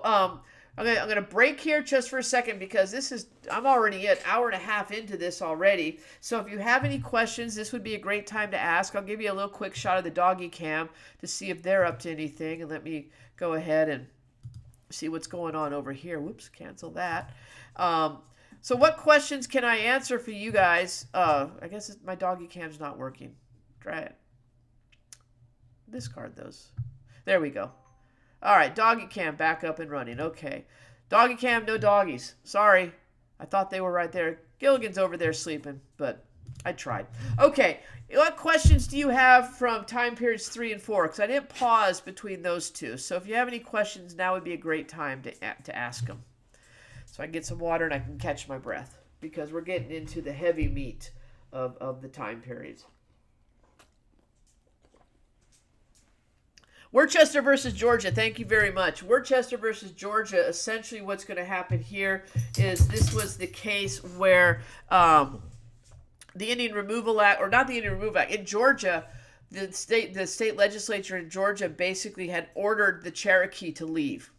I'm going to break here just for a second because I'm already an hour and a half into this already. So if you have any questions, this would be a great time to ask. I'll give you a little quick shot of the doggy cam to see if they're up to anything. And let me go ahead and see what's going on over here. Whoops, cancel that. So what questions can I answer for you guys? I guess my doggy cam's not working. Try it. Discard those. There we go. All right, doggy cam back up and running. Okay. Doggy cam, no doggies. Sorry. I thought they were right there. Gilligan's over there sleeping, but I tried. Okay. What questions do you have from time periods 3 and 4? Because I didn't pause between those two. So if you have any questions, now would be a great time to ask them. So I can get some water and I can catch my breath because we're getting into the heavy meat of the time periods. Worcester versus Georgia, thank you very much. Worcester versus Georgia, essentially what's going to happen here is this was the case where the Indian Removal Act, or not the Indian Removal Act, in Georgia, the state legislature in Georgia basically had ordered the Cherokee to leave.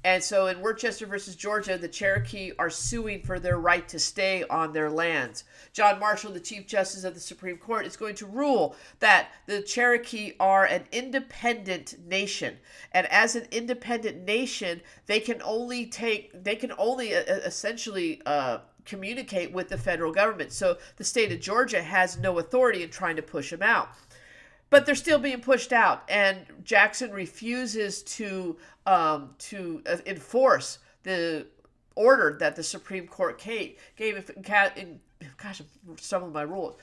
And so in Worcester versus Georgia, the Cherokee are suing for their right to stay on their lands. John Marshall, the Chief Justice of the Supreme Court, is going to rule that the Cherokee are an independent nation. And as an independent nation, they can only essentially communicate with the federal government. So the state of Georgia has no authority in trying to push them out. But they're still being pushed out, and Jackson refuses to enforce the order that the Supreme Court gave. Gosh, I'm stumbling my rules.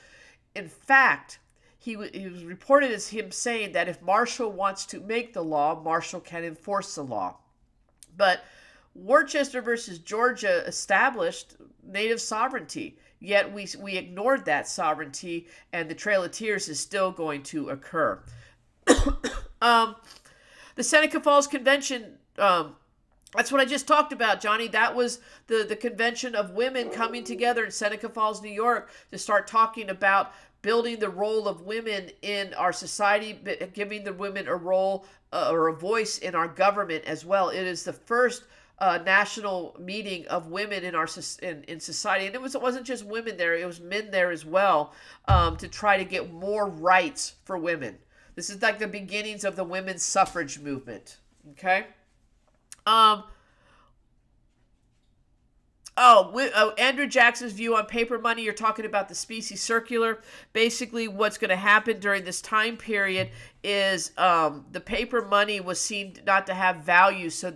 In fact, he was reported as him saying that if Marshall wants to make the law, Marshall can enforce the law. But Worcester versus Georgia established native sovereignty. Yet we ignored that sovereignty, and the Trail of Tears is still going to occur. The Seneca Falls Convention, that's what I just talked about, Johnny. That was the convention of women coming together in Seneca Falls, New York, to start talking about building the role of women in our society, giving the women a role or a voice in our government as well. It is the first national meeting of women in our in society, and it wasn't just women there; it was men there as well, to try to get more rights for women. This is like the beginnings of the women's suffrage movement. Okay. Andrew Jackson's view on paper money. You're talking about the specie circular. Basically, what's going to happen during this time period is the paper money was seen not to have value, so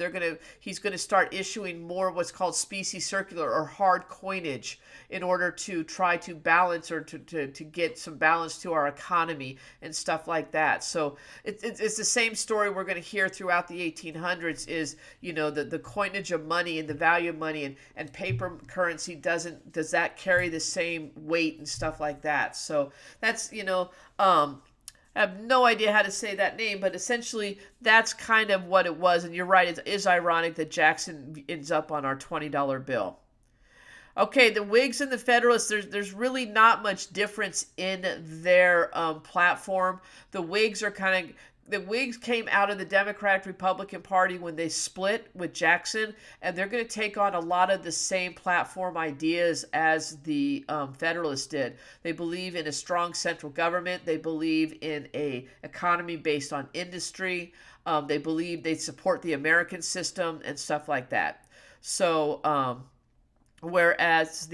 he's going to start issuing more what's called specie circular or hard coinage in order to try to balance or to get some balance to our economy and stuff like that. So it's the same story we're going to hear throughout the 1800s is, the coinage of money and the value of money and paper currency does that carry the same weight and stuff like that. So that's, I have no idea how to say that name, but essentially that's kind of what it was. And you're right, it is ironic that Jackson ends up on our $20 bill. Okay, the Whigs and the Federalists, there's really not much difference in their platform. The Whigs came out of the Democratic-Republican Party when they split with Jackson, and they're going to take on a lot of the same platform ideas as the Federalists did. They believe in a strong central government. They believe in an economy based on industry. They believe they support the American system and stuff like that. So, whereas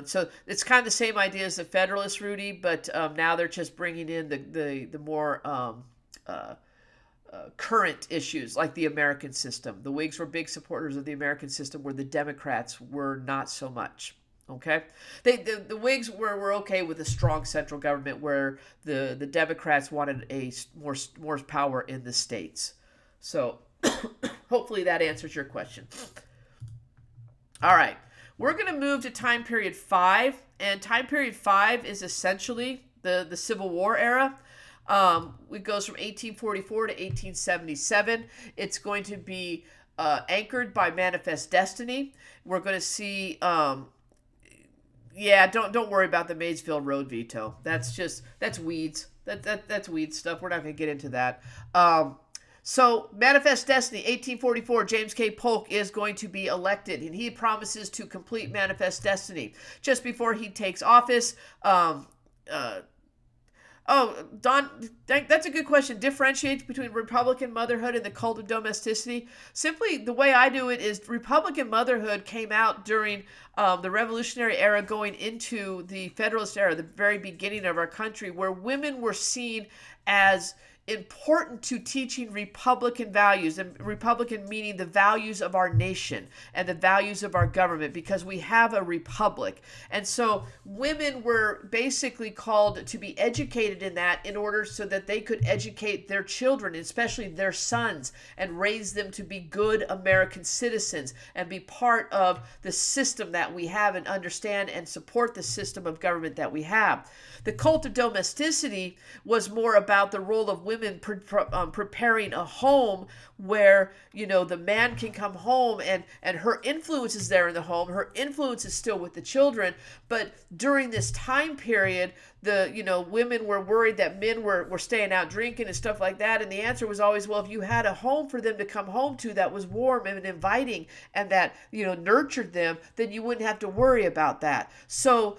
so it's kind of the same idea as the Federalists, Rudy, but now they're just bringing in the more current issues like the American system. The Whigs were big supporters of the American system, where the Democrats were not so much. Okay, the Whigs were okay with a strong central government, where the Democrats wanted a more power in the states. So hopefully that answers your question. All right. We're going to move to time period 5, and time period 5 is essentially the Civil War era. It goes from 1844 to 1877. It's going to be anchored by Manifest Destiny. We're going to see, don't worry about the Maysville Road veto. That's weeds. That's weed stuff. We're not going to get into that. So, Manifest Destiny, 1844, James K. Polk is going to be elected, and he promises to complete Manifest Destiny. Just before he takes office, Don, that's a good question. Differentiate between Republican motherhood and the cult of domesticity. Simply, the way I do it is Republican motherhood came out during the Revolutionary era going into the Federalist era, the very beginning of our country, where women were seen as important to teaching Republican values, and Republican meaning the values of our nation and the values of our government, because we have a republic. And so women were basically called to be educated in that in order so that they could educate their children, especially their sons, and raise them to be good American citizens and be part of the system that we have and understand and support the system of government that we have. The cult of domesticity was more about the role of women women preparing a home where, the man can come home and her influence is there in the home. Her influence is still with the children. But during this time period, women were worried that men were staying out drinking and stuff like that. And the answer was always, well, if you had a home for them to come home to that was warm and inviting and that, nurtured them, then you wouldn't have to worry about that. So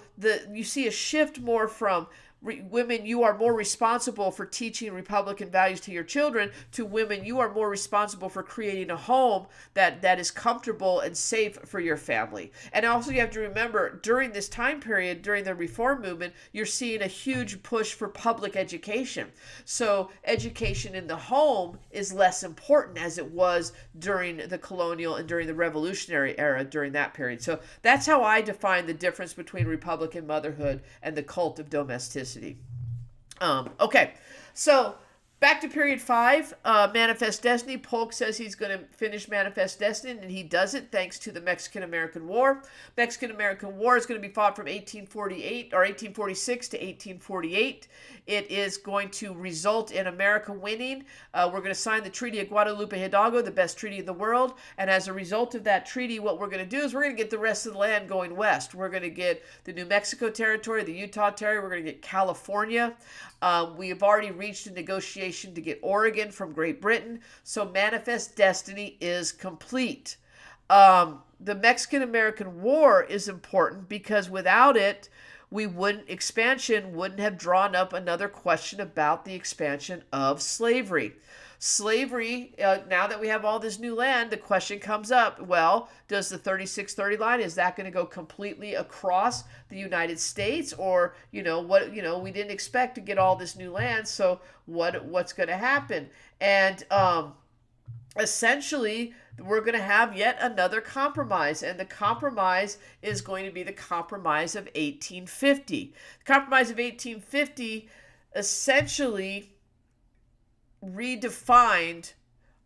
you see a shift more from women, you are more responsible for teaching Republican values to your children, to women, you are more responsible for creating a home that is comfortable and safe for your family. And also you have to remember, during this time period, during the reform movement, you're seeing a huge push for public education. So education in the home is less important as it was during the colonial and during the revolutionary era during that period. So that's how I define the difference between Republican motherhood and the cult of domesticity. Okay, so back to period 5, Manifest Destiny. Polk says he's going to finish Manifest Destiny, and he does it thanks to the Mexican-American War. Mexican-American War is going to be fought from 1846 to 1848. It is going to result in America winning. We're going to sign the Treaty of Guadalupe Hidalgo, the best treaty in the world. And as a result of that treaty, what we're going to do is we're going to get the rest of the land going west. We're going to get the New Mexico territory, the Utah territory. We're going to get California. We have already reached a negotiation to get Oregon from Great Britain. So Manifest Destiny is complete. The Mexican-American War is important because without it, expansion wouldn't have drawn up another question about the expansion of slavery. Slavery, now that we have all this new land, the question comes up, well, does the 3630 line, is that going to go completely across the United States? Or, we didn't expect to get all this new land, so what's going to happen? And essentially, we're going to have yet another compromise, and the compromise is going to be the Compromise of 1850. The Compromise of 1850 essentially redefined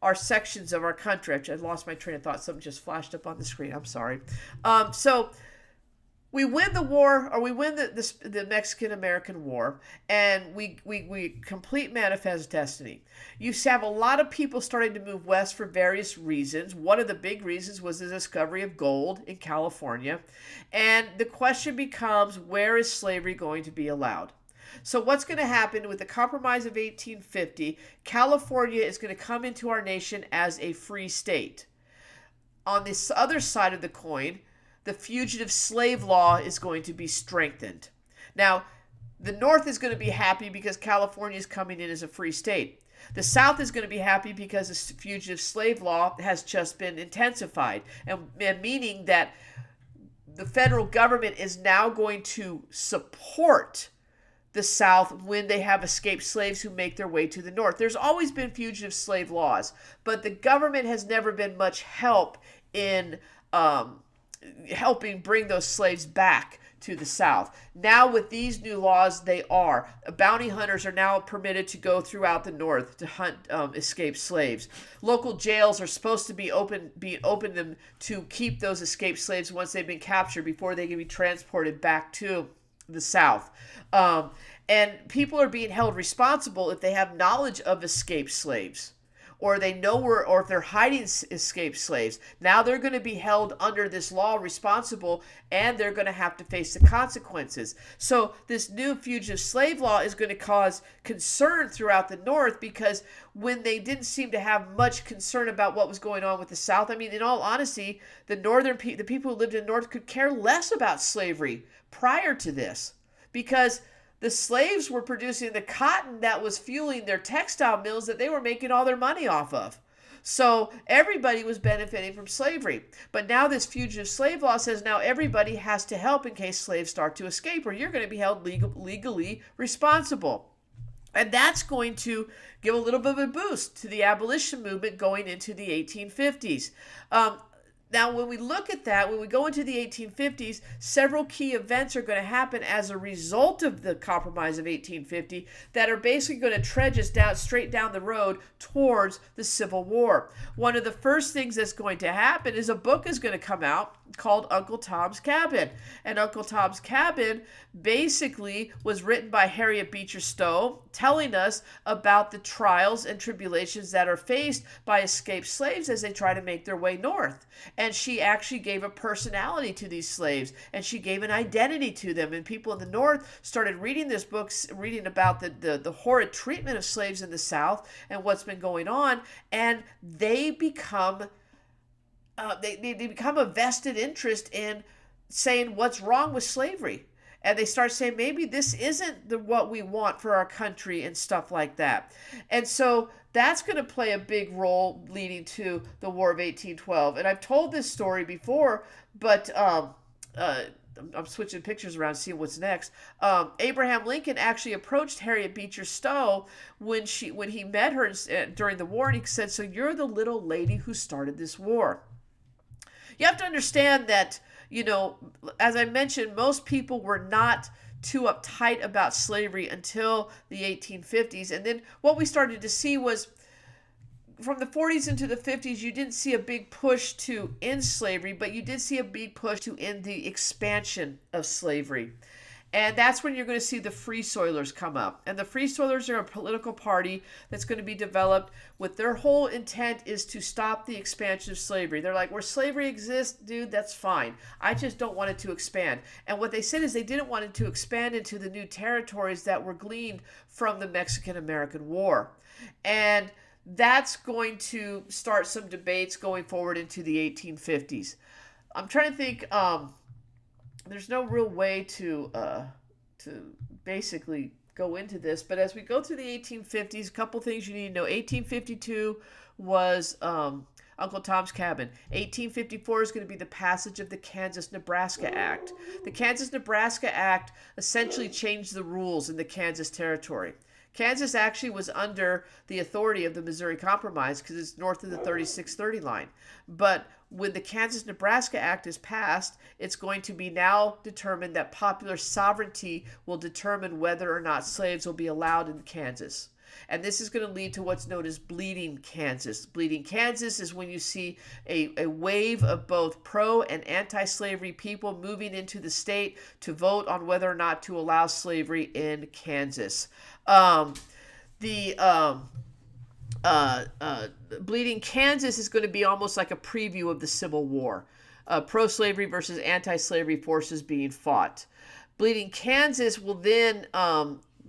our sections of our country. Actually, I lost my train of thought. Something just flashed up on the screen. I'm sorry. So we win the war, or we win the Mexican-American War, and we complete Manifest Destiny. You have a lot of people starting to move west for various reasons. One of the big reasons was the discovery of gold in California. And the question becomes, where is slavery going to be allowed? So what's going to happen with the Compromise of 1850? California is going to come into our nation as a free state. On this other side of the coin, the fugitive slave law is going to be strengthened. Now, the North is going to be happy because California is coming in as a free state. The South is going to be happy because the fugitive slave law has just been intensified, and meaning that the federal government is now going to support the South when they have escaped slaves who make their way to the North. There's always been fugitive slave laws, but the government has never been much help in helping bring those slaves back to the South. Now with these new laws, they are. Bounty hunters are now permitted to go throughout the North to hunt escaped slaves. Local jails are supposed to be open them to keep those escaped slaves once they've been captured before they can be transported back to the South. And people are being held responsible if they have knowledge of escaped slaves, or they know where, or if they're hiding escaped slaves. Now they're going to be held under this law responsible, and they're going to have to face the consequences. So this new fugitive slave law is going to cause concern throughout the North, because when they didn't seem to have much concern about what was going on with the South, I mean, in all honesty, the people who lived in the North could care less about slavery prior to this, because the slaves were producing the cotton that was fueling their textile mills that they were making all their money off of. So everybody was benefiting from slavery. But now this fugitive slave law says now everybody has to help in case slaves start to escape, or you're going to be held legally responsible. And that's going to give a little bit of a boost to the abolition movement going into the 1850s. Now, when we look at that, when we go into the 1850s, several key events are going to happen as a result of the Compromise of 1850 that are basically going to trudge us straight down the road towards the Civil War. One of the first things that's going to happen is a book is going to come out called Uncle Tom's Cabin. And Uncle Tom's Cabin basically was written by Harriet Beecher Stowe, telling us about the trials and tribulations that are faced by escaped slaves as they try to make their way north. And she actually gave a personality to these slaves, and she gave an identity to them. And people in the North started reading this book, reading about the horrid treatment of slaves in the South and what's been going on, and they become they become a vested interest in saying what's wrong with slavery. And they start saying, maybe this isn't what we want for our country and stuff like that. And so that's going to play a big role leading to the War of 1812. And I've told this story before, but I'm switching pictures around to see what's next. Abraham Lincoln actually approached Harriet Beecher Stowe when he met her during the war, and he said, "So you're the little lady who started this war." You have to understand that, as I mentioned, most people were not too uptight about slavery until the 1850s. And then what we started to see was from the 40s into the 50s, you didn't see a big push to end slavery, but you did see a big push to end the expansion of slavery. And that's when you're going to see the Free Soilers come up. And the Free Soilers are a political party that's going to be developed with their whole intent is to stop the expansion of slavery. They're like, where slavery exists, dude, that's fine. I just don't want it to expand. And what they said is they didn't want it to expand into the new territories that were gleaned from the Mexican-American War. And that's going to start some debates going forward into the 1850s. I'm trying to think... there's no real way to basically go into this, but as we go through the 1850s, a couple things you need to know. 1852 was Uncle Tom's Cabin. 1854 is going to be the passage of the Kansas-Nebraska Act. The Kansas-Nebraska Act essentially changed the rules in the Kansas Territory. Kansas actually was under the authority of the Missouri Compromise because it's north of the 3630 line. But when the Kansas-Nebraska Act is passed, it's going to be now determined that popular sovereignty will determine whether or not slaves will be allowed in Kansas. And this is going to lead to what's known as Bleeding Kansas. Bleeding Kansas is when you see a wave of both pro and anti-slavery people moving into the state to vote on whether or not to allow slavery in Kansas. Bleeding Kansas is going to be almost like a preview of the Civil War. Pro-slavery versus anti-slavery forces being fought. Bleeding Kansas will then...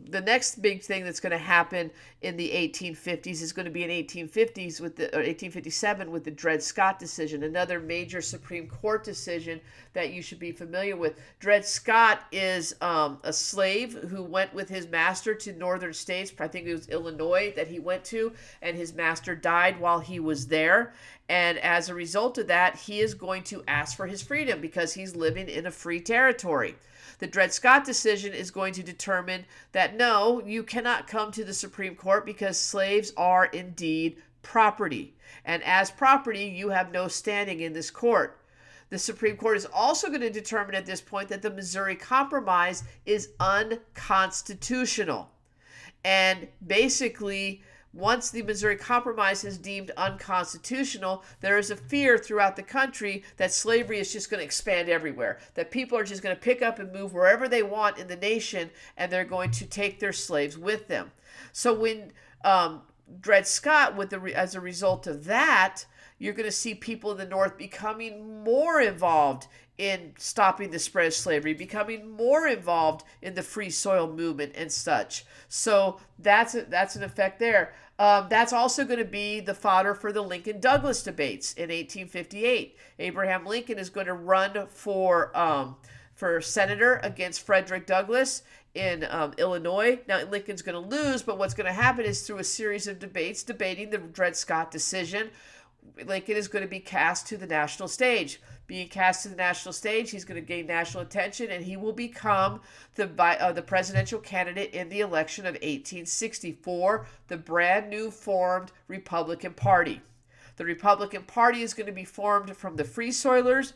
the next big thing that's going to happen in the 1850s is going to be in 1857 with the Dred Scott decision, another major Supreme Court decision that you should be familiar with. Dred Scott is a slave who went with his master to northern states. I think it was Illinois that he went to, and his master died while he was there. And as a result of that, he is going to ask for his freedom because he's living in a free territory. The Dred Scott decision is going to determine that no, you cannot come to the Supreme Court because slaves are indeed property. And as property, you have no standing in this court. The Supreme Court is also going to determine at this point that the Missouri Compromise is unconstitutional. And basically, once the Missouri Compromise is deemed unconstitutional, there is a fear throughout the country that slavery is just going to expand everywhere, that people are just going to pick up and move wherever they want in the nation, and they're going to take their slaves with them. So when Dred Scott, as a result of that, you're going to see people in the North becoming more involved in stopping the spread of slavery, becoming more involved in the free soil movement and such. So that's an effect there. That's also going to be the fodder for the Lincoln-Douglas debates in 1858. Abraham Lincoln is going to run for senator against Frederick Douglass in Illinois. Now, Lincoln's going to lose, but what's going to happen is through a series of debates debating the Dred Scott decision, Lincoln is going to be cast to the national stage. Being cast to the national stage, he's going to gain national attention, and he will become the presidential candidate in the election of 1864, the brand new formed Republican Party. The Republican Party is going to be formed from the Free Soilers,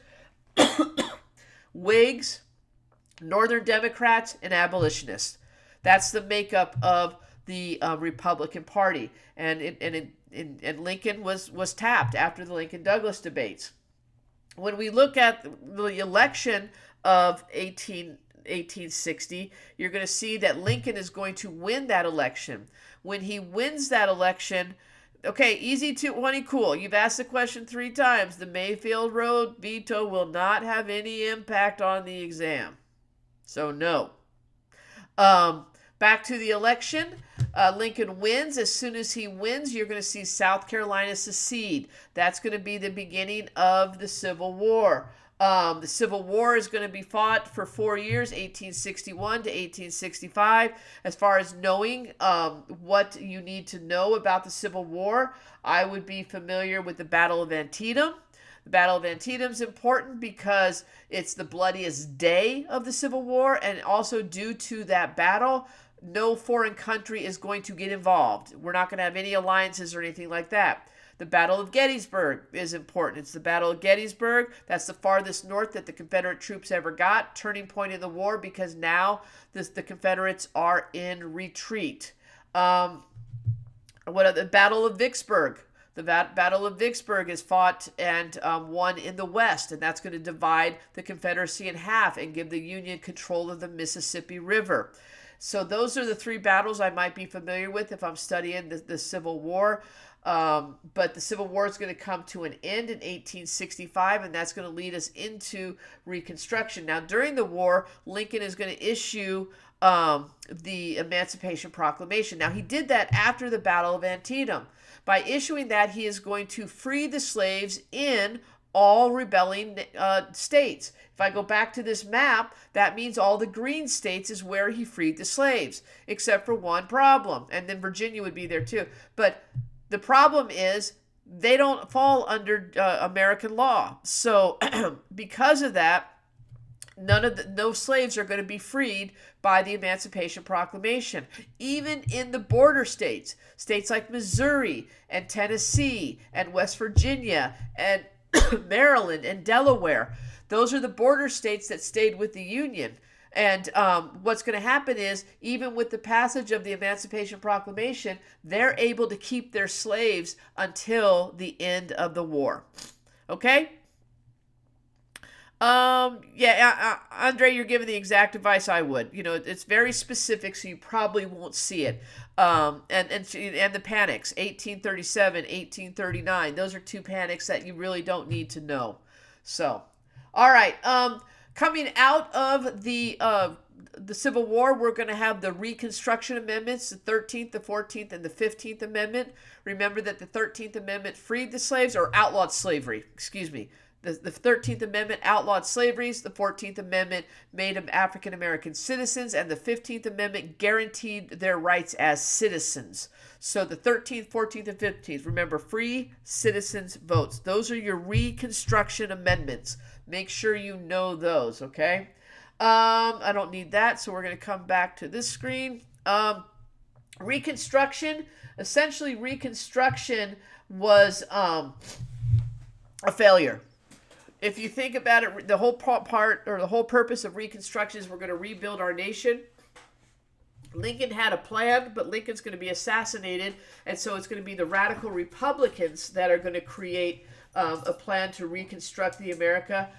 Whigs, Northern Democrats, and abolitionists. That's the makeup of the Republican Party, and Lincoln was tapped after the Lincoln-Douglas debates. when we look at the election of 1860, you're going to see that Lincoln is going to win that election. When he wins that election, okay, easy to 20, cool. You've asked the question 3 times. The Mayfield Road veto will not have any impact on the exam. So no. Back to the election. Lincoln wins. As soon as he wins, you're going to see South Carolina secede. That's going to be the beginning of the Civil War. The Civil War is going to be fought for 4 years, 1861 to 1865. As far as knowing what you need to know about the Civil War, I would be familiar with the Battle of Antietam. The Battle of Antietam is important because it's the bloodiest day of the Civil War, and also due to that battle, no foreign country is going to get involved. We're not going to have any alliances or anything like that. The Battle of Gettysburg is important. It's the Battle of Gettysburg. That's the farthest north that the Confederate troops ever got. Turning point in the war because now the Confederates are in retreat. The Battle of Vicksburg. The Battle of Vicksburg is fought and won in the West, and that's going to divide the Confederacy in half and give the Union control of the Mississippi River. So those are the 3 battles I might be familiar with if I'm studying the Civil War. But the Civil War is going to come to an end in 1865, and that's going to lead us into Reconstruction. Now, during the war, Lincoln is going to issue the Emancipation Proclamation. Now, he did that after the Battle of Antietam. By issuing that, he is going to free the slaves in all rebelling states. If I go back to this map, that means all the green states is where he freed the slaves, except for one problem. And then Virginia would be there too. But the problem is they don't fall under American law. So because of that, no slaves are going to be freed by the Emancipation Proclamation. Even in the border states like Missouri and Tennessee and West Virginia and Maryland and Delaware, those are the border states that stayed with the Union. And what's going to happen is, even with the passage of the Emancipation Proclamation, they're able to keep their slaves until the end of the war. Okay? Andre, you're giving the exact advice I would. You know, it's very specific, so you probably won't see it. And the panics, 1837, 1839, those are 2 panics that you really don't need to know. So, all right. Coming out of the Civil War, we're going to have the Reconstruction Amendments, the 13th, the 14th, and the 15th Amendment. Remember that the 13th Amendment freed the slaves, or outlawed slavery, excuse me. The 13th Amendment outlawed slavery, the 14th Amendment made them African American citizens, and the 15th Amendment guaranteed their rights as citizens. So the 13th, 14th, and 15th, remember, free citizens votes. Those are your Reconstruction Amendments. Make sure you know those, okay? I don't need that, so we're going to come back to this screen. Reconstruction, essentially Reconstruction was a failure. If you think about it, the whole the whole purpose of Reconstruction is we're going to rebuild our nation. Lincoln had a plan, but Lincoln's going to be assassinated, and so it's going to be the radical Republicans that are going to create a plan to reconstruct the America.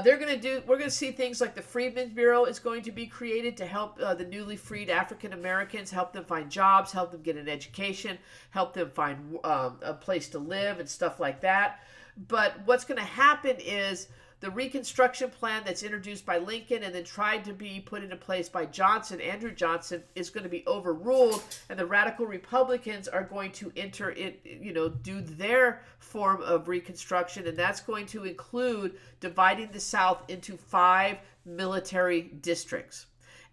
We're going to see things like the Freedmen's Bureau is going to be created to help the newly freed African Americans, help them find jobs, help them get an education, help them find a place to live and stuff like that. But what's going to happen is the Reconstruction plan that's introduced by Lincoln and then tried to be put into place by Andrew Johnson, is going to be overruled, and the radical Republicans are going to do their form of Reconstruction, and that's going to include dividing the South into 5 military districts.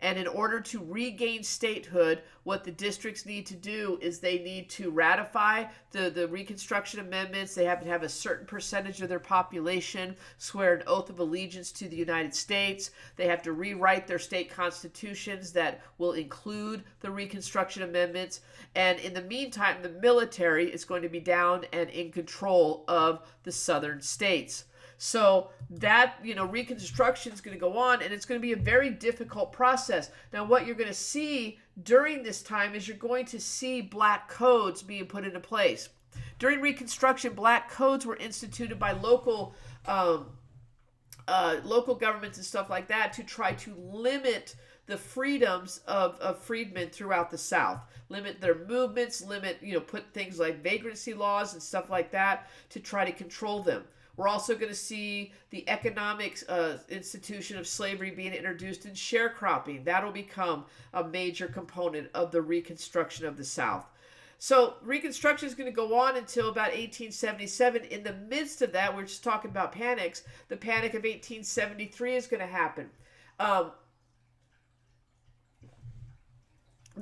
And in order to regain statehood, what the districts need to do is they need to ratify the Reconstruction Amendments. They have to have a certain percentage of their population swear an oath of allegiance to the United States. They have to rewrite their state constitutions that will include the Reconstruction Amendments. And in the meantime, the military is going to be down and in control of the southern states. So that, Reconstruction is going to go on, and it's going to be a very difficult process. Now, what you're going to see during this time is you're going to see black codes being put into place. During Reconstruction, black codes were instituted by local local governments and stuff like that to try to limit the freedoms of freedmen throughout the South, limit their movements, put things like vagrancy laws and stuff like that to try to control them. We're also going to see the economic institution of slavery being introduced in sharecropping. That'll become a major component of the Reconstruction of the South. So Reconstruction is going to go on until about 1877. In the midst of that, we're just talking about panics. The Panic of 1873 is going to happen. The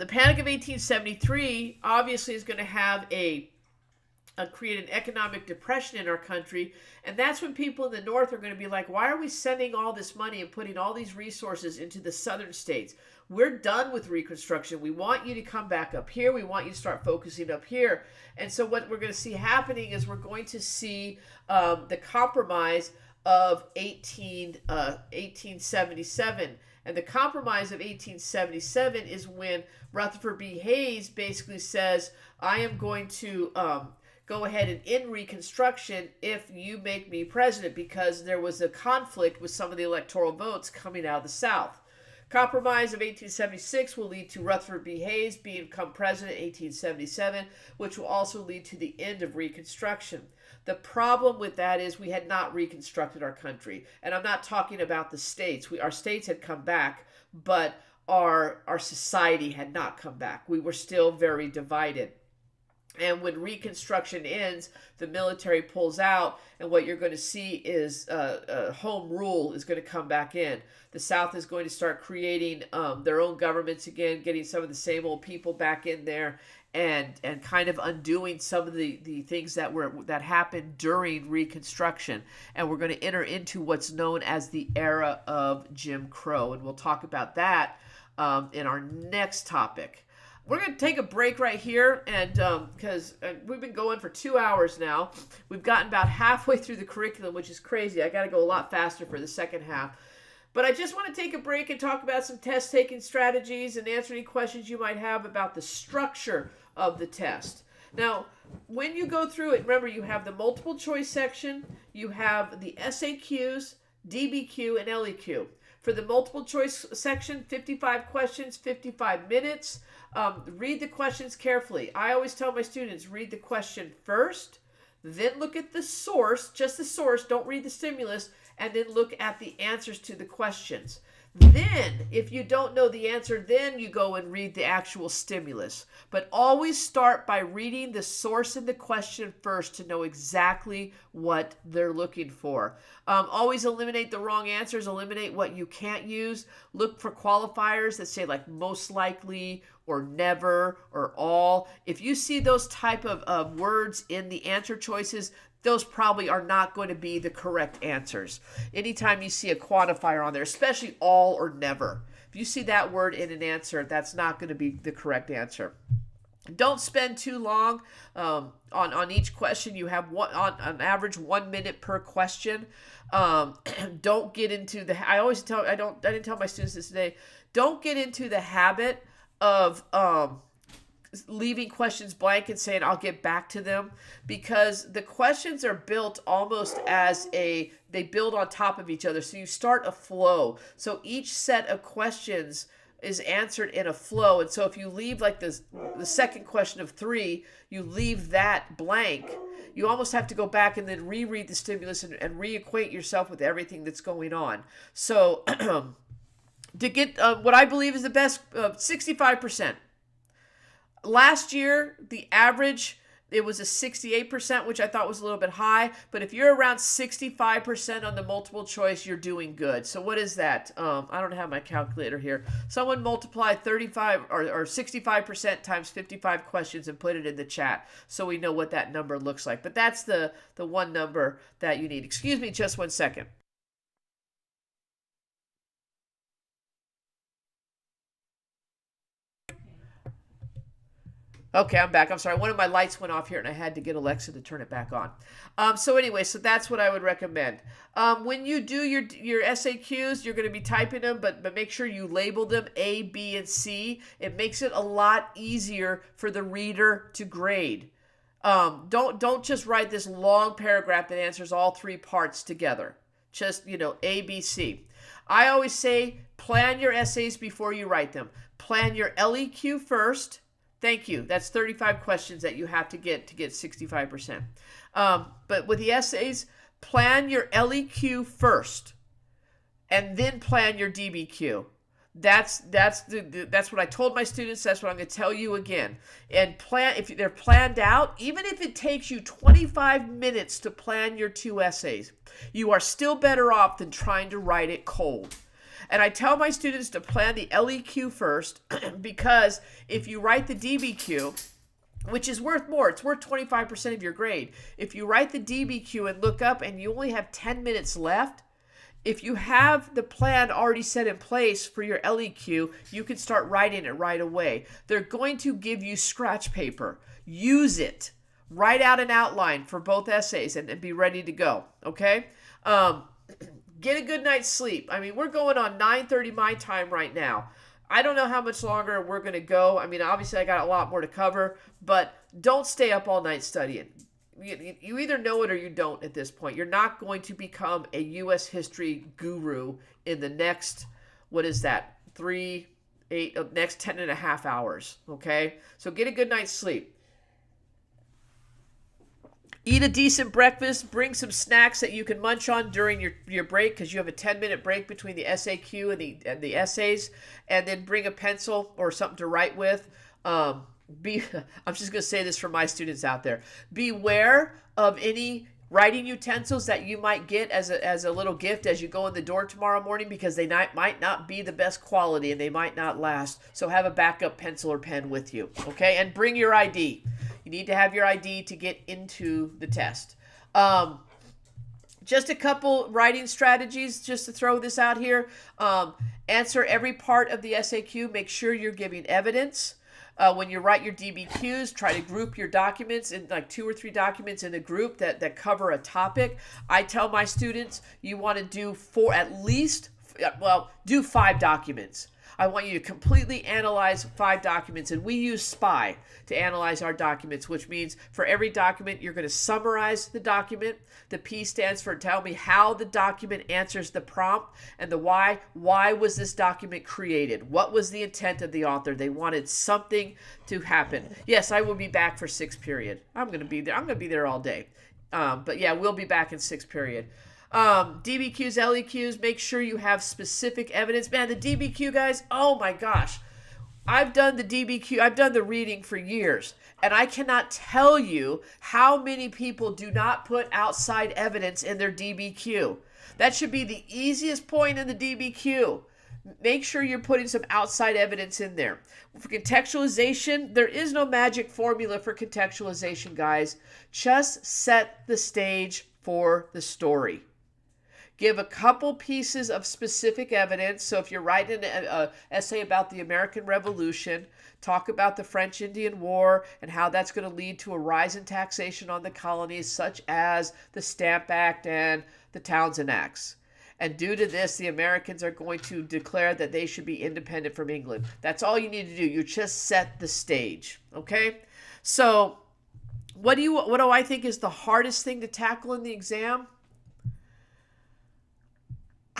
Panic of 1873 obviously is going to have create an economic depression in our country, and that's when people in the North are going to be like, why are we sending all this money and putting all these resources into the southern states? We're done with Reconstruction. We want you to come back up here. We want you to start focusing up here. And so what we're going to see happening is we're going to see the Compromise of 1877. And the Compromise of 1877 is when Rutherford B. Hayes basically says, I am going to go ahead and end Reconstruction if you make me president, because there was a conflict with some of the electoral votes coming out of the South. Compromise of 1876 will lead to Rutherford B. Hayes become president in 1877, which will also lead to the end of Reconstruction. The problem with that is we had not reconstructed our country. And I'm not talking about the states. Our states had come back, but our society had not come back. We were still very divided. And when Reconstruction ends, the military pulls out, and what you're going to see is home rule is going to come back in. The South is going to start creating their own governments again, getting some of the same old people back in there, and kind of undoing some of the things that happened during Reconstruction. And we're going to enter into what's known as the era of Jim Crow, and we'll talk about that in our next topic. We're going to take a break right here, and because we've been going for 2 hours now. We've gotten about halfway through the curriculum, which is crazy. I got to go a lot faster for the second half. But I just want to take a break and talk about some test-taking strategies and answer any questions you might have about the structure of the test. Now, when you go through it, remember you have the multiple choice section, you have the SAQs, DBQ, and LEQ. For the multiple choice section, 55 questions, 55 minutes. Read the questions carefully. I always tell my students, read the question first, then look at the source, just the source, don't read the stimulus, and then look at the answers to the questions. Then, if you don't know the answer, then you go and read the actual stimulus. But always start by reading the source and the question first to know exactly what they're looking for. Always eliminate the wrong answers. Eliminate what you can't use. Look for qualifiers that say like most likely or never or all. If you see those type of words in the answer choices, those probably are not going to be the correct answers. Anytime you see a quantifier on there, especially all or never, if you see that word in an answer, that's not going to be the correct answer. Don't spend too long on each question. You have on average 1 minute per question. Don't get into the. I didn't tell my students this today. Don't get into the habit of leaving questions blank and saying I'll get back to them, because the questions are built almost as they build on top of each other. So you start a flow. So each set of questions is answered in a flow. And so if you leave like the second question of 3, you leave that blank, you almost have to go back and then reread the stimulus and reacquaint yourself with everything that's going on. So to get what I believe is the best, 65%. Last year, the average, it was a 68%, which I thought was a little bit high. But if you're around 65% on the multiple choice, you're doing good. So what is that? I don't have my calculator here. Someone multiply 35 or 65% times 55 questions and put it in the chat so we know what that number looks like. But that's the one number that you need. Excuse me just 1 second. Okay, I'm back. I'm sorry. One of my lights went off here and I had to get Alexa to turn it back on. So that's what I would recommend. When you do your SAQs, you're going to be typing them, but make sure you label them A, B, and C. It makes it a lot easier for the reader to grade. Don't just write this long paragraph that answers all 3 parts together. Just, ABC. I always say plan your essays before you write them. Plan your LEQ first. Thank you. That's 35 questions that you have to get 65%. But with the essays, plan your LEQ first, and then plan your DBQ. That's what I told my students. That's what I'm going to tell you again. And plan, if they're planned out, even if it takes you 25 minutes to plan your 2 essays, you are still better off than trying to write it cold. And I tell my students to plan the LEQ first because if you write the DBQ, which is worth more, it's worth 25% of your grade. If you write the DBQ and look up and you only have 10 minutes left, if you have the plan already set in place for your LEQ, you can start writing it right away. They're going to give you scratch paper. Use it. Write out an outline for both essays and be ready to go, okay? Get a good night's sleep. I mean, we're going on 9:30 my time right now. I don't know how much longer we're going to go. I mean, obviously I got a lot more to cover, but don't stay up all night studying. You either know it or you don't at this point. You're not going to become a U.S. history guru in the next, next 10 and a half hours, okay? So get a good night's sleep. Eat a decent breakfast. Bring some snacks that you can munch on during your break, because you have a 10-minute break between the SAQ and the essays, and then bring a pencil or something to write with. I'm just going to say this for my students out there. Beware of any writing utensils that you might get as a little gift as you go in the door tomorrow morning, because they might not be the best quality and they might not last. So have a backup pencil or pen with you, okay? And bring your ID. You need to have your ID to get into the test. Just a couple writing strategies just to throw this out here. Answer every part of the SAQ. Make sure you're giving evidence. When you write your DBQs, try to group your documents in like 2 or 3 documents in a group that cover a topic. I tell my students you want to do do 5 documents. I want you to completely analyze 5 documents, and we use SPY to analyze our documents, which means for every document, you're going to summarize the document. The P stands for tell me how the document answers the prompt, and the Y. Why was this document created? What was the intent of the author? They wanted something to happen. Yes, I will be back for 6th period. I'm going to be there. I'm going to be there all day. But yeah, we'll be back in 6th period. DBQs, LEQs, make sure you have specific evidence. Man, the DBQ guys, oh my gosh. I've done the DBQ, I've done the reading for years, and I cannot tell you how many people do not put outside evidence in their DBQ. That should be the easiest point in the DBQ. Make sure you're putting some outside evidence in there. For contextualization, there is no magic formula for contextualization, guys. Just set the stage for the story. Give a couple pieces of specific evidence. So if you're writing an essay about the American Revolution, talk about the French-Indian War and how that's going to lead to a rise in taxation on the colonies, such as the Stamp Act and the Townshend Acts. And due to this, the Americans are going to declare that they should be independent from England. That's all you need to do. You just set the stage, okay? So what do I think is the hardest thing to tackle in the exam?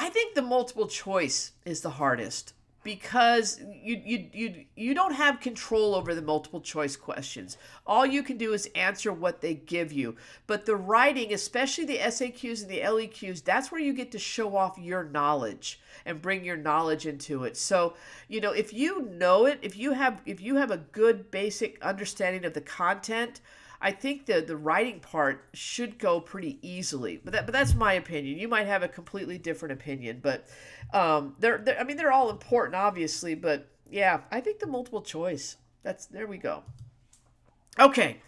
I think the multiple choice is the hardest, because you don't have control over the multiple choice questions. All you can do is answer what they give you. But the writing, especially the SAQs and the LEQs, that's where you get to show off your knowledge and bring your knowledge into it. So, if you know it, if you have a good basic understanding of the content, I think the writing part should go pretty easily, but that's my opinion. You might have a completely different opinion, but they're all important, obviously. But yeah, I think the multiple choice. There we go. Okay,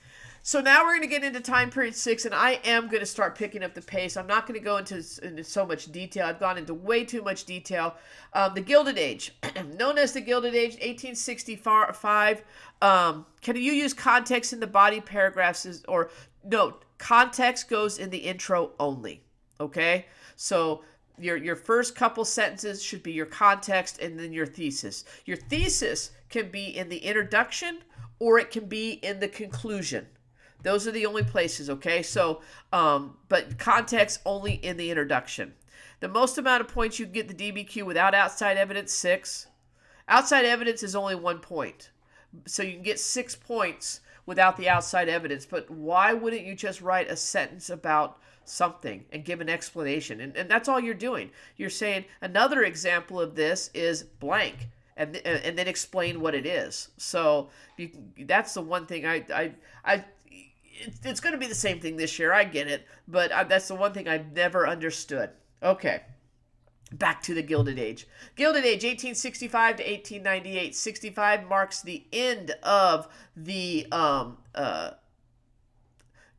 so now we're going to get into time period 6, and I am going to start picking up the pace. I'm not going to go into so much detail. I've gone into way too much detail. The Gilded Age, known as the Gilded Age, 1865. Can you use context in the body paragraphs? Context goes in the intro only. Okay, so your first couple sentences should be your context, and then your thesis. Your thesis can be in the introduction, or it can be in the conclusion. Those are the only places, okay? So, but context only in the introduction. The most amount of points you get the DBQ without outside evidence, 6. Outside evidence is only 1 point. So you can get 6 points without the outside evidence. But why wouldn't you just write a sentence about something and give an explanation? And that's all you're doing. You're saying another example of this is blank. And then explain what it is. So that's the one thing it's going to be the same thing this year. I get it. But that's the one thing I've never understood. Okay. Back to the Gilded Age. Gilded Age, 1865 to 1898. 65 marks the end of the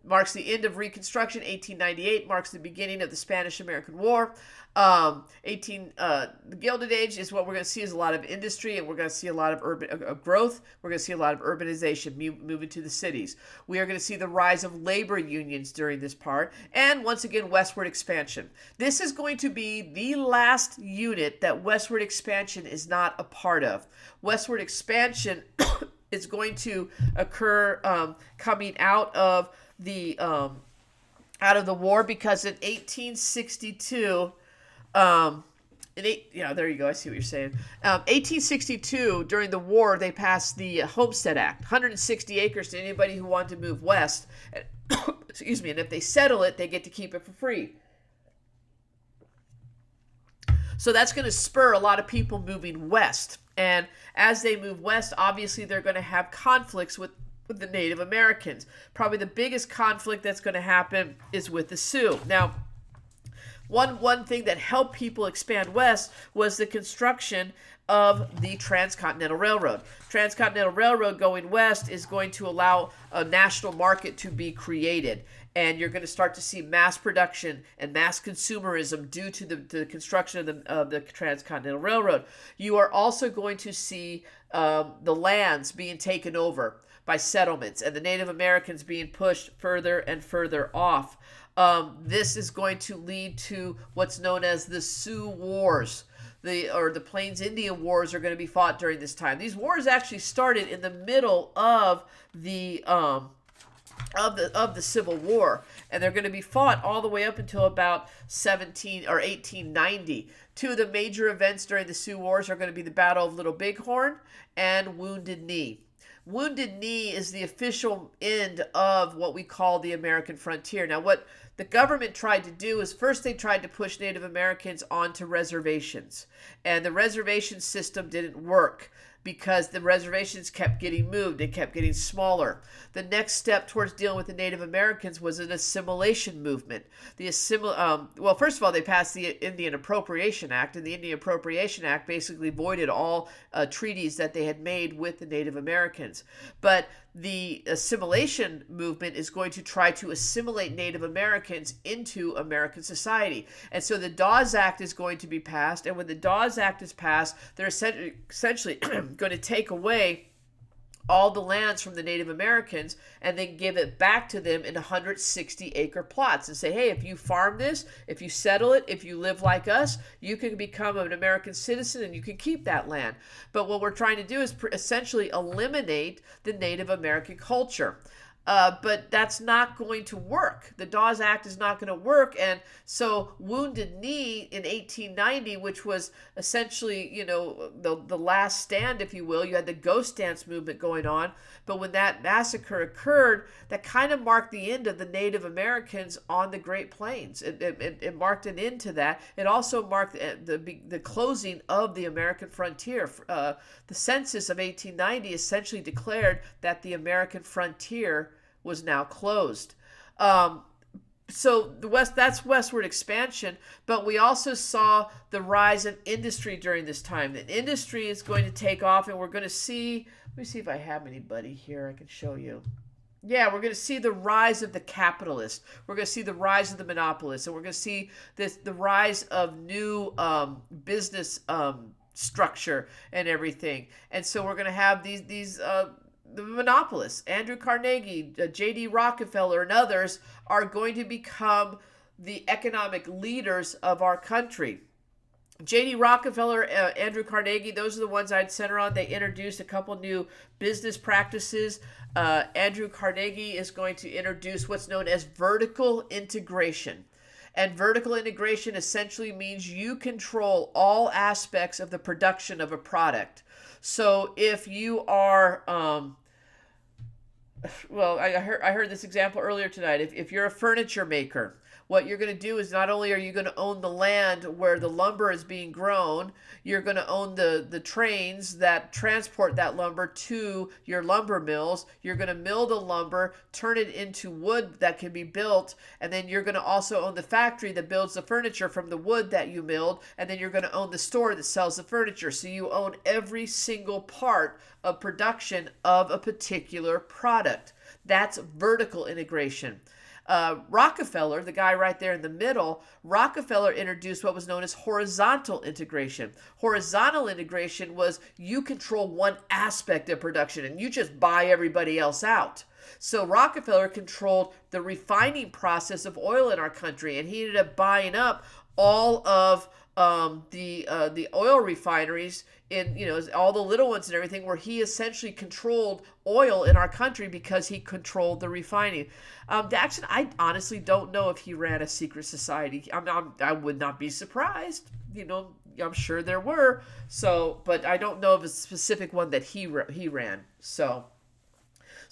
Reconstruction. 1898 marks the beginning of the Spanish-American War. The Gilded Age is what we're going to see is a lot of industry, and we're going to see a lot of urban growth. We're going to see a lot of urbanization, moving to the cities. We are going to see the rise of labor unions during this part, and once again, westward expansion. This is going to be the last unit that westward expansion is not a part of. Westward expansion is going to occur coming out of the war, because in 1862, there you go. I see what you're saying. 1862, during the war, they passed the Homestead Act, 160 acres to anybody who wanted to move west. Excuse me. And if they settle it, they get to keep it for free. So that's going to spur a lot of people moving west. And as they move west, obviously they're going to have conflicts with the Native Americans. Probably the biggest conflict that's going to happen is with the Sioux. Now, one thing that helped people expand west was the construction of the Transcontinental Railroad. Transcontinental Railroad going west is going to allow a national market to be created. And you're going to start to see mass production and mass consumerism due to the construction of the Transcontinental Railroad. You are also going to see the lands being taken over by settlements and the Native Americans being pushed further and further off. This is going to lead to what's known as the Sioux Wars. The Plains Indian Wars are going to be fought during this time. These wars actually started in the middle of the Civil War, and they're going to be fought all the way up until about 1890. Two of the major events during the Sioux Wars are going to be the Battle of Little Bighorn and Wounded Knee. Wounded Knee is the official end of what we call the American frontier. Now, what the government tried to do is first they tried to push Native Americans onto reservations, and the reservation system didn't work because the reservations kept getting moved and kept getting smaller. The next step towards dealing with the Native Americans was an assimilation movement. Well, first of all, they passed the Indian Appropriation Act, and the Indian Appropriation Act basically voided all treaties that they had made with the Native Americans. But the assimilation movement is going to try to assimilate Native Americans into American society. And so the Dawes Act is going to be passed, and when the Dawes Act is passed, they're essentially going to take away all the lands from the Native Americans and then give it back to them in 160-acre plots and say, hey, if you farm this, if you settle it, if you live like us, you can become an American citizen and you can keep that land. But what we're trying to do is essentially eliminate the Native American culture. But that's not going to work. The Dawes Act is not going to work. And so Wounded Knee in 1890, which was essentially, the last stand, if you will, you had the ghost dance movement going on. But when that massacre occurred, that kind of marked the end of the Native Americans on the Great Plains. It marked an end to that. It also marked the closing of the American frontier. The census of 1890 essentially declared that the American frontier was now closed. So that's westward expansion, but we also saw the rise of industry during this time. The industry is going to take off, and we're going to see, let me see if I have anybody here I can show you. Yeah, we're going to see the rise of the capitalist. We're going to see the rise of the monopolist, and we're going to see the rise of new business structure and everything. And so we're going to have these the monopolists, Andrew Carnegie, J.D. Rockefeller, and others are going to become the economic leaders of our country. J.D. Rockefeller, Andrew Carnegie, those are the ones I'd center on. They introduced a couple new business practices. Andrew Carnegie is going to introduce what's known as vertical integration. And vertical integration essentially means you control all aspects of the production of a product. So if you are, well, I heard this example earlier tonight. If you're a furniture maker, what you're going to do is not only are you going to own the land where the lumber is being grown, you're going to own the trains that transport that lumber to your lumber mills. You're going to mill the lumber, turn it into wood that can be built, and then you're going to also own the factory that builds the furniture from the wood that you milled, and then you're going to own the store that sells the furniture. So you own every single part of production of a particular product. That's vertical integration. Rockefeller, the guy right there in the middle, Rockefeller introduced what was known as horizontal integration. Horizontal integration was you control one aspect of production and you just buy everybody else out. So Rockefeller controlled the refining process of oil in our country, and he ended up buying up all of the oil refineries in, all the little ones and everything, where he essentially controlled oil in our country because he controlled the refining. Jackson, I honestly don't know if he ran a secret society. I would not be surprised. I'm sure there were. So, but I don't know of a specific one that he ran. So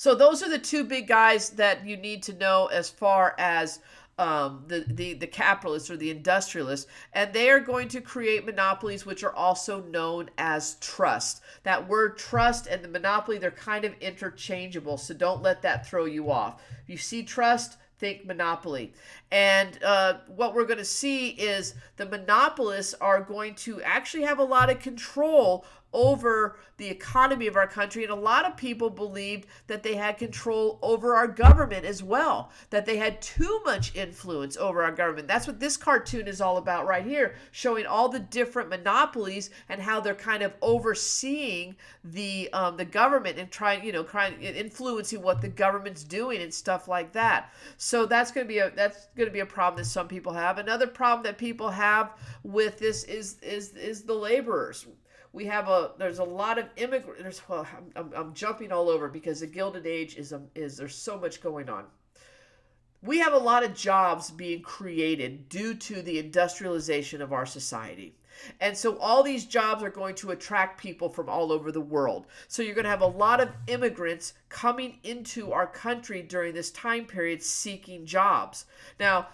those are the two big guys that you need to know as far as the capitalists or the industrialists, and they are going to create monopolies, which are also known as trust. That word trust and the monopoly, they're kind of interchangeable, so don't let that throw you off. If you see trust, think monopoly. And what we're going to see is the monopolists are going to actually have a lot of control over the economy of our country, and a lot of people believed that they had control over our government as well, that they had too much influence over our government. That's what this cartoon is all about right here, showing all the different monopolies and how they're kind of overseeing the government and trying influencing what the government's doing and stuff like that. So that's going to be a problem that some people have. Another problem that people have with this is the laborers. There's a lot of immigrants. Well, I'm jumping all over because the Gilded Age is there's so much going on. We have a lot of jobs being created due to the industrialization of our society. And so all these jobs are going to attract people from all over the world. So you're going to have a lot of immigrants coming into our country during this time period seeking jobs. Now,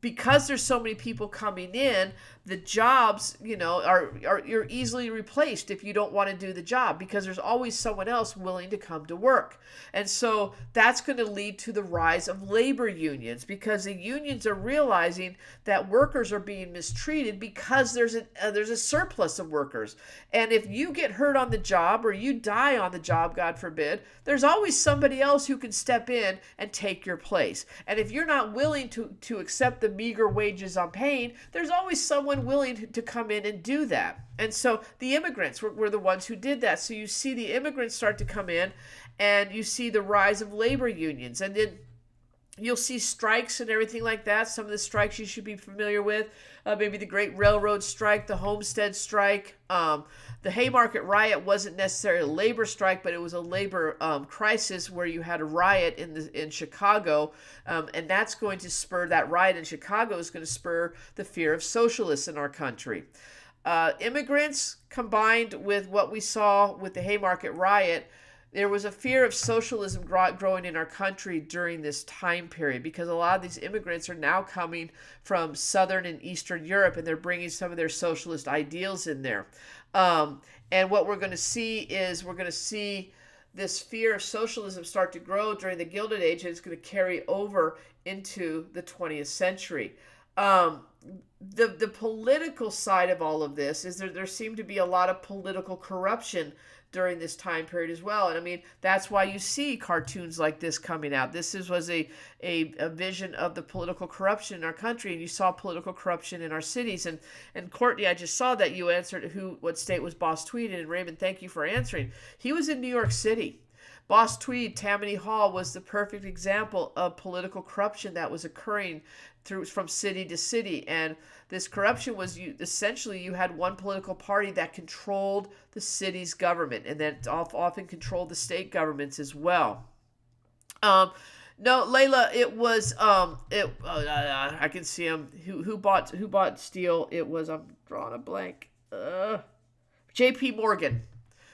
because there's so many people coming in, the jobs, are you're easily replaced if you don't want to do the job, because there's always someone else willing to come to work. And so that's going to lead to the rise of labor unions, because the unions are realizing that workers are being mistreated because there's a surplus of workers. And if you get hurt on the job or you die on the job, God forbid, there's always somebody else who can step in and take your place. And if you're not willing to accept the meager wages I'm paying, there's always someone willing to come in and do that. And so the immigrants were the ones who did that. So you see the immigrants start to come in, and you see the rise of labor unions, and then you'll see strikes and everything like that. Some of the strikes you should be familiar with, maybe the Great Railroad Strike, the Homestead Strike. The Haymarket Riot wasn't necessarily a labor strike, but it was a labor crisis where you had a riot in Chicago, and that's going to spur, that riot in Chicago is going to spur the fear of socialists in our country. Immigrants combined with what we saw with the Haymarket Riot, there was a fear of socialism growing in our country during this time period, because a lot of these immigrants are now coming from Southern and Eastern Europe, and they're bringing some of their socialist ideals in there. And what we're going to see is this fear of socialism start to grow during the Gilded Age, and it's going to carry over into the 20th century. The political side of all of this is there seemed to be a lot of political corruption during this time period as well. And I mean, that's why you see cartoons like this coming out. This was a vision of the political corruption in our country, and you saw political corruption in our cities. And Courtney, I just saw that you answered what state was Boss Tweed in, and Raymond, thank you for answering. He was in New York City. Boss Tweed, Tammany Hall, was the perfect example of political corruption that was occurring from city to city. And this corruption was essentially you had one political party that controlled the city's government, and that often controlled the state governments as well. No, Layla, it was I can see him. Who bought steel? It was, I'm drawing a blank. J.P. Morgan.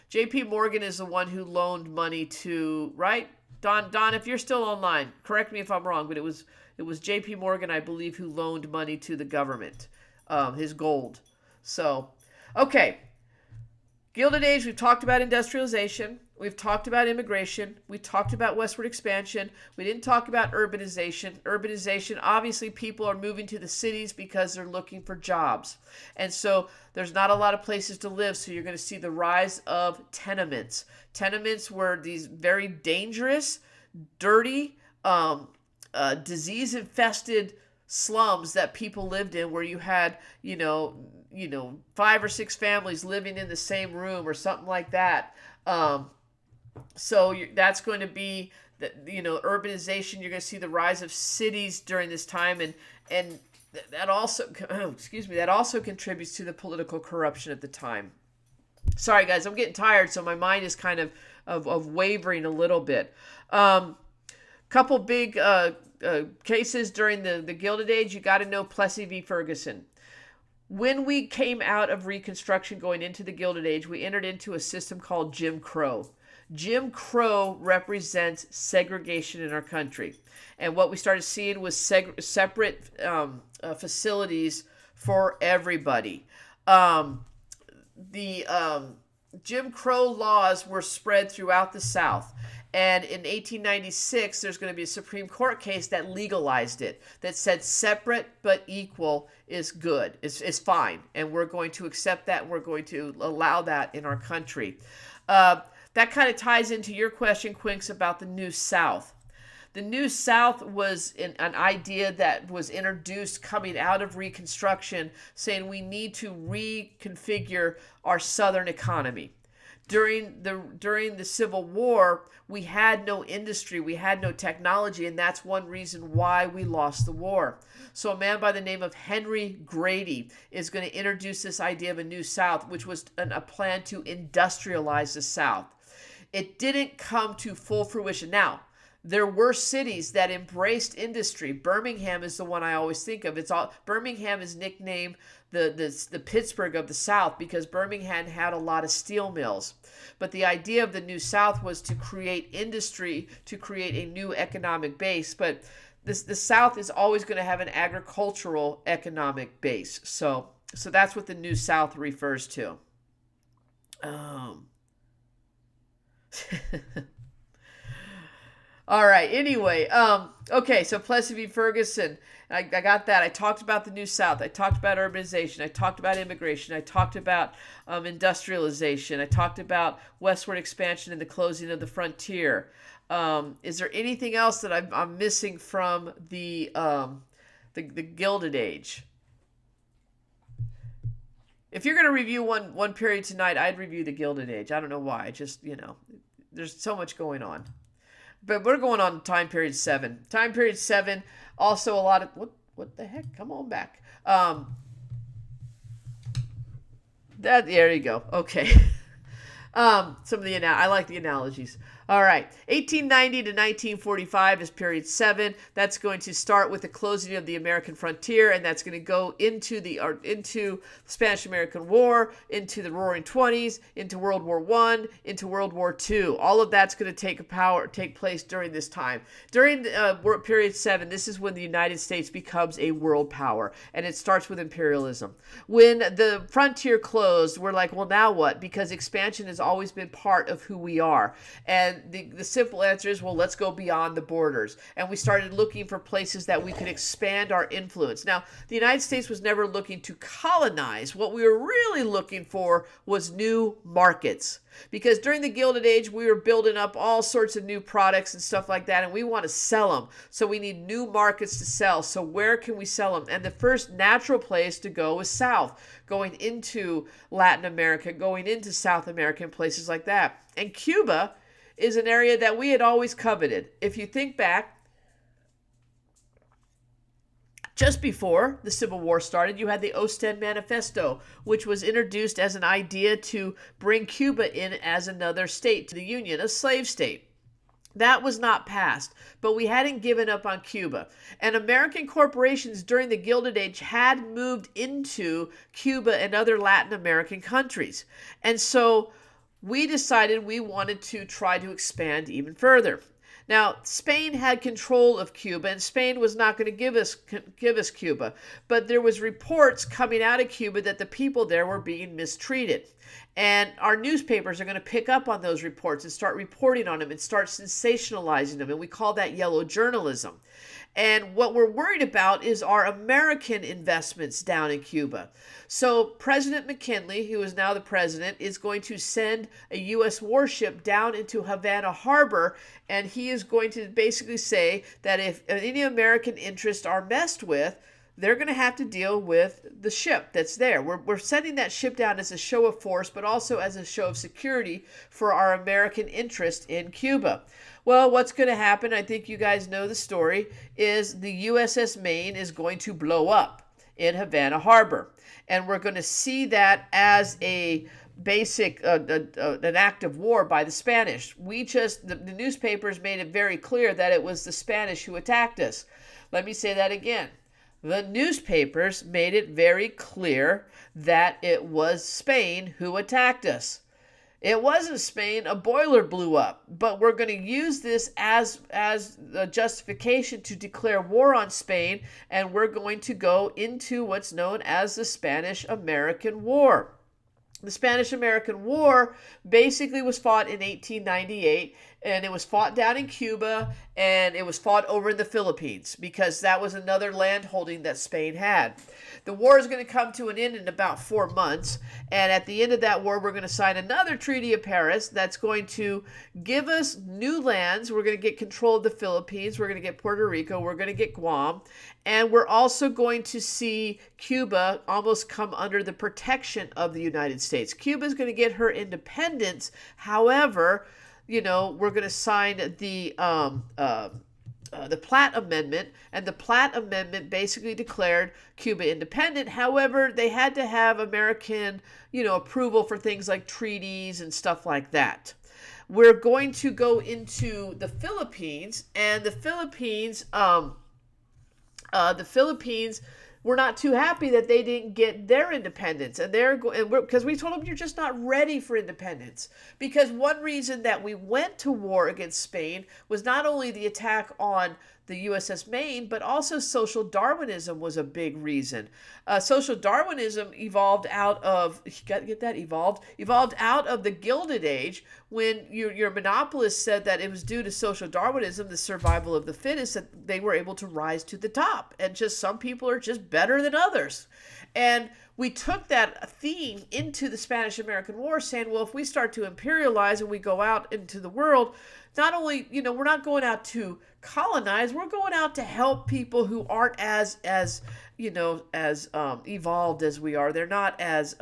J.P. Morgan is the one who loaned money to, right? Don, if you're still online, correct me if I'm wrong, but it was J.P. Morgan, I believe, who loaned money to the government, his gold. So, okay, Gilded Age, we've talked about industrialization. We've talked about immigration. We talked about westward expansion. We didn't talk about urbanization. Urbanization, obviously, people are moving to the cities because they're looking for jobs. And so there's not a lot of places to live. So you're going to see the rise of tenements. Tenements were these very dangerous, dirty, disease-infested slums that people lived in, where you had, 5 or 6 families living in the same room or something like that. That's going to be urbanization. You're going to see the rise of cities during this time, and that also that also contributes to the political corruption at the time. Sorry guys, I'm getting tired, so my mind is kind of wavering a little bit. Couple big cases during the Gilded Age. You got to know Plessy v. Ferguson. When we came out of Reconstruction going into the Gilded Age, we entered into a system called Jim Crow. Jim Crow represents segregation in our country. And what we started seeing was separate facilities for everybody. The Jim Crow laws were spread throughout the South. And in 1896, there's going to be a Supreme Court case that legalized it, that said separate but equal is good, is fine. And we're going to accept that, and we're going to allow that in our country. That kind of ties into your question, Quinks, about the New South. The New South was an idea that was introduced coming out of Reconstruction, saying we need to reconfigure our Southern economy. During the Civil War, we had no industry, we had no technology, and that's one reason why we lost the war. So a man by the name of Henry Grady is going to introduce this idea of a New South, which was a plan to industrialize the South. It didn't come to full fruition. Now, there were cities that embraced industry. Birmingham is the one I always think of. Birmingham is nicknamed the Pittsburgh of the South because Birmingham had a lot of steel mills. But the idea of the New South was to create industry, to create a new economic base. But the South is always going to have an agricultural economic base. So that's what the New South refers to. All right. Anyway, okay. So Plessy v. Ferguson, I got that. I talked about the New South. I talked about urbanization. I talked about immigration. I talked about industrialization. I talked about westward expansion and the closing of the frontier. Is there anything else that I'm missing from the Gilded Age? If you're going to review one period tonight, I'd review the Gilded Age. I don't know why. Just there's so much going on. But we're going on time period 7. Time period 7, also a lot of... What the heck? Come on back. There you go. Okay. Some of the... I like the analogies. All right. 1890 to 1945 is period 7. That's going to start with the closing of the American frontier, and that's going to go into the Spanish-American War, into the Roaring Twenties, into World War I, into World War II. All of that's going to take place during this time. During period 7, this is when the United States becomes a world power, and it starts with imperialism. When the frontier closed, we're like, well, now what? Because expansion has always been part of who we are. And the simple answer is, well, let's go beyond the borders. And we started looking for places that we could expand our influence. Now, the United States was never looking to colonize. What we were really looking for was new markets. Because during the Gilded Age, we were building up all sorts of new products and stuff like that, and we want to sell them. So we need new markets to sell. So where can we sell them? And the first natural place to go is south, going into Latin America, going into South America, and places like that. And Cuba is an area that we had always coveted. If you think back, just before the Civil War started, you had the Ostend Manifesto, which was introduced as an idea to bring Cuba in as another state to the Union, a slave state. That was not passed, but we hadn't given up on Cuba. And American corporations during the Gilded Age had moved into Cuba and other Latin American countries. And so we decided we wanted to try to expand even further. Now, Spain had control of Cuba, and Spain was not going to give us Cuba. But there was reports coming out of Cuba that the people there were being mistreated. And our newspapers are going to pick up on those reports and start reporting on them and start sensationalizing them. And we call that yellow journalism. And what we're worried about is our American investments down in Cuba. So President McKinley, who is now the president, is going to send a U.S. warship down into Havana Harbor, and he is going to basically say that if any American interests are messed with, they're going to have to deal with the ship that's there. We're sending that ship down as a show of force, but also as a show of security for our American interest in Cuba. Well, what's going to happen, I think you guys know the story, is the USS Maine is going to blow up in Havana Harbor. And we're going to see that as a basic an act of war by the Spanish. The newspapers made it very clear that it was the Spanish who attacked us. Let me say that again. The newspapers made it very clear that it was Spain who attacked us. It wasn't Spain, a boiler blew up, but we're going to use this as a justification to declare war on Spain, and we're going to go into what's known as the Spanish-American War. The Spanish-American War basically was fought in 1898, and it was fought down in Cuba, and it was fought over in the Philippines because that was another land holding that Spain had. The war is going to come to an end in about 4 months, and at the end of that war, we're going to sign another Treaty of Paris that's going to give us new lands. We're going to get control of the Philippines. We're going to get Puerto Rico. We're going to get Guam. And we're also going to see Cuba almost come under the protection of the United States. Cuba is going to get her independence. However, we're going to sign the Platt Amendment, and the Platt Amendment basically declared Cuba independent. However, they had to have American, approval for things like treaties and stuff like that. We're going to go into the Philippines, and the Philippines were not too happy that they didn't get their independence, and because we told them you're just not ready for independence. Because one reason that we went to war against Spain was not only the attack on the USS Maine, but also social Darwinism was a big reason. Social Darwinism evolved out of evolved out of the Gilded Age, when your monopolist said that it was due to social Darwinism, the survival of the fittest, that they were able to rise to the top, and just some people are just better than others. And we took that theme into the Spanish-American War, saying, well, if we start to imperialize and we go out into the world, not only, we're not going out to colonize, we're going out to help people who aren't as evolved as we are. They're not as,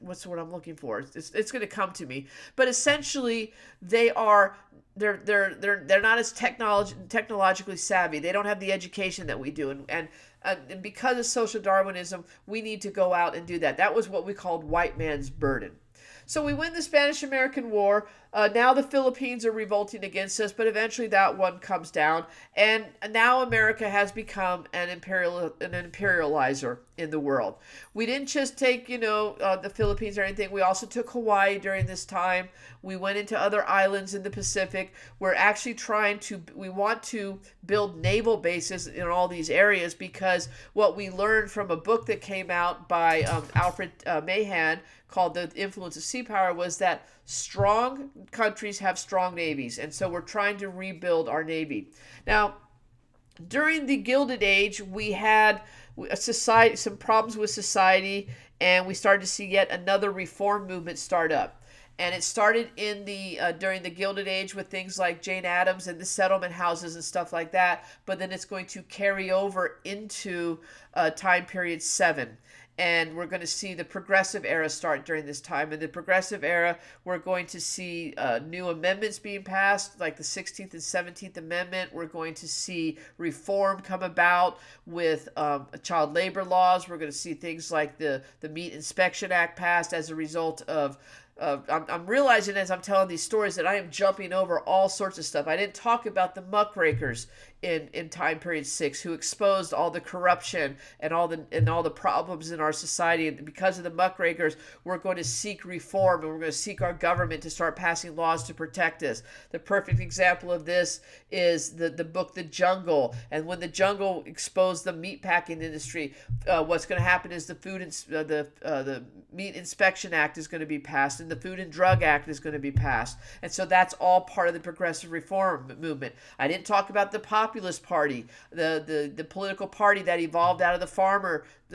what's the word I'm looking for? It's going to come to me. But essentially, they're not as technologically savvy. They don't have the education that we do. And because of social Darwinism, we need to go out and do that. That was what we called white man's burden. So we win the Spanish-American War. Now the Philippines are revolting against us, but eventually that one comes down. And now America has become an imperializer in the world. We didn't just take, the Philippines or anything. We also took Hawaii during this time. We went into other islands in the Pacific. We're actually we want to build naval bases in all these areas, because what we learned from a book that came out by Alfred Mahan called The Influence of Sea Power was that strong countries have strong navies. And so we're trying to rebuild our navy. Now, during the Gilded Age, we had some problems with society, and we started to see yet another reform movement start up. And it started in during the Gilded Age with things like Jane Addams and the settlement houses and stuff like that. But then it's going to carry over into time period 7. And we're going to see the Progressive Era start during this time. In the Progressive Era, we're going to see new amendments being passed, like the 16th and 17th Amendment. We're going to see reform come about with child labor laws. We're going to see things like the Meat Inspection Act passed as a result of I'm realizing as I'm telling these stories that I am jumping over all sorts of stuff. I didn't talk about the muckrakers in time period 6 who exposed all the corruption and all the problems in our society. And because of the muckrakers, we're going to seek reform, and we're going to seek our government to start passing laws to protect us. The perfect example of this is the book The Jungle. And when The Jungle exposed the meatpacking industry, what's going to happen is the Meat Inspection Act is going to be passed, and the Food and Drug Act is going to be passed. And so that's all part of the progressive reform movement. I didn't talk about the Populist Party, the political party that evolved out of the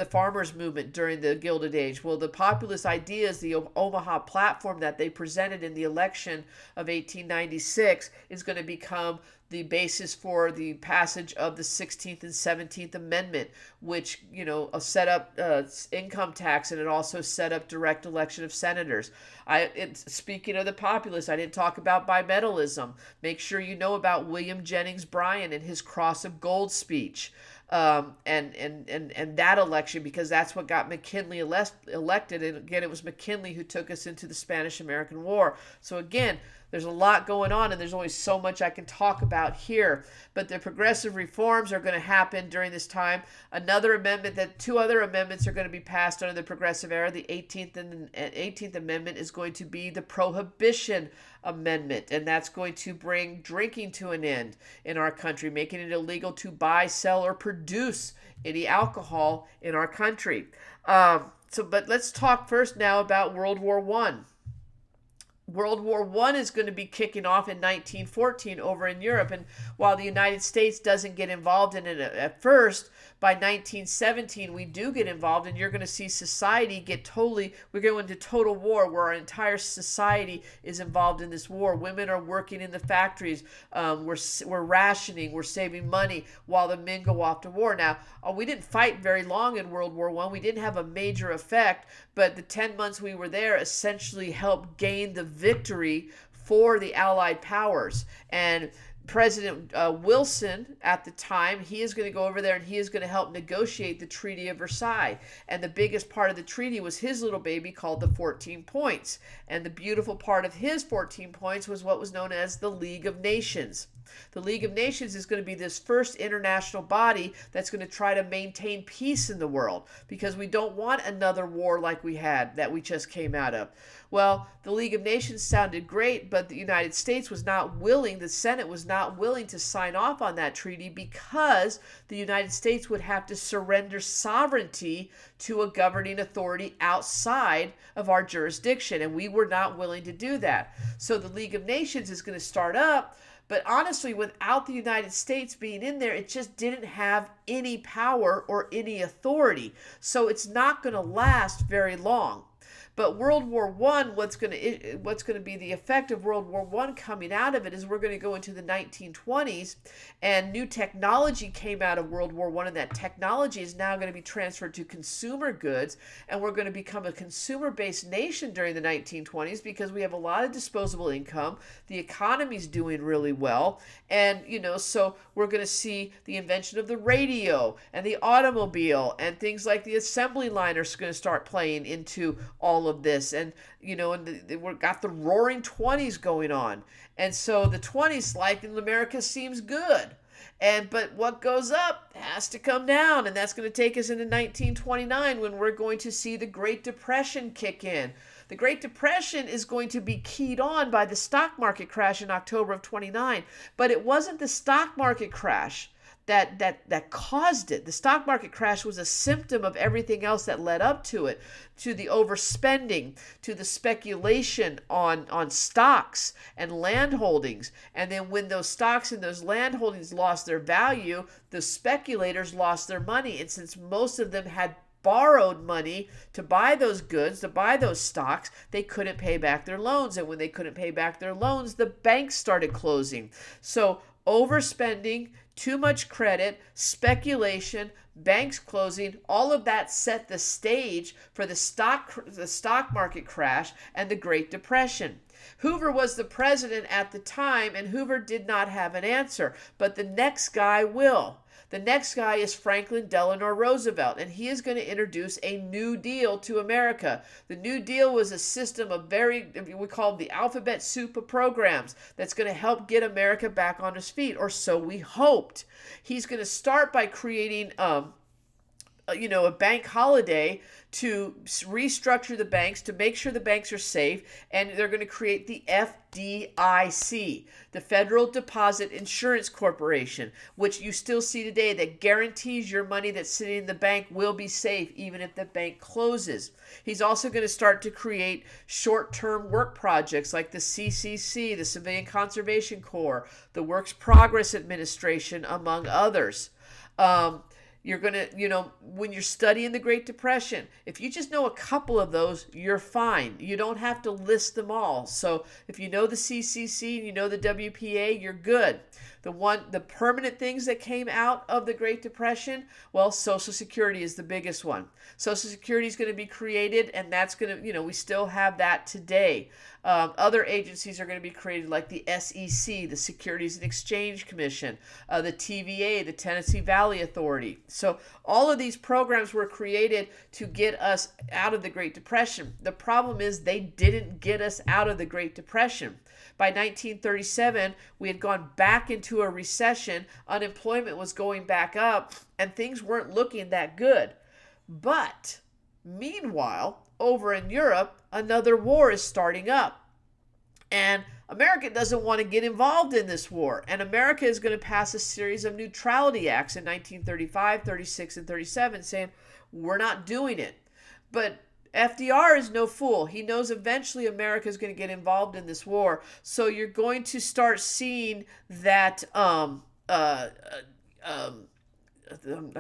farmers movement during the Gilded Age. Well, the populist ideas, the Omaha platform that they presented in the election of 1896, is going to become the basis for the passage of the 16th and 17th Amendment, which, set up income tax, and it also set up direct election of senators. Speaking of the populists, I didn't talk about bimetallism. Make sure you know about William Jennings Bryan and his Cross of Gold speech. And that election, because that's what got McKinley elected. And again, it was McKinley who took us into the Spanish-American War. So again, there's a lot going on, and there's only so much I can talk about here. But the progressive reforms are going to happen during this time. Two other amendments are going to be passed under the progressive era. The 18th Amendment is going to be the Prohibition Amendment, and that's going to bring drinking to an end in our country, making it illegal to buy, sell, or produce any alcohol in our country. But let's talk first now about World War I. World War I is going to be kicking off in 1914 over in Europe. And while the United States doesn't get involved in it at first, by 1917 we do get involved, and you're going to see society we're going into total war where our entire society is involved in this war. Women are working in the factories. We're rationing. We're saving money while the men go off to war. Now, we didn't fight very long in World War I. We didn't have a major effect, but the 10 months we were there essentially helped gain the victory for the Allied powers. And President Wilson at the time, he is going to go over there and he is going to help negotiate the Treaty of Versailles. And the biggest part of the treaty was his little baby called the 14 Points. And the beautiful part of his 14 points was what was known as the League of Nations. The League of Nations is going to be this first international body that's going to try to maintain peace in the world, because we don't want another war like we had that we just came out of. Well, the League of Nations sounded great, but the United States was not willing, the Senate was not willing to sign off on that treaty, because the United States would have to surrender sovereignty to a governing authority outside of our jurisdiction, and we were not willing to do that. So the League of Nations is going to start up, but honestly, without the United States being in there, it just didn't have any power or any authority. So it's not going to last very long. But World War I, what's going to be the effect of World War I coming out of it is we're going to go into the 1920s, and new technology came out of World War I, and that technology is now going to be transferred to consumer goods, and we're going to become a consumer-based nation during the 1920s because we have a lot of disposable income. The economy's doing really well, and so we're going to see the invention of the radio and the automobile, and things like the assembly line are going to start playing into all of this. And we've got the roaring 20s going on, and so the 20s, like in America, seems good, but what goes up has to come down, and that's going to take us into 1929 when we're going to see the Great Depression kick in. The Great Depression is going to be keyed on by the stock market crash in October of 29, but it wasn't the stock market crash that caused it. The stock market crash was a symptom of everything else that led up to it, to the overspending, to the speculation on stocks and land holdings. And then when those stocks and those land holdings lost their value, the speculators lost their money. And since most of them had borrowed money to buy those goods, to buy those stocks, they couldn't pay back their loans. And when they couldn't pay back their loans, the banks started closing. So overspending, too much credit, speculation, banks closing, all of that set the stage for the stock market crash and the Great Depression. Hoover was the president at the time, and Hoover did not have an answer, but the next guy will. The next guy is Franklin Delano Roosevelt, and he is going to introduce a New Deal to America. The New Deal was a system of we call it the alphabet soup of programs that's going to help get America back on its feet, or so we hoped. He's going to start by creating a bank holiday to restructure the banks, to make sure the banks are safe, and they're going to create the FDIC, the Federal Deposit Insurance Corporation, which you still see today, that guarantees your money that's sitting in the bank will be safe even if the bank closes. He's also going to start to create short-term work projects like the CCC, the Civilian Conservation Corps, the Works Progress Administration, among others. You're going to, when you're studying the Great Depression, if you just know a couple of those, you're fine. You don't have to list them all. So if you know the CCC and you know the WPA, you're good. The permanent things that came out of the Great Depression, well, Social Security is the biggest one. Social Security is going to be created, and that's going to, we still have that today. Other agencies are going to be created like the SEC, the Securities and Exchange Commission, the TVA, the Tennessee Valley Authority. So all of these programs were created to get us out of the Great Depression. The problem is they didn't get us out of the Great Depression. By 1937, we had gone back into a recession, unemployment was going back up, and things weren't looking that good. But meanwhile, over in Europe, another war is starting up. And America doesn't want to get involved in this war. And America is going to pass a series of neutrality acts in 1935, 36, and 37 saying, we're not doing it. But FDR is no fool. He knows eventually America is going to get involved in this war. So you're going to start seeing that I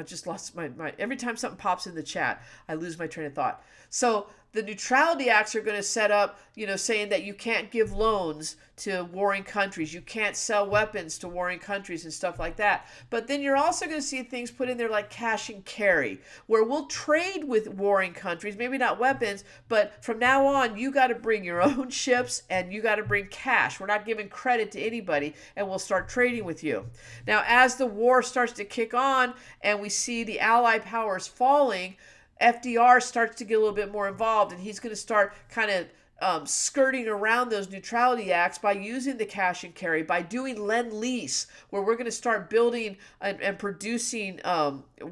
just lost my every time something pops in the chat, I lose my train of thought. So the neutrality acts are going to set up, saying that you can't give loans to warring countries. You can't sell weapons to warring countries and stuff like that. But then you're also going to see things put in there like cash and carry, where we'll trade with warring countries, maybe not weapons, but from now on, you got to bring your own ships and you got to bring cash. We're not giving credit to anybody, and we'll start trading with you. Now, as the war starts to kick on and we see the Allied powers falling, FDR starts to get a little bit more involved, and he's going to start kind of skirting around those neutrality acts by using the cash and carry, by doing lend-lease, where we're going to start building and producing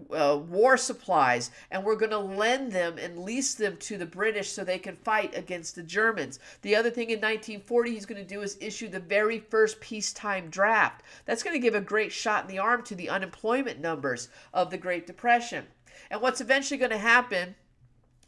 war supplies, and we're going to lend them and lease them to the British so they can fight against the Germans. The other thing in 1940 he's going to do is issue the very first peacetime draft. That's going to give a great shot in the arm to the unemployment numbers of the Great Depression. And what's eventually going to happen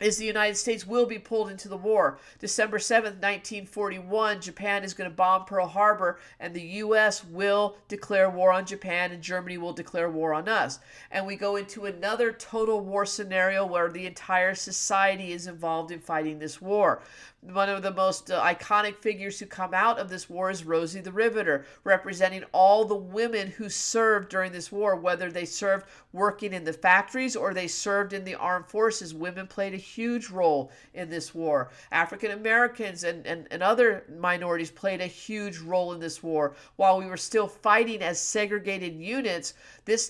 is the United States will be pulled into the war. December 7th, 1941, Japan is going to bomb Pearl Harbor, and the U.S. will declare war on Japan, and Germany will declare war on us. And we go into another total war scenario where the entire society is involved in fighting this war. One of the most iconic figures who come out of this war is Rosie the Riveter, representing all the women who served during this war, whether they served working in the factories or they served in the armed forces. Women played a huge role in this war. African Americans and other minorities played a huge role in this war. While we were still fighting as segregated units,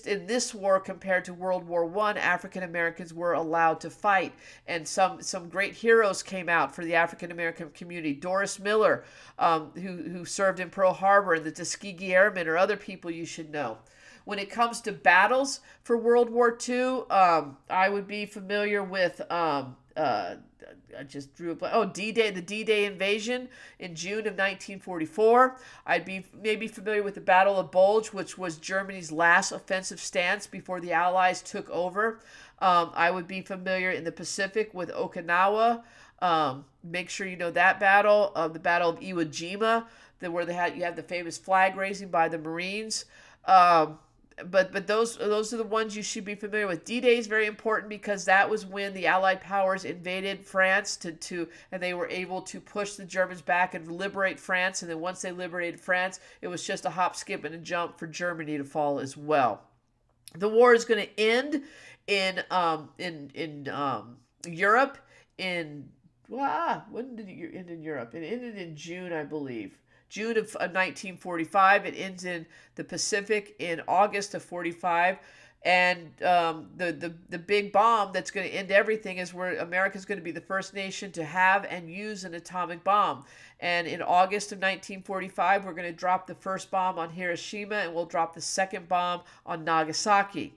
in this war compared to World War I, African Americans were allowed to fight. And some great heroes came out for the African American community. Doris Miller, who served in Pearl Harbor, and the Tuskegee Airmen are other people you should know. When it comes to battles for World War II, I would be familiar with I just drew D-Day, the D-Day invasion in June of 1944. I'd be maybe familiar with the Battle of Bulge, which was Germany's last offensive stance before the Allies took over. I would be familiar in the Pacific with Okinawa. Make sure you know that battle, the Battle of Iwo Jima, where you have the famous flag raising by the Marines. But those are the ones you should be familiar with. D-Day is very important because that was when the Allied powers invaded France and they were able to push the Germans back and liberate France. And then once they liberated France, it was just a hop, skip, and a jump for Germany to fall as well. The war is going to end in Europe when did it end in Europe? It ended in June, I believe. June of 1945. It ends in the Pacific in August of 45. And the big bomb that's going to end everything is where America is going to be the first nation to have and use an atomic bomb. And in August of 1945, we're going to drop the first bomb on Hiroshima, and we'll drop the second bomb on Nagasaki.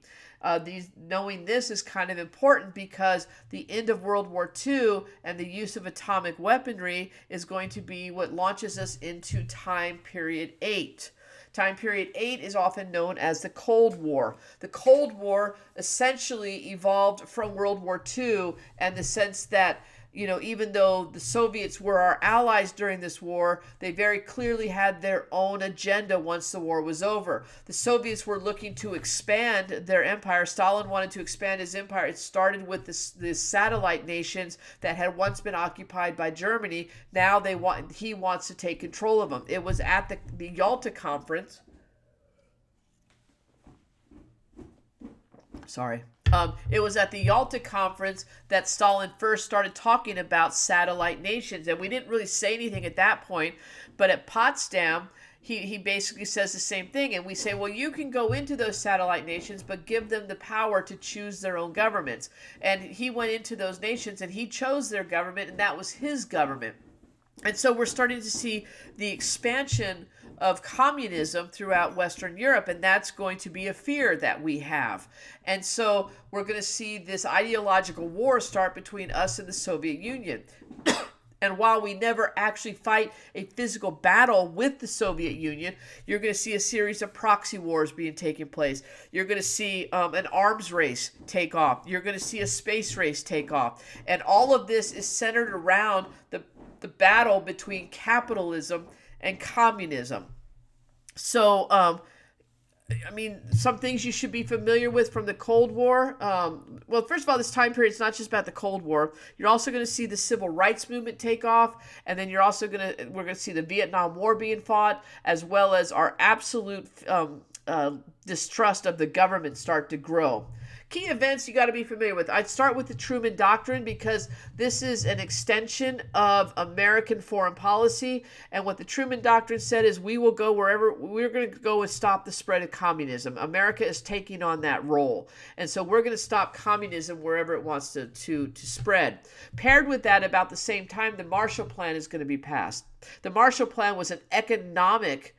Knowing this is kind of important because the end of World War II and the use of atomic weaponry is going to be what launches us into time period 8. Time period 8 is often known as the Cold War. The Cold War essentially evolved from World War II in the sense that, even though the Soviets were our allies during this war, they very clearly had their own agenda once the war was over. The Soviets were looking to expand their empire. Stalin wanted to expand his empire. It started with the satellite nations that had once been occupied by Germany. Now he wants to take control of them. It was at the Yalta Conference. It was at the Yalta Conference that Stalin first started talking about satellite nations. And we didn't really say anything at that point. But at Potsdam, he basically says the same thing. And we say, well, you can go into those satellite nations, but give them the power to choose their own governments. And he went into those nations and he chose their government, and that was his government. And so we're starting to see the expansion of communism throughout Western Europe, and that's going to be a fear that we have. And so we're going to see this ideological war start between us and the Soviet Union. And while we never actually fight a physical battle with the Soviet Union, you're going to see a series of proxy wars being taken place. You're going to see an arms race take off. You're going to see a space race take off. And all of this is centered around the battle between capitalism and communism. So, some things you should be familiar with from the Cold War. Well, first of all, this time period is not just about the Cold War. You're also going to see the civil rights movement take off, and then we're going to see the Vietnam War being fought, as well as our absolute distrust of the government start to grow. Key events you got to be familiar with. I'd start with the Truman Doctrine because this is an extension of American foreign policy. And what the Truman Doctrine said is we will go wherever we're going to go and stop the spread of communism. America is taking on that role. And so we're going to stop communism wherever it wants to spread. Paired with that, about the same time, the Marshall Plan is going to be passed. The Marshall Plan was an economic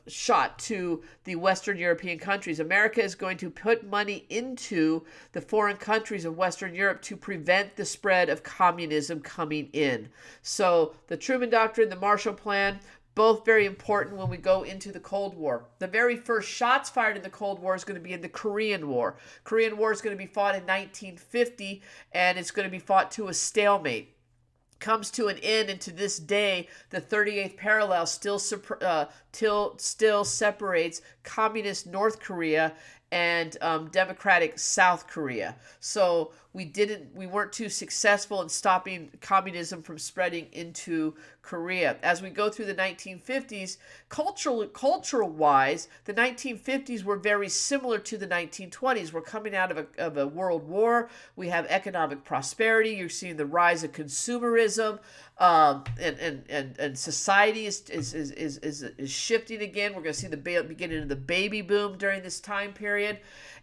shot to the Western European countries. America is going to put money into the foreign countries of Western Europe to prevent the spread of communism coming in. So the Truman Doctrine, the Marshall Plan, both very important when we go into the Cold War. The very first shots fired in the Cold War is going to be in the Korean War. Korean War is going to be fought in 1950, and it's going to be fought to a stalemate. Comes to an end, and to this day, the 38th parallel still separates communist North Korea and democratic South Korea. So we weren't too successful in stopping communism from spreading into Korea. As we go through the 1950s, cultural wise, the 1950s were very similar to the 1920s. We're coming out of a world war. We have economic prosperity. You're seeing the rise of consumerism, and society is shifting again. We're going to see the beginning of the baby boom during this time period.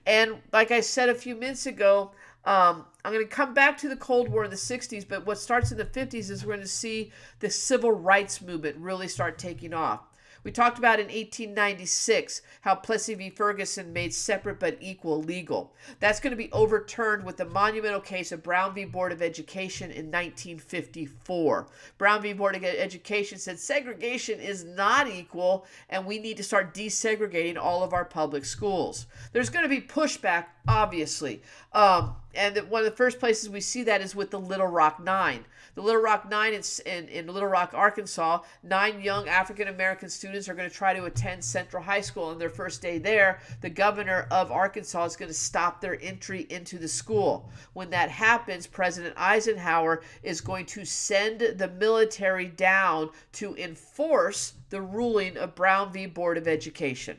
And like I said a few minutes ago, I'm going to come back to the Cold War in the 60s, but what starts in the 50s is we're going to see the civil rights movement really start taking off. We talked about in 1896 how Plessy v. Ferguson made separate but equal legal. That's going to be overturned with the monumental case of Brown v. Board of Education in 1954. Brown v. Board of Education said segregation is not equal, and we need to start desegregating all of our public schools. There's going to be pushback, obviously. And one of the first places we see that is with the Little Rock Nine. The Little Rock Nine in Little Rock, Arkansas, 9 young African-American students are going to try to attend Central High School. On their first day there, the governor of Arkansas is going to stop their entry into the school. When that happens, President Eisenhower is going to send the military down to enforce the ruling of Brown v. Board of Education.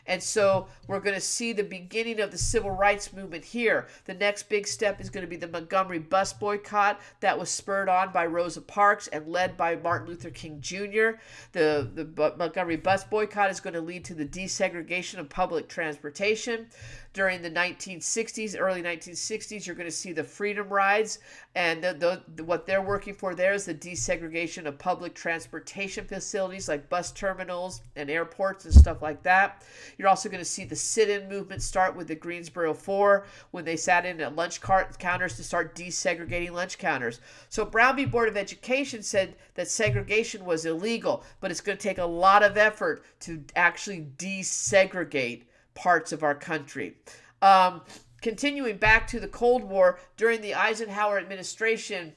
And so we're going to see the beginning of the civil rights movement here. The next big step is going to be the Montgomery bus boycott that was spurred on by Rosa Parks and led by Martin Luther King Jr. The Montgomery bus boycott is going to lead to the desegregation of public transportation. During the 1960s, early 1960s, you're going to see the Freedom Rides, and what they're working for there is the desegregation of public transportation facilities like bus terminals and airports and stuff like that. You're also going to see the sit-in movement start with the Greensboro Four when they sat in at lunch counters to start desegregating lunch counters. So Brown v. Board of Education said that segregation was illegal, but it's going to take a lot of effort to actually desegregate parts of our country. Continuing back to the Cold War, during the Eisenhower administration,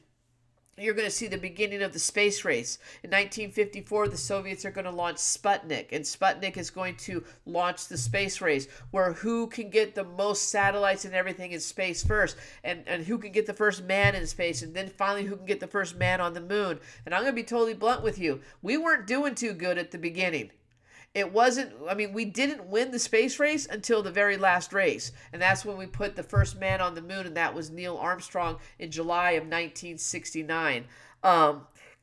you're going to see the beginning of the space race. In 1954, the Soviets are going to launch Sputnik, and Sputnik is going to launch the space race, where who can get the most satellites and everything in space first, and who can get the first man in space, and then finally who can get the first man on the moon. And I'm going to be totally blunt with you. We weren't doing too good at the beginning. It wasn't, we didn't win the space race until the very last race. And that's when we put the first man on the moon, and that was Neil Armstrong in July of 1969.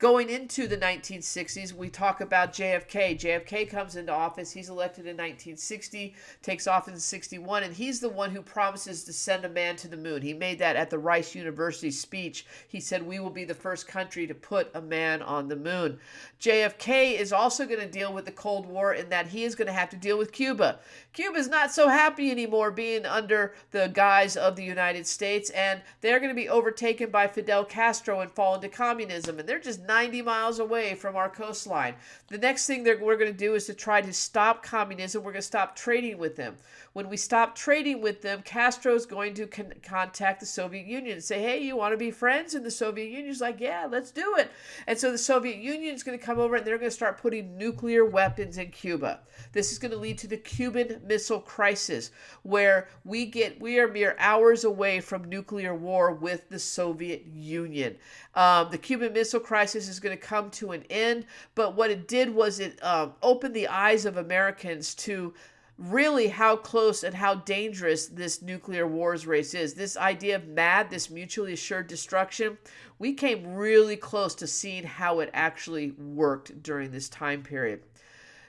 Going into the 1960s, we talk about JFK. JFK comes into office. He's elected in 1960, takes office in 61, and he's the one who promises to send a man to the moon. He made that at the Rice University speech. He said, "We will be the first country to put a man on the moon." JFK is also going to deal with the Cold War in that he is going to have to deal with Cuba. Cuba's not so happy anymore being under the guise of the United States, and they're going to be overtaken by Fidel Castro and fall into communism, and they're just 90 miles away from our coastline. The next thing we're going to do is to try to stop communism. We're going to stop trading with them. When we stop trading with them, Castro is going to contact the Soviet Union and say, "Hey, you want to be friends?" And the Soviet Union's like, "Yeah, let's do it." And so the Soviet Union is going to come over and they're going to start putting nuclear weapons in Cuba. This is going to lead to the Cuban Missile Crisis, where we are mere hours away from nuclear war with the Soviet Union. The Cuban Missile Crisis is going to come to an end, but what it did was it opened the eyes of Americans to really how close and how dangerous this nuclear wars race is. This idea of MAD, this mutually assured destruction, we came really close to seeing how it actually worked during this time period.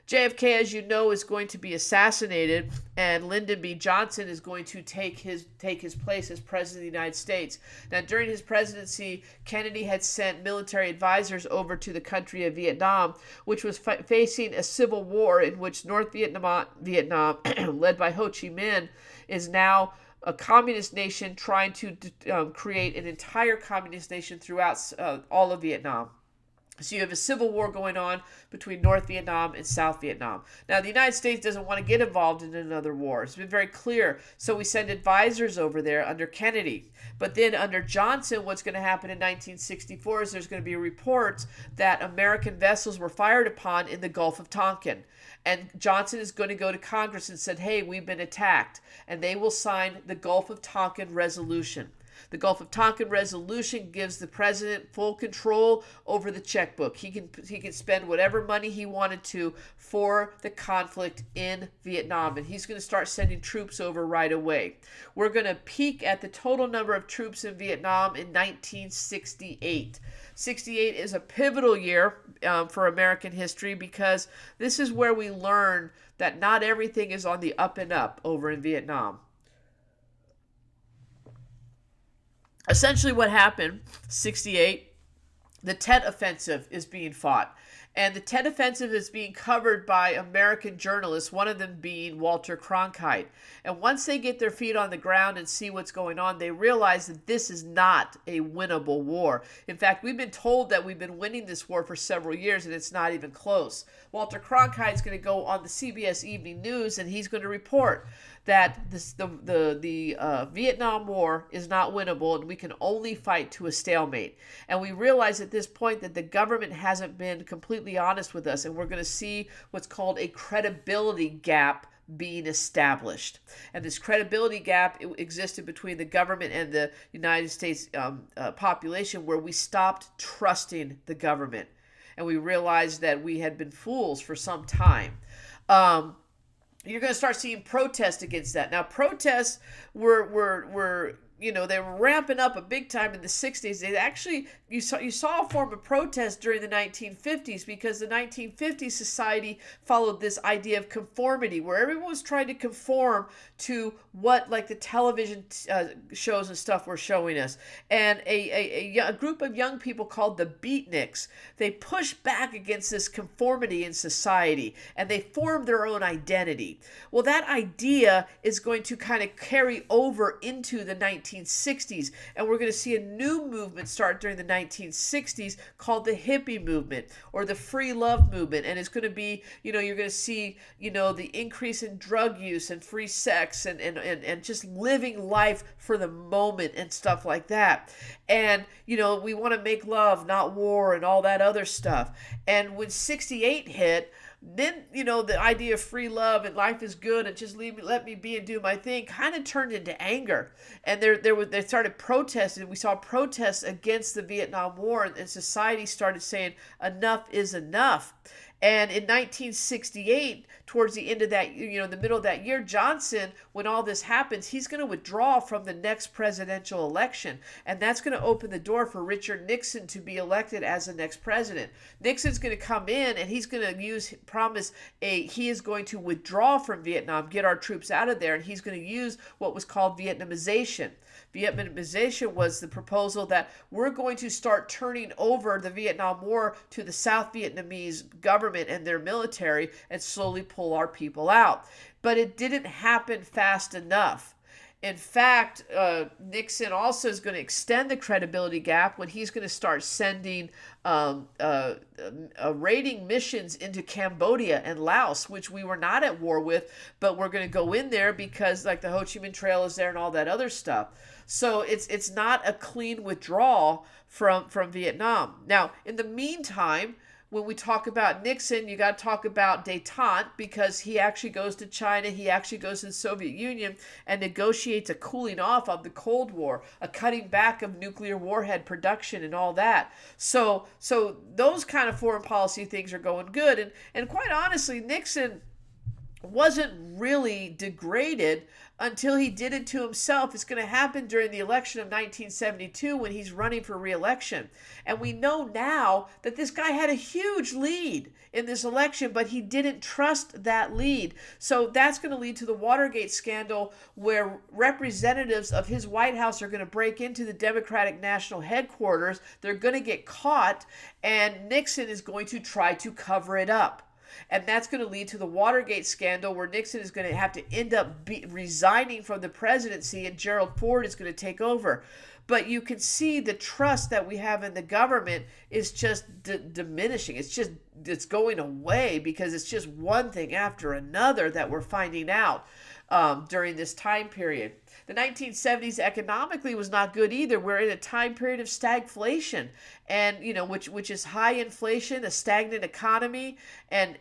JFK, as you know, is going to be assassinated, and Lyndon B. Johnson is going to take his place as President of the United States. Now, during his presidency, Kennedy had sent military advisors over to the country of Vietnam, which was facing a civil war in which North Vietnam, led by Ho Chi Minh, is now a communist nation trying to create an entire communist nation throughout all of Vietnam. So you have a civil war going on between North Vietnam and South Vietnam. Now, the United States doesn't want to get involved in another war. It's been very clear. So we send advisors over there under Kennedy. But then under Johnson, what's going to happen in 1964 is there's going to be reports that American vessels were fired upon in the Gulf of Tonkin. And Johnson is going to go to Congress and said, "Hey, we've been attacked." And they will sign the Gulf of Tonkin Resolution. The Gulf of Tonkin Resolution gives the president full control over the checkbook. He can spend whatever money he wanted to for the conflict in Vietnam, and he's going to start sending troops over right away. We're going to peak at the total number of troops in Vietnam in 1968. 68 is a pivotal year for American history because this is where we learn that not everything is on the up and up over in Vietnam. Essentially what happened, 68, the Tet Offensive is being fought. And the Tet Offensive is being covered by American journalists, one of them being Walter Cronkite. And once they get their feet on the ground and see what's going on, they realize that this is not a winnable war. In fact, we've been told that we've been winning this war for several years, and it's not even close. Walter Cronkite is going to go on the CBS Evening News, and he's going to report that the Vietnam War is not winnable, and we can only fight to a stalemate. And we realize at this point that the government hasn't been completely honest with us, and we're going to see what's called a credibility gap being established. And this credibility gap existed between the government and the United States population, where we stopped trusting the government. And we realized that we had been fools for some time. you're going to start seeing protests against that. Now, protests were they were ramping up a big time in the 60s. They actually, you saw a form of protest during the 1950s, because the 1950s society followed this idea of conformity, where everyone was trying to conform to what, like, the television shows and stuff were showing us. And a group of young people called the beatniks, they pushed back against this conformity in society, and they formed their own identity. Well, that idea is going to kind of carry over into the 1960s, and we're going to see a new movement start during the 1960s called the hippie movement, or the free love movement. And it's going to be, you're going to see, the increase in drug use and free sex, and just living life for the moment and stuff like that. And we want to make love, not war, and all that other stuff. And when 68 hit, then the idea of free love and life is good and just let me be and do my thing kind of turned into anger. And they started protesting. We saw protests against the Vietnam War, and society started saying enough is enough. And in 1968, towards the end of that, the middle of that year, Johnson, when all this happens, he's going to withdraw from the next presidential election. And that's going to open the door for Richard Nixon to be elected as the next president. Nixon's going to come in, and he's going to he is going to withdraw from Vietnam, get our troops out of there, and he's going to use what was called Vietnamization. Vietnamization was the proposal that we're going to start turning over the Vietnam War to the South Vietnamese government and their military and slowly pull our people out. But it didn't happen fast enough. In fact, Nixon also is going to extend the credibility gap when he's going to start sending raiding missions into Cambodia and Laos, which we were not at war with, but we're going to go in there because, like, the Ho Chi Minh Trail is there and all that other stuff. So it's not a clean withdrawal from Vietnam. Now, in the meantime, when we talk about Nixon, you got to talk about détente, because he actually goes to China, he actually goes to the Soviet Union and negotiates a cooling off of the Cold War, a cutting back of nuclear warhead production and all that. So those kind of foreign policy things are going good. And quite honestly, Nixon wasn't really degraded until he did it to himself. It's going to happen during the election of 1972 when he's running for re-election. And we know now that this guy had a huge lead in this election, but he didn't trust that lead. So that's going to lead to the Watergate scandal, where representatives of his White House are going to break into the Democratic National Headquarters. They're going to get caught, and Nixon is going to try to cover it up. And that's going to lead to the Watergate scandal, where Nixon is going to have to end up resigning from the presidency, and Gerald Ford is going to take over. But you can see the trust that we have in the government is just diminishing. It's going away, because it's just one thing after another that we're finding out during this time period. The 1970s economically was not good either. We're in a time period of stagflation, and which is high inflation, a stagnant economy, and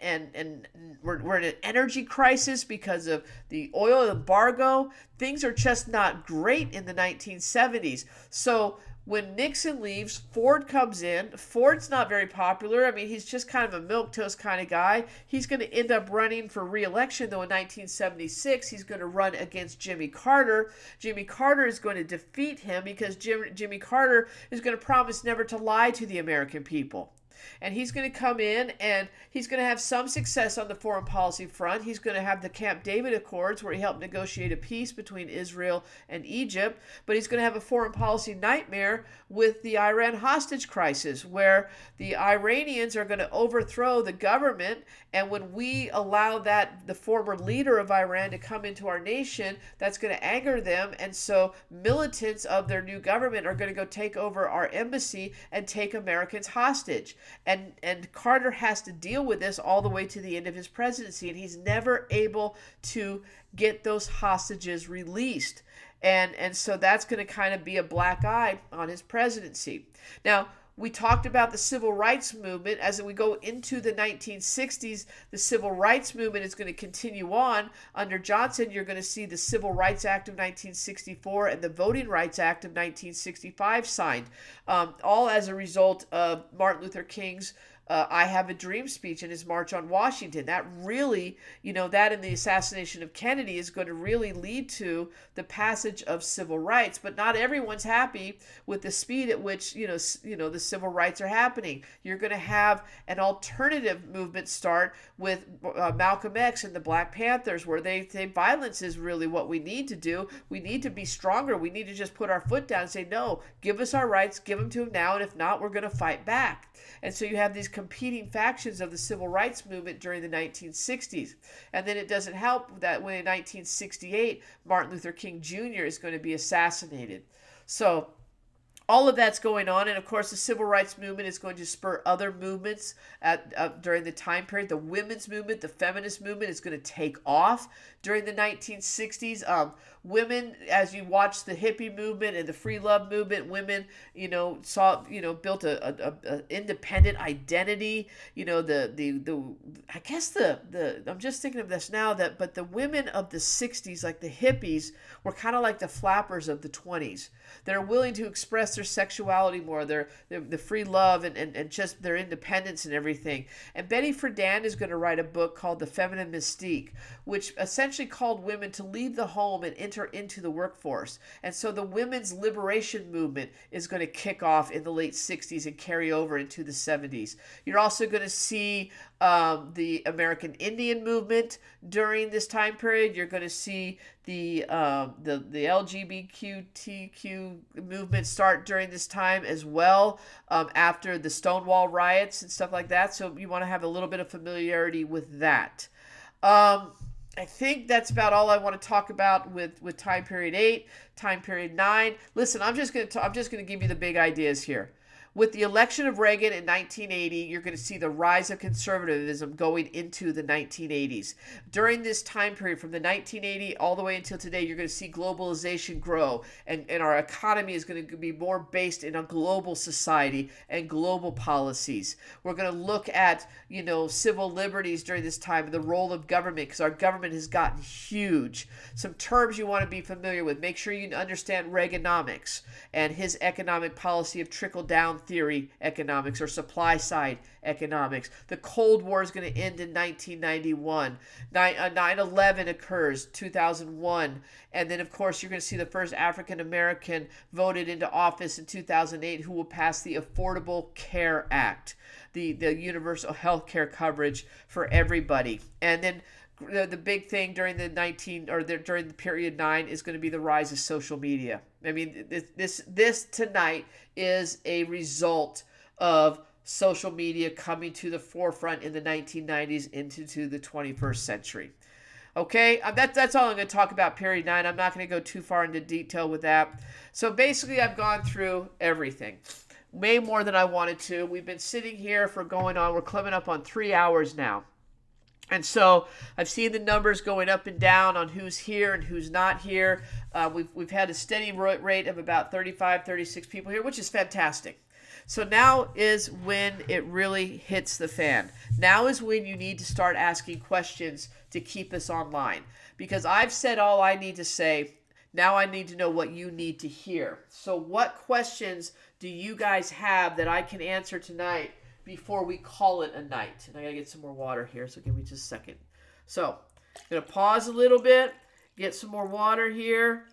we're in an energy crisis because of the oil embargo. Things are just not great in the 1970s. So when Nixon leaves, Ford comes in. Ford's not very popular. I mean, he's just kind of a milquetoast kind of guy. He's going to end up running for re-election, though, in 1976. He's going to run against Jimmy Carter. Jimmy Carter is going to defeat him, because Jimmy Carter is going to promise never to lie to the American people. And he's going to come in, and he's going to have some success on the foreign policy front. He's going to have the Camp David Accords, where he helped negotiate a peace between Israel and Egypt. But he's going to have a foreign policy nightmare with the Iran hostage crisis, where the Iranians are going to overthrow the government. And when we allow the former leader of Iran to come into our nation, that's going to anger them. And so militants of their new government are going to go take over our embassy and take Americans hostage. And Carter has to deal with this all the way to the end of his presidency, and he's never able to get those hostages released. And so that's going to kind of be a black eye on his presidency. Now, we talked about the civil rights movement. As we go into the 1960s, the civil rights movement is going to continue on. Under Johnson, you're going to see the Civil Rights Act of 1964 and the Voting Rights Act of 1965 signed, all as a result of Martin Luther King's I Have a Dream speech in his March on Washington. That really, that and the assassination of Kennedy is going to really lead to the passage of civil rights. But not everyone's happy with the speed at which, the civil rights are happening. You're going to have an alternative movement start with Malcolm X and the Black Panthers, where they say violence is really what we need to do. We need to be stronger. We need to just put our foot down and say, no, give us our rights, give them to them now, and if not, we're going to fight back. And so you have these competing factions of the civil rights movement during the 1960s. And then it doesn't help that when in 1968, Martin Luther King Jr. is going to be assassinated. So all of that's going on, and of course the civil rights movement is going to spur other movements during the time period. The women's movement, the feminist movement is going to take off during the 1960s. Women, as you watch the hippie movement and the free love movement, women, built a independent identity. I guess I'm just thinking of this now, but the women of the 60s, like the hippies, were kind of like the flappers of the 20s. They're willing to express their sexuality more, their free love and just their independence and everything. And Betty Friedan is going to write a book called The Feminine Mystique, which essentially called women to leave the home and enter into the workforce. And so the women's liberation movement is going to kick off in the late 60s and carry over into the 70s. You're also going to see the American Indian movement during this time period. You're going to see the LGBTQ movement start during this time as well, after the Stonewall riots and stuff like that. So you want to have a little bit of familiarity with that. I think that's about all I want to talk about with time period 8, time period 9. Listen, I'm just going to give you the big ideas here. With the election of Reagan in 1980, you're going to see the rise of conservatism going into the 1980s. During this time period, from the 1980 all the way until today, you're going to see globalization grow, and our economy is going to be more based in a global society and global policies. We're going to look at, civil liberties during this time and the role of government, because our government has gotten huge. Some terms you want to be familiar with. Make sure you understand Reaganomics and his economic policy of trickle-down theory economics, or supply side economics. The Cold War is going to end in 1991. 9/11 occurs 2001, and then of course you're going to see the first African American voted into office in 2008, who will pass the Affordable Care Act, the universal health care coverage for everybody. And then the big thing during the period 9 is going to be the rise of social media. I mean, this tonight is a result of social media coming to the forefront in the 1990s into the 21st century. Okay, that's all I'm going to talk about period 9. I'm not going to go too far into detail with that. So basically, I've gone through everything. Way more than I wanted to. We've been sitting here we're coming up on 3 hours now. And so I've seen the numbers going up and down on who's here and who's not here. We've had a steady rate of about 35, 36 people here, which is fantastic. So now is when it really hits the fan. Now is when you need to start asking questions to keep us online. Because I've said all I need to say. Now I need to know what you need to hear. So what questions do you guys have that I can answer tonight before we call it a night? And I gotta get some more water here, so give me just a second. So I'm gonna pause a little bit, get some more water here,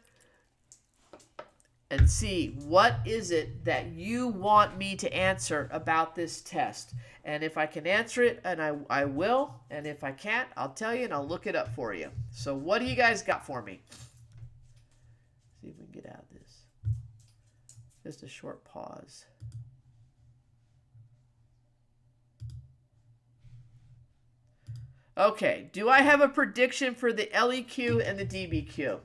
and see what is it that you want me to answer about this test. And if I can answer it, and I will, and if I can't, I'll tell you and I'll look it up for you. So what do you guys got for me? See if we can get out of this. Just a short pause. Okay, do I have a prediction for the LEQ and the DBQ?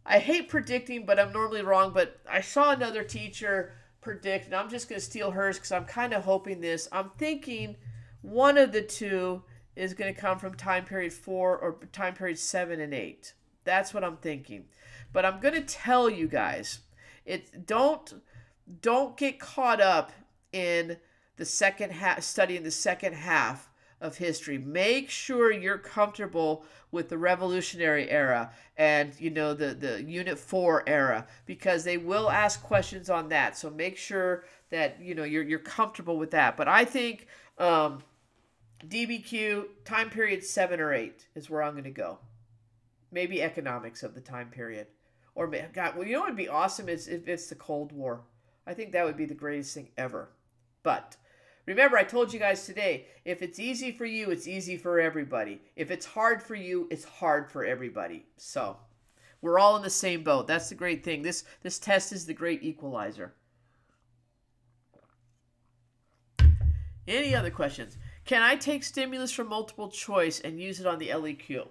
I hate predicting, but I'm normally wrong, but I saw another teacher predict, and I'm just going to steal hers because I'm kind of hoping this. I'm thinking one of the two is going to come from time period 4 or time period 7 and 8. That's what I'm thinking. But I'm going to tell you guys, don't get caught up in the second half, studying the second half of history. Make sure you're comfortable with the Revolutionary era and the Unit 4 era, because they will ask questions on that. So make sure that you're comfortable with that. But I think DBQ time period 7 or 8 is where I'm going to go. Maybe economics of the time period. Or, God, well, what would be awesome is if it's the Cold War. I think that would be the greatest thing ever. But remember, I told you guys today, if it's easy for you, it's easy for everybody. If it's hard for you, it's hard for everybody. So we're all in the same boat. That's the great thing. This test is the great equalizer. Any other questions? Can I take stimulus from multiple choice and use it on the LEQ?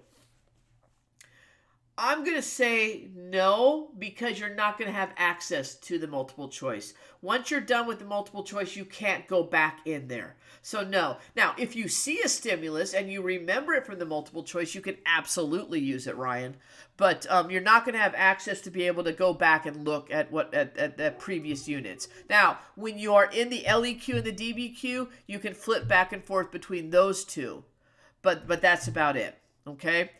I'm going to say no, because you're not going to have access to the multiple choice. Once you're done with the multiple choice, you can't go back in there. So no. Now, if you see a stimulus and you remember it from the multiple choice, you can absolutely use it, Ryan. But you're not going to have access to be able to go back and look at at previous units. Now, when you are in the LEQ and the DBQ, you can flip back and forth between those two. But that's about it. Okay?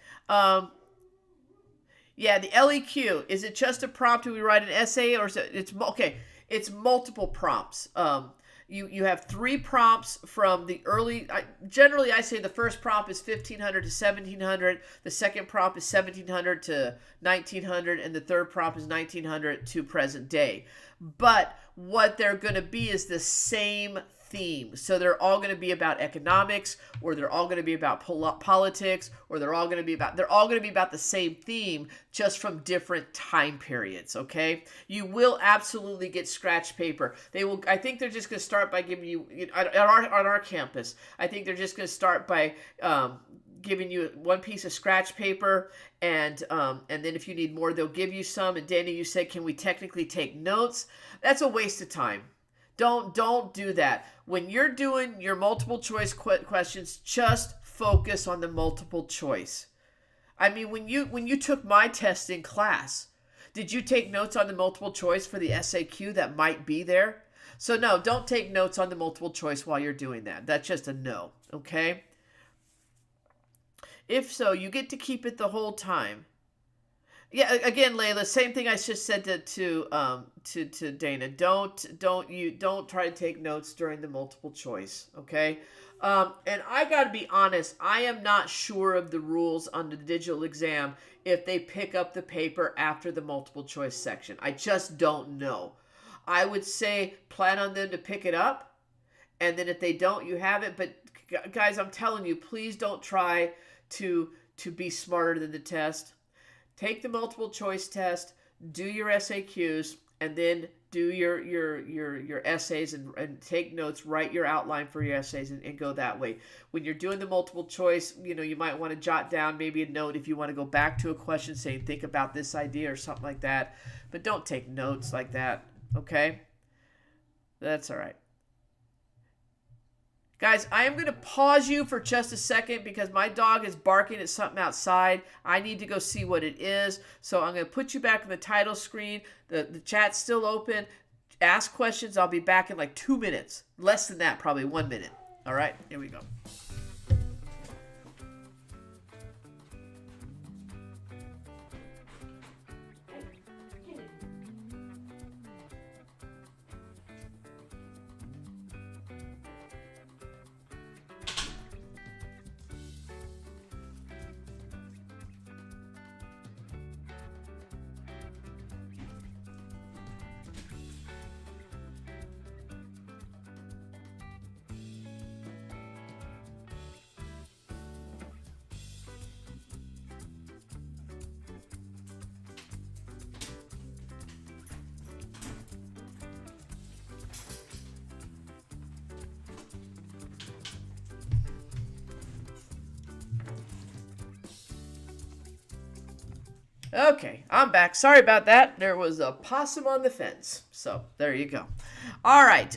Yeah, the LEQ, is it just a prompt? Do we write an essay, or is it's okay? It's multiple prompts. You have 3 prompts from the early. Generally, I say the first prompt is 1500 to 1700. The second prompt is 1700 to 1900, and the third prompt is 1900 to present day. But what they're going to be is the same theme. So they're all going to be about economics, or they're all going to be about politics, or they're all going to be about the same theme, just from different time periods. Okay, you will absolutely get scratch paper. They will. I think they're just going to start by giving you on our campus. I think they're just going to start by giving you one piece of scratch paper, and then if you need more, they'll give you some. And Danny, you said, can we technically take notes? That's a waste of time. Don't do that. When you're doing your multiple choice questions, just focus on the multiple choice. I mean, when you took my test in class, did you take notes on the multiple choice for the SAQ that might be there? So no, don't take notes on the multiple choice while you're doing that. That's just a no, okay? If so, you get to keep it the whole time. Yeah, again, Layla, same thing I just said to Dana. Don't try to take notes during the multiple choice, okay? And I got to be honest, I am not sure of the rules on the digital exam if they pick up the paper after the multiple choice section. I just don't know. I would say plan on them to pick it up, and then if they don't, you have it. But guys, I'm telling you, please don't try to be smarter than the test. Take the multiple choice test, do your SAQs, and then do your essays and take notes, write your outline for your essays, and go that way. When you're doing the multiple choice, you might want to jot down maybe a note if you want to go back to a question saying, think about this idea or something like that. But don't take notes like that, okay? That's all right. Guys, I am going to pause you for just a second because my dog is barking at something outside. I need to go see what it is. So I'm going to put you back on the title screen. The chat's still open. Ask questions. I'll be back in like 2 minutes. Less than that, probably 1 minute. All right, here we go. Okay, I'm back. Sorry about that. There was a possum on the fence. So there you go. All right.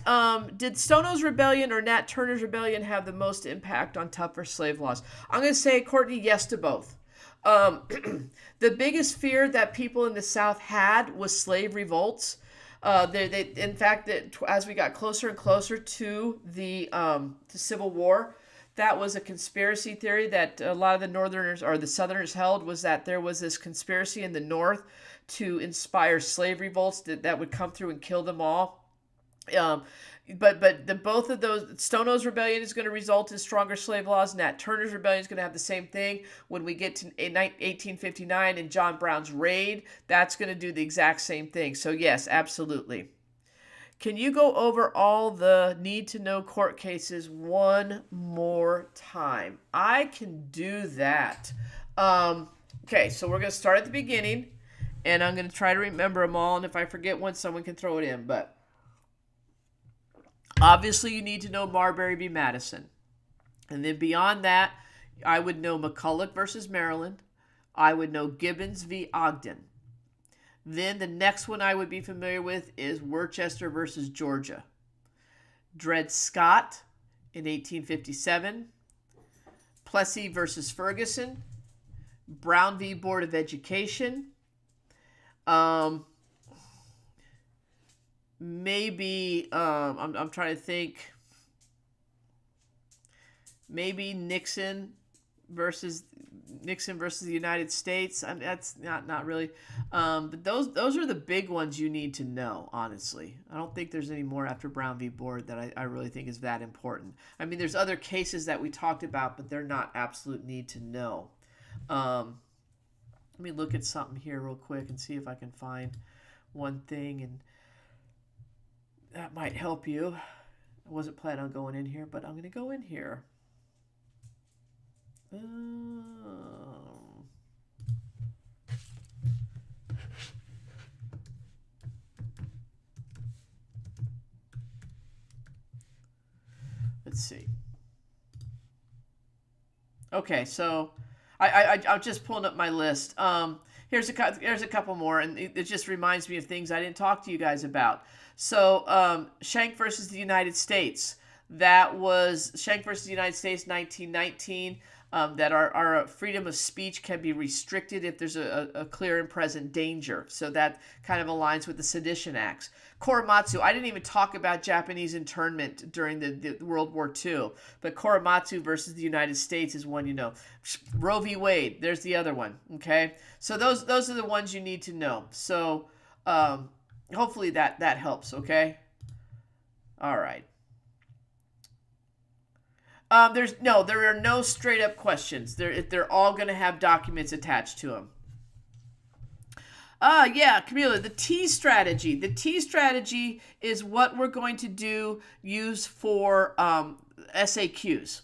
Did Stono's Rebellion or Nat Turner's Rebellion have the most impact on tougher slave laws? I'm going to say, Courtney, yes to both. The biggest fear that people in the South had was slave revolts. In fact, as we got closer and closer to the Civil War, that was a conspiracy theory that a lot of the Northerners or the Southerners held, was that there was this conspiracy in the North to inspire slave revolts that would come through and kill them all. But both of those, Stono's Rebellion is going to result in stronger slave laws. Nat Turner's Rebellion is going to have the same thing. When we get to 1859 and John Brown's raid, that's going to do the exact same thing. So yes, absolutely. Can you go over all the need-to-know court cases one more time? I can do that. Okay, so we're going to start at the beginning, and I'm going to try to remember them all, and if I forget one, someone can throw it in. But obviously, you need to know Marbury v. Madison. And then beyond that, I would know McCulloch versus Maryland. I would know Gibbons v. Ogden. Then the next one I would be familiar with is Worcester versus Georgia. Dred Scott in 1857. Plessy versus Ferguson. Brown v. Board of Education. Maybe, I'm trying to think, maybe Nixon versus the United States. That's not really, but those are the big ones you need to know, honestly. I don't think there's any more after Brown v. Board that I really think is that important. I mean, there's other cases that we talked about, but they're not absolute need to know. Let me look at something here real quick and see if I can find one thing, and that might help you. I wasn't planning on going in here, but I'm going to go in here. Let's see. Okay, so I'm just pulling up my list. Here's a couple more, and it just reminds me of things I didn't talk to you guys about. So Schenck versus the United States. That was Schenck versus the United States, 1919. That our freedom of speech can be restricted if there's a clear and present danger. So that kind of aligns with the Sedition Acts. Korematsu, I didn't even talk about Japanese internment during the World War II, but Korematsu versus the United States is one you know. Roe v. Wade, there's the other one, okay? So those are the ones you need to know. So hopefully that helps, okay? All right. There are no straight up questions. They're all going to have documents attached to them. Yeah, Camila, the T strategy. The T strategy is what we're going to use for SAQs.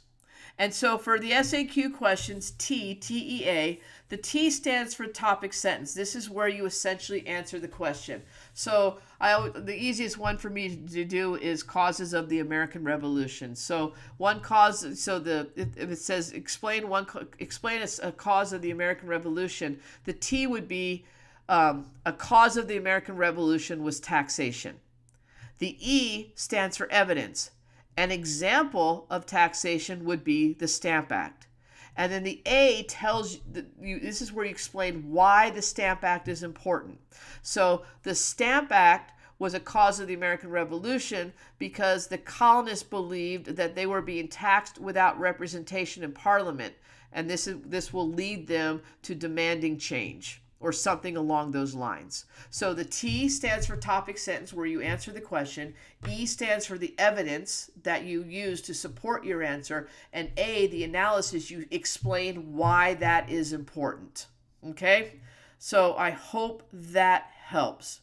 And so for the SAQ questions, TEA, the T stands for topic sentence. This is where you essentially answer the question. So the easiest one for me to do is causes of the American Revolution. So one cause, so if it says explain a cause of the American Revolution, the T would be a cause of the American Revolution was taxation. The E stands for evidence. An example of taxation would be the Stamp Act. And then the A tells you, this is where you explain why the Stamp Act is important. So the Stamp Act was a cause of the American Revolution because the colonists believed that they were being taxed without representation in Parliament. And this will lead them to demanding change, or something along those lines. So the T stands for topic sentence, where you answer the question. E stands for the evidence that you use to support your answer. And A, the analysis, you explain why that is important. Okay? So I hope that helps.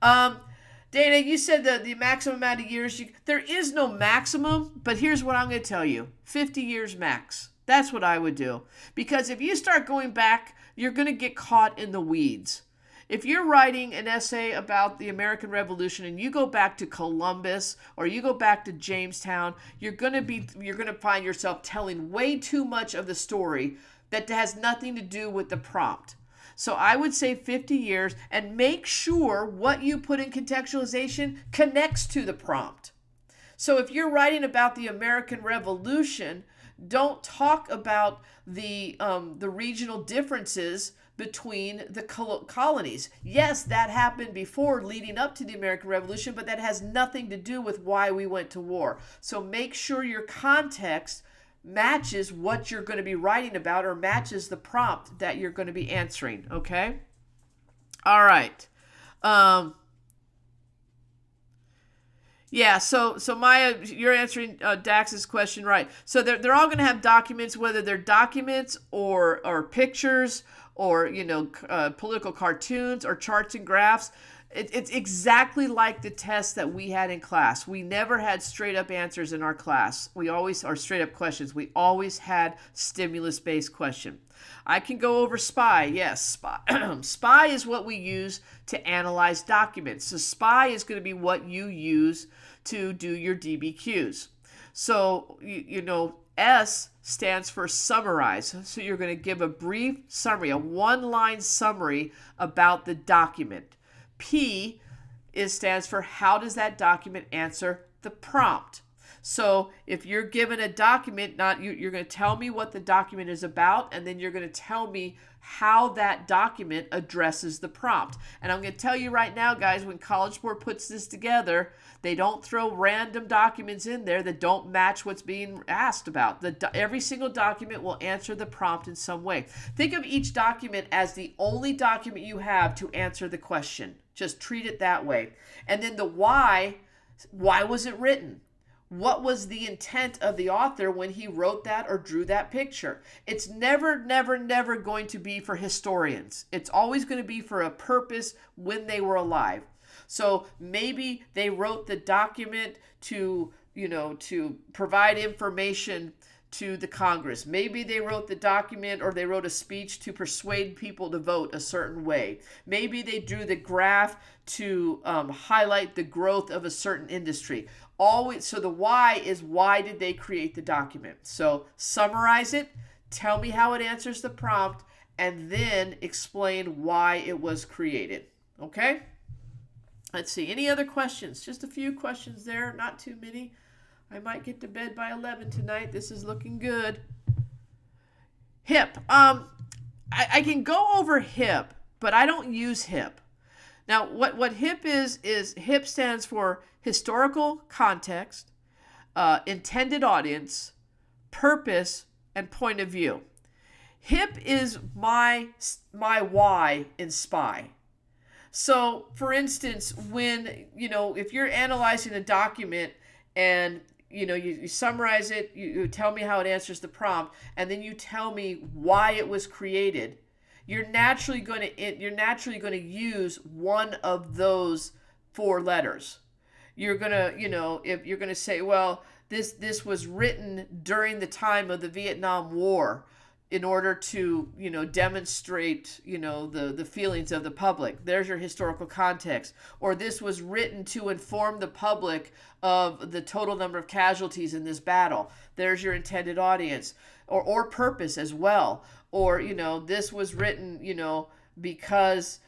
Dana, you said the maximum amount of years. There is no maximum, but here's what I'm going to tell you. 50 years max. That's what I would do. Because if you start going back, you're going to get caught in the weeds. If you're writing an essay about the American Revolution and you go back to Columbus or you go back to Jamestown, you're going to find yourself telling way too much of the story that has nothing to do with the prompt. So I would say 50 years, and make sure what you put in contextualization connects to the prompt. So if you're writing about the American Revolution, don't talk about the regional differences between the colonies. Yes, that happened before, leading up to the American Revolution, but that has nothing to do with why we went to war. So make sure your context matches what you're going to be writing about or matches the prompt that you're going to be answering. Okay. All right. Yeah, so Maya, you're answering Dax's question right. So they're all going to have documents, whether they're documents or pictures or political cartoons or charts and graphs. It's exactly like the tests that we had in class. We never had straight up answers in our class. We always, or straight up questions. We always had stimulus based question. I can go over SPY. Yes, SPY. SPY is what we use to analyze documents. So SPY is going to be what you use to do your DBQs. So, S stands for summarize. So you're going to give a brief summary, a one-line summary about the document. P stands for how does that document answer the prompt. So if you're given a document, you're going to tell me what the document is about, and then you're going to tell me how that document addresses the prompt. And I'm going to tell you right now, guys, when College Board puts this together, they don't throw random documents in there that don't match what's being asked about. Every single document will answer the prompt in some way. Think of each document as the only document you have to answer the question. Just treat it that way. And then the why was it written? What was the intent of the author when he wrote that or drew that picture? It's never going to be for historians. It's always going to be for a purpose when they were alive. So maybe they wrote the document to provide information to the Congress. Maybe they wrote the document or they wrote a speech to persuade people to vote a certain way. Maybe they drew the graph to highlight the growth of a certain industry. So the why is, why did they create the document? So summarize it, tell me how it answers the prompt, and then explain why it was created. Okay? Let's see. Any other questions? Just a few questions there, not too many. I might get to bed by 11 tonight. This is looking good. HIP. I can go over HIP, but I don't use HIP. Now, what HIP is HIP stands for historical context, intended audience, purpose, and point of view. HIP is my why in SPY. So, for instance, when, if you're analyzing a document and you summarize it, you tell me how it answers the prompt, and then you tell me why it was created, you're naturally going to use one of those four letters. You're going to, if you're going to say, well, this was written during the time of the Vietnam War in order to, demonstrate, the feelings of the public. There's your historical context. Or this was written to inform the public of the total number of casualties in this battle. There's your intended audience. Or purpose as well. Or, this was written, because,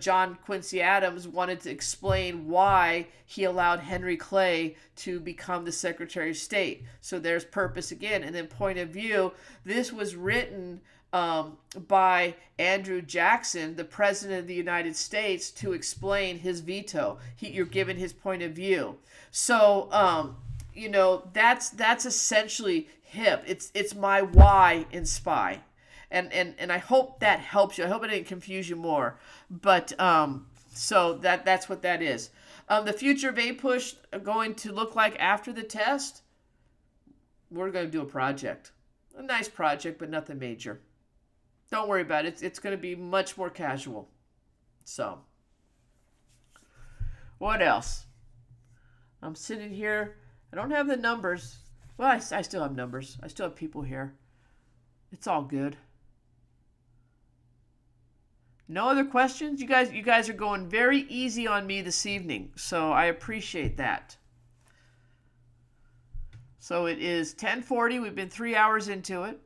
John Quincy Adams wanted to explain why he allowed Henry Clay to become the Secretary of State. So there's purpose again. And then point of view, this was written by Andrew Jackson, the President of the United States, to explain his veto. You're given his point of view. So, that's essentially HIP. It's my why in SPY. And I hope that helps you. I hope it didn't confuse you more. But so that's what that is. The future of APUSH going to look like after the test. We're going to do a project. A nice project, but nothing major. Don't worry about it. It's going to be much more casual. So, what else? I'm sitting here. I don't have the numbers. Well, I still have numbers. I still have people here. It's all good. No other questions? You guys are going very easy on me this evening, so I appreciate that. So it is 10:40. We've been 3 hours into it.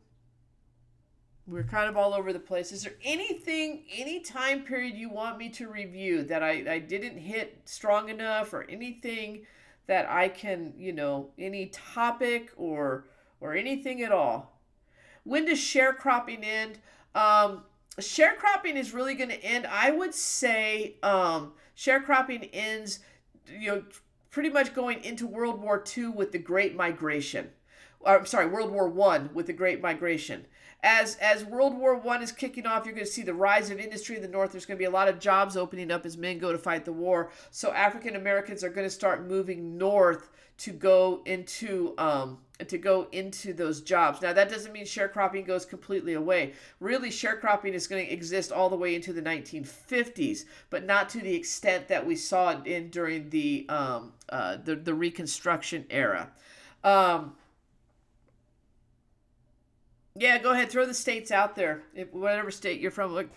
We're kind of all over the place. Is there any time period you want me to review that I didn't hit strong enough, or anything that I can, any topic or anything at all? When does sharecropping end? Sharecropping is really going to end, I would say, sharecropping ends, pretty much going into World War II with the Great Migration. World War I with the Great Migration. As World War I is kicking off, you're going to see the rise of industry in the North. There's going to be a lot of jobs opening up as men go to fight the war. So African Americans are going to start moving north to go into those jobs. Now that doesn't mean sharecropping goes completely away. Really, sharecropping is going to exist all the way into the 1950s, but not to the extent that we saw it in during the Reconstruction era. Yeah, go ahead. Throw the states out there. Whatever state you're from. Look,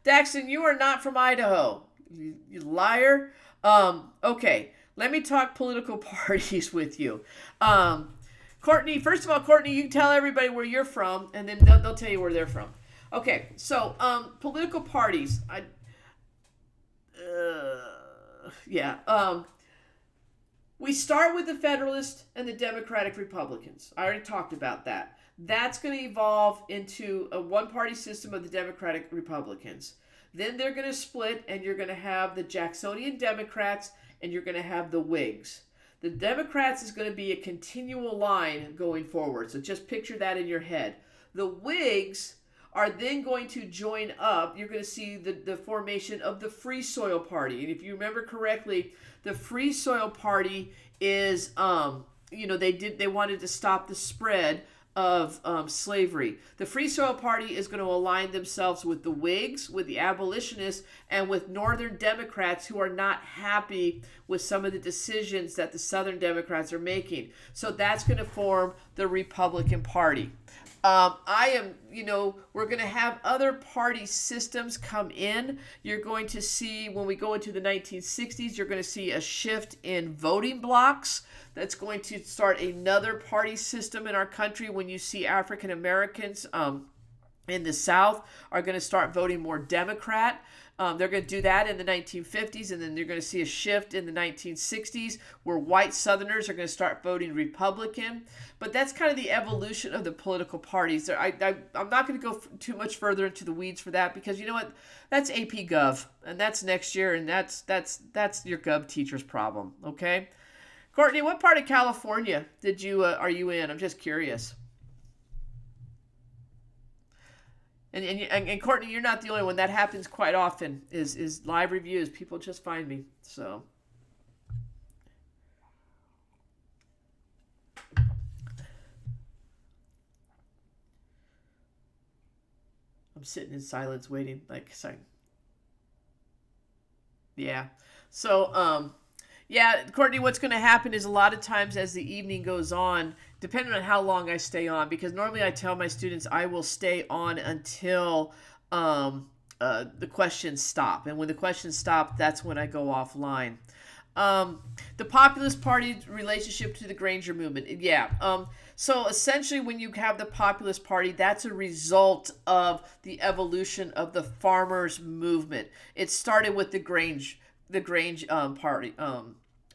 Daxton, you are not from Idaho. You liar. Okay. Let me talk political parties with you. Courtney, first of all, Courtney, you tell everybody where you're from, and then they'll tell you where they're from. Okay. So, political parties. We start with the Federalist and the Democratic Republicans. I already talked about that. That's going to evolve into a one-party system of the Democratic Republicans. Then they're going to split, and you're going to have the Jacksonian Democrats, and you're going to have the Whigs. The Democrats is going to be a continual line going forward, so just picture that in your head. The Whigs are then going to join up. You're going to see the formation of the Free Soil Party. And if you remember correctly, the Free Soil Party is, they wanted to stop the spread of slavery. The Free Soil Party is going to align themselves with the Whigs, with the abolitionists, and with Northern Democrats who are not happy with some of the decisions that the Southern Democrats are making. So that's going to form the Republican Party. We're going to have other party systems come in. You're going to see, when we go into the 1960s, you're going to see a shift in voting blocks. That's going to start another party system in our country when you see African Americans in the South are going to start voting more Democrat. They're going to do that in the 1950s, and then you're going to see a shift in the 1960s where white Southerners are going to start voting Republican. But that's kind of the evolution of the political parties. I'm not going to go too much further into the weeds for that because you know what? That's AP Gov, and that's next year, and that's your Gov teacher's problem. Okay, Courtney, what part of California are you in? I'm just curious. And Courtney, you're not the only one. That happens quite often. Is live reviews. People just find me. So I'm sitting in silence, waiting. Sorry. Yeah. So Courtney, what's going to happen is a lot of times as the evening goes on, depending on how long I stay on, because normally I tell my students I will stay on until the questions stop. And when the questions stop, that's when I go offline. The Populist Party's relationship to the Granger movement. So essentially when you have the Populist Party, that's a result of the evolution of the farmers' movement. It started with the Grange Party,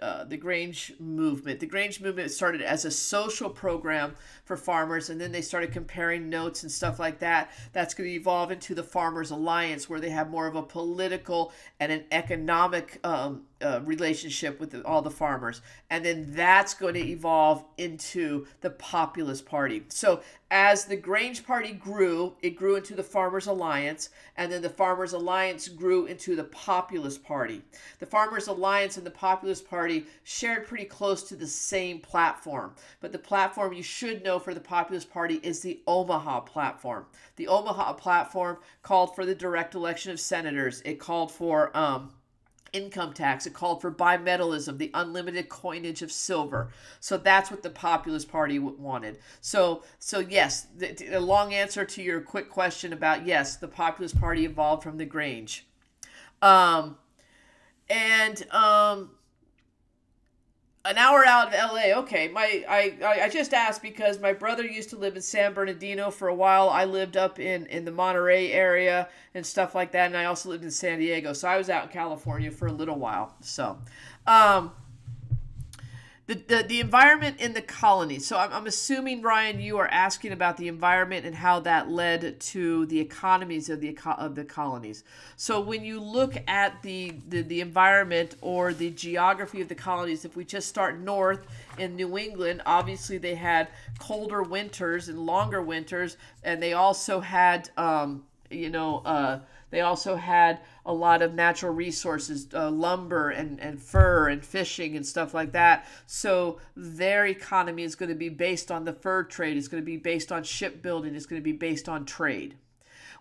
the Grange movement. The Grange movement started as a social program for farmers, and then they started comparing notes and stuff like that. That's going to evolve into the Farmers Alliance, where they have more of a political and an economic relationship with all the farmers. And then that's going to evolve into the Populist Party. So as the Grange Party grew, it grew into the Farmers Alliance, and then the Farmers Alliance grew into the Populist Party. The Farmers Alliance and the Populist Party shared pretty close to the same platform, but the platform you should know for the Populist Party is the Omaha platform. The Omaha platform called for the direct election of senators. It called for income tax. It called for bimetallism, the unlimited coinage of silver. So that's what the Populist Party wanted. So yes, the long answer to your quick question about yes, the Populist Party evolved from the Grange. An hour out of LA. Okay, I just asked because my brother used to live in San Bernardino for a while. I lived up in the Monterey area and stuff like that, and I also lived in San Diego. So I was out in California for a little while. So, the The environment in the colonies. So I'm assuming, Ryan, you are asking about the environment and how that led to the economies of the colonies. So when you look at the environment or the geography of the colonies, if we just start north in New England, obviously they had colder winters and longer winters, and they also had they also had a lot of natural resources, lumber and fur and fishing and stuff like that. So their economy is going to be based on the fur trade. It's going to be based on shipbuilding. It's going to be based on trade.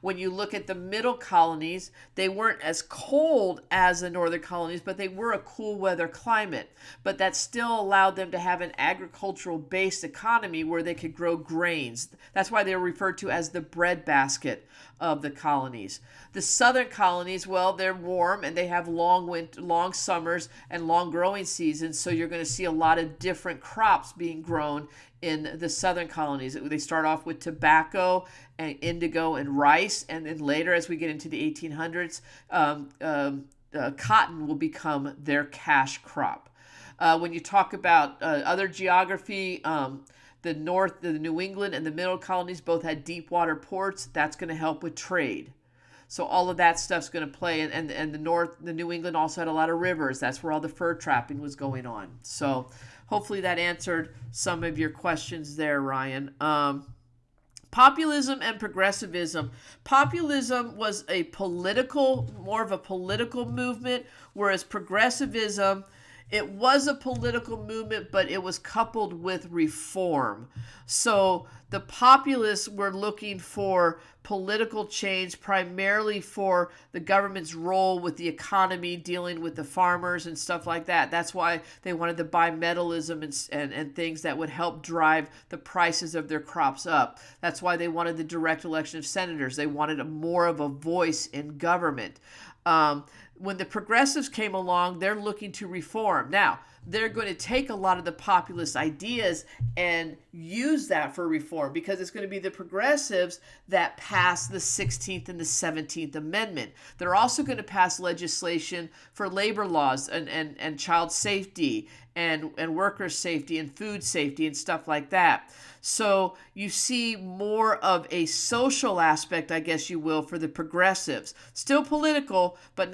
When you look at the middle colonies, they weren't as cold as the northern colonies, but they were a cool weather climate. But that still allowed them to have an agricultural based economy where they could grow grains. That's why they were referred to as the breadbasket of the colonies. The southern colonies, well, they're warm and they have long summers and long growing seasons. So you're going to see a lot of different crops being grown in the southern colonies. They start off with tobacco and indigo and rice, and then later, as we get into the 1800s, cotton will become their cash crop. When you talk about other geography, the New England and the middle colonies both had deep water ports. That's going to help with trade. So all of that stuff's going to play. And the New England also had a lot of rivers. That's where all the fur trapping was going on. So hopefully that answered some of your questions there, Ryan. Populism and progressivism. Populism was more of a political movement, whereas progressivism, it was a political movement, but it was coupled with reform. So the populists were looking for political change, primarily for the government's role with the economy, dealing with the farmers and stuff like that. That's why they wanted the bimetallism and things that would help drive the prices of their crops up. That's why they wanted the direct election of senators. They wanted more of a voice in government. When the progressives came along, they're looking to reform. Now, they're going to take a lot of the populist ideas and use that for reform, because it's going to be the progressives that pass the 16th and the 17th Amendment. They're also going to pass legislation for labor laws and child safety and worker safety and food safety and stuff like that. So you see more of a social aspect, I guess you will, for the progressives. Still political, but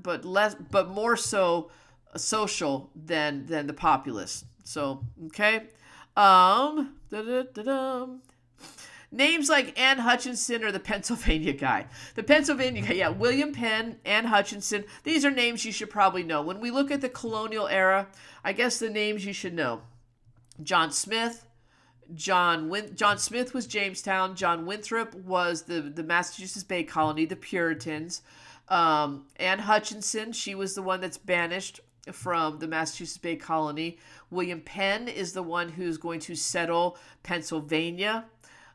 but more so social than the populists. So, okay. Names like Ann Hutchinson or the Pennsylvania guy. The Pennsylvania guy, yeah, William Penn, Ann Hutchinson. These are names you should probably know. When we look at the colonial era, I guess the names you should know. John Smith. John Smith was Jamestown. John Winthrop was the Massachusetts Bay Colony, the Puritans. Ann Hutchinson, she was the one that's banished from the Massachusetts Bay Colony. William Penn is the one who's going to settle Pennsylvania.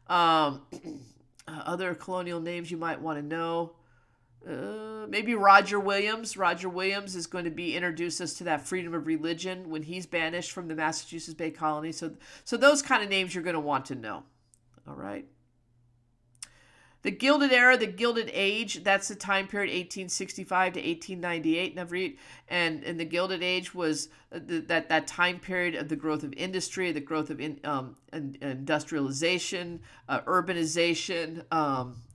Other colonial names you might want to know. Maybe Roger Williams. Roger Williams is going to introduce us to that freedom of religion when he's banished from the Massachusetts Bay Colony. So those kind of names you're going to want to know. All right. The Gilded Era, the Gilded Age, that's the time period 1865 to 1898, Navreet. And the Gilded Age was that time period of the growth of industry, the growth of industrialization, urbanization,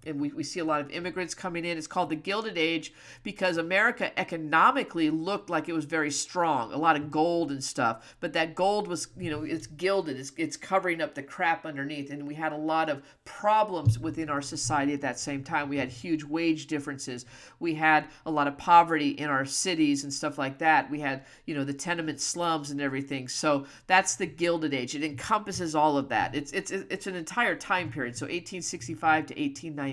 and we see a lot of immigrants coming in. It's called the Gilded Age because America economically looked like it was very strong, a lot of gold and stuff. But that gold was, it's gilded, it's covering up the crap underneath. And we had a lot of problems within our society at that same time. We had huge wage differences. We had a lot of poverty in our cities and stuff like that. We had, the tenement slums and everything. So that's the Gilded Age. It encompasses all of that. It's an entire time period. So 1865 to 1898.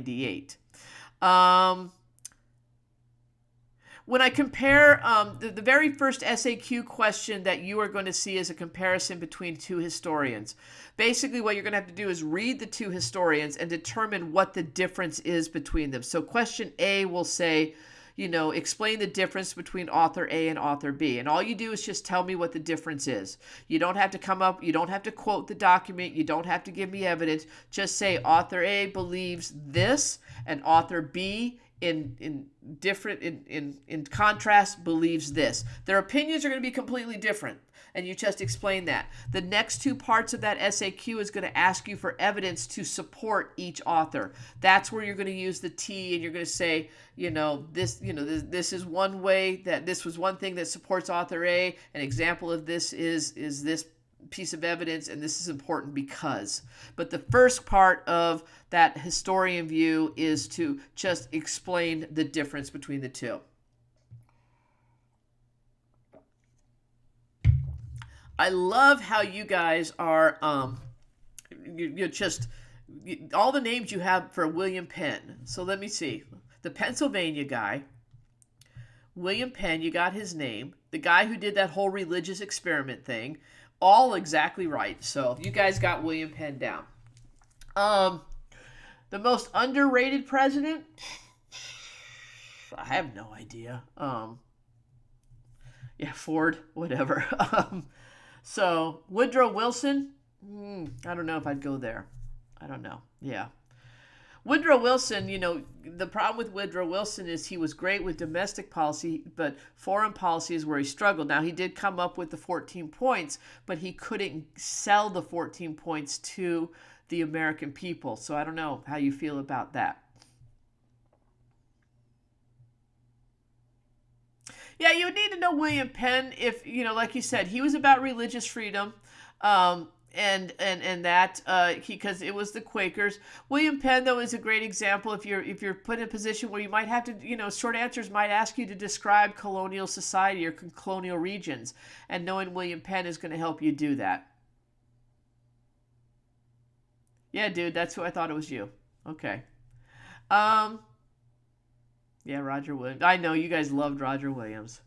When I compare the very first SAQ question that you are going to see is a comparison between two historians. Basically, what you're going to have to do is read the two historians and determine what the difference is between them. So question A will say, explain the difference between author A and author B. And all you do is just tell me what the difference is. You don't have to you don't have to quote the document. You don't have to give me evidence. Just say author A believes this and author B in different in contrast believes this. Their opinions are going to be completely different, and you just explain that. The next two parts of that SAQ is going to ask you for evidence to support each author. That's where you're going to use the T, and you're going to say, this is one way, that this was one thing that supports author A. An example of this is this piece of evidence, and this is important because. But the first part of that historian view is to just explain the difference between the two. I love how you guys are you're just all the names you have for William Penn. So let me see. The Pennsylvania guy, William Penn, you got his name. The guy who did that whole religious experiment thing, all exactly right. So you guys got William Penn down. The most underrated president? I have no idea. Yeah, Ford, whatever. So Woodrow Wilson? I don't know if I'd go there. I don't know. Yeah. Woodrow Wilson, the problem with Woodrow Wilson is he was great with domestic policy, but foreign policy is where he struggled. Now, he did come up with the 14 points, but he couldn't sell the 14 points to the American people. So I don't know how you feel about that. Yeah, you would need to know William Penn if, like you said, he was about religious freedom. And that because it was the Quakers. William Penn, though, is a great example if you're put in a position where you might have to, short answers might ask you to describe colonial society or colonial regions, and knowing William Penn is going to help you do that. Yeah, dude, that's who I thought it was you. Okay. Yeah, Roger Williams. I know you guys loved Roger Williams.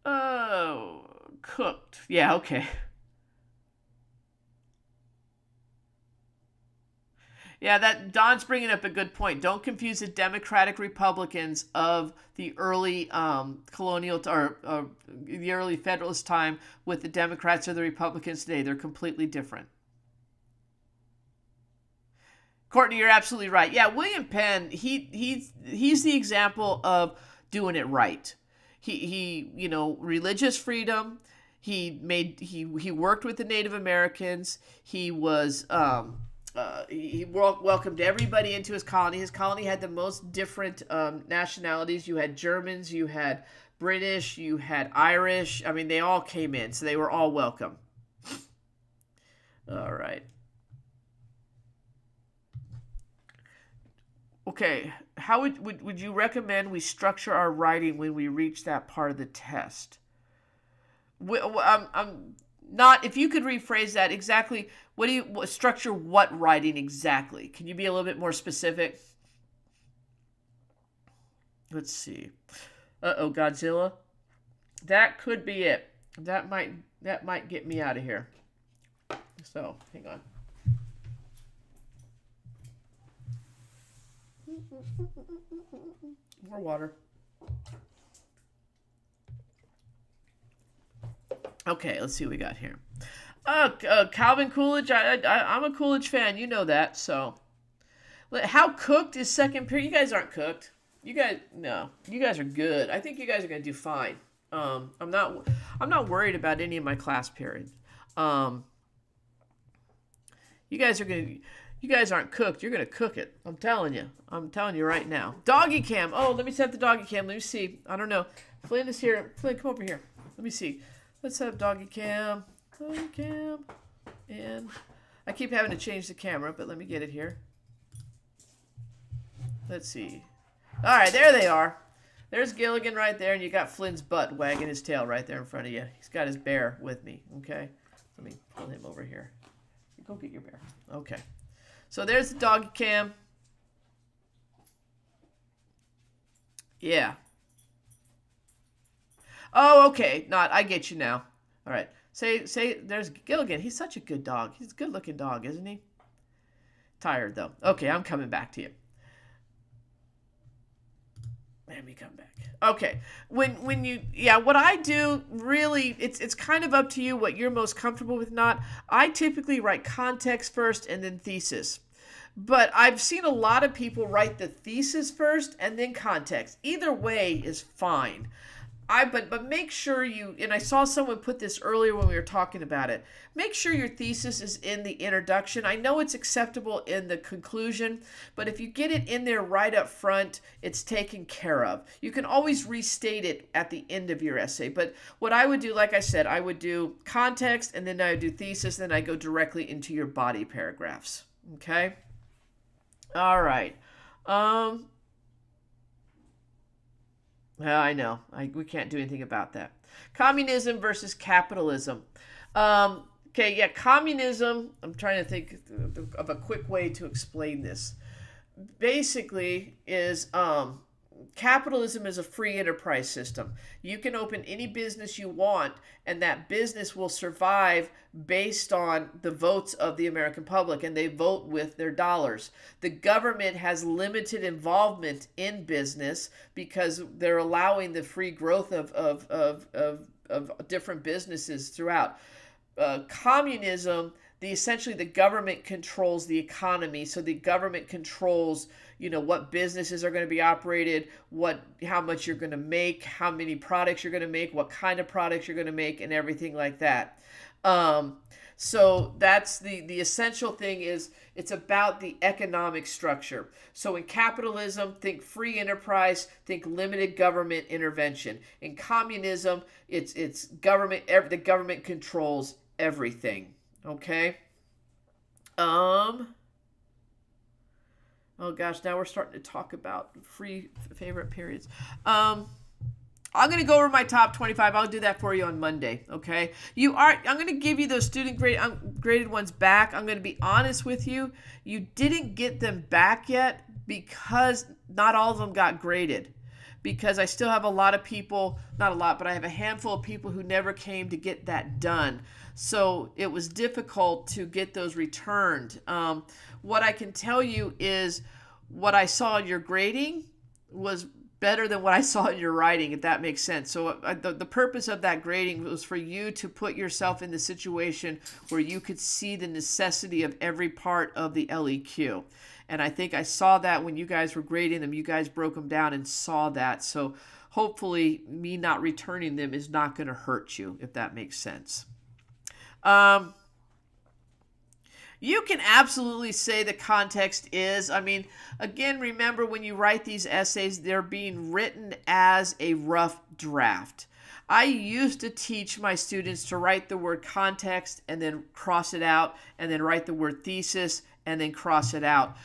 Oh. Cooked. Yeah, okay. Yeah, that Don's bringing up a good point. Don't confuse the Democratic Republicans of the early colonial or the early Federalist time with the Democrats or the Republicans today. They're completely different. Courtney, you're absolutely right. Yeah, William Penn, he's the example of doing it right. He religious freedom. He worked with the Native Americans. He was he welcomed everybody into his colony. His colony had the most different nationalities. You had Germans, you had British, you had Irish. I mean, they all came in, so they were all welcome. All right. Okay, how would you recommend we structure our writing when we reach that part of the test? I'm not. If you could rephrase that exactly, structure what writing exactly? Can you be a little bit more specific? Let's see. Godzilla. That could be it. That might get me out of here. So hang on. More water. Okay, let's see what we got here. Calvin Coolidge. I'm a Coolidge fan. You know that. So, how cooked is second period? You guys aren't cooked. You guys are good. I think you guys are gonna do fine. I'm not worried about any of my class periods. You guys aren't cooked. You're gonna cook it. I'm telling you right now. Doggy cam. Oh, let me set the doggy cam. Let me see. I don't know. Flynn is here. Flynn, come over here. Let me see. Let's set up doggy cam. Doggy cam. And I keep having to change the camera, but let me get it here. Let's see. All right, there they are. There's Gilligan right there, and you got Flynn's butt wagging his tail right there in front of you. He's got his bear with me. Okay. Let me pull him over here. Go get your bear. Okay. So there's the doggy cam. Yeah. Oh, okay. I get you now. All right. Say there's Gilligan. He's such a good dog. He's a good-looking dog, isn't he? Tired, though. Okay, I'm coming back to you. Let me come back. Okay. When you, what I do, really, it's kind of up to you what you're most comfortable with. I typically write context first and then thesis. But I've seen a lot of people write the thesis first and then context. Either way is fine. But make sure you, and I saw someone put this earlier when we were talking about it. Make sure your thesis is in the introduction. I know it's acceptable in the conclusion, but if you get it in there right up front, it's taken care of. You can always restate it at the end of your essay. But what I would do, like I said, I would do context and then I would do thesis, then I go directly into your body paragraphs. Okay? All right. I know. We can't do anything about that. Communism versus capitalism. Okay, yeah, communism, I'm trying to think of a quick way to explain this. Basically is capitalism is a free enterprise system. You can open any business you want, and that business will survive based on the votes of the American public, and they vote with their dollars. The government has limited involvement in business because they're allowing the free growth of different businesses throughout. Communism, essentially the government controls the economy, so the government controls what businesses are going to be operated, how much you're going to make, how many products you're going to make, what kind of products you're going to make, and everything like that. So that's the essential thing is it's about the economic structure. So in capitalism, think free enterprise, think limited government intervention. In communism, it's government. The government controls everything. Okay. Oh gosh, now we're starting to talk about free favorite periods. I'm going to go over my top 25. I'll do that for you on Monday, okay? I'm going to give you those student graded ones back. I'm going to be honest with you. You didn't get them back yet because not all of them got graded. Because I still have a lot of people, not a lot, but I have a handful of people who never came to get that done. So it was difficult to get those returned. What I can tell you is what I saw in your grading was better than what I saw in your writing, if that makes sense. So the purpose of that grading was for you to put yourself in the situation where you could see the necessity of every part of the LEQ. And I think I saw that when you guys were grading them. You guys broke them down and saw that. So hopefully me not returning them is not going to hurt you, if that makes sense. You can absolutely say the context is, again, remember when you write these essays, they're being written as a rough draft. I used to teach my students to write the word context and then cross it out, and then write the word thesis and then cross it out.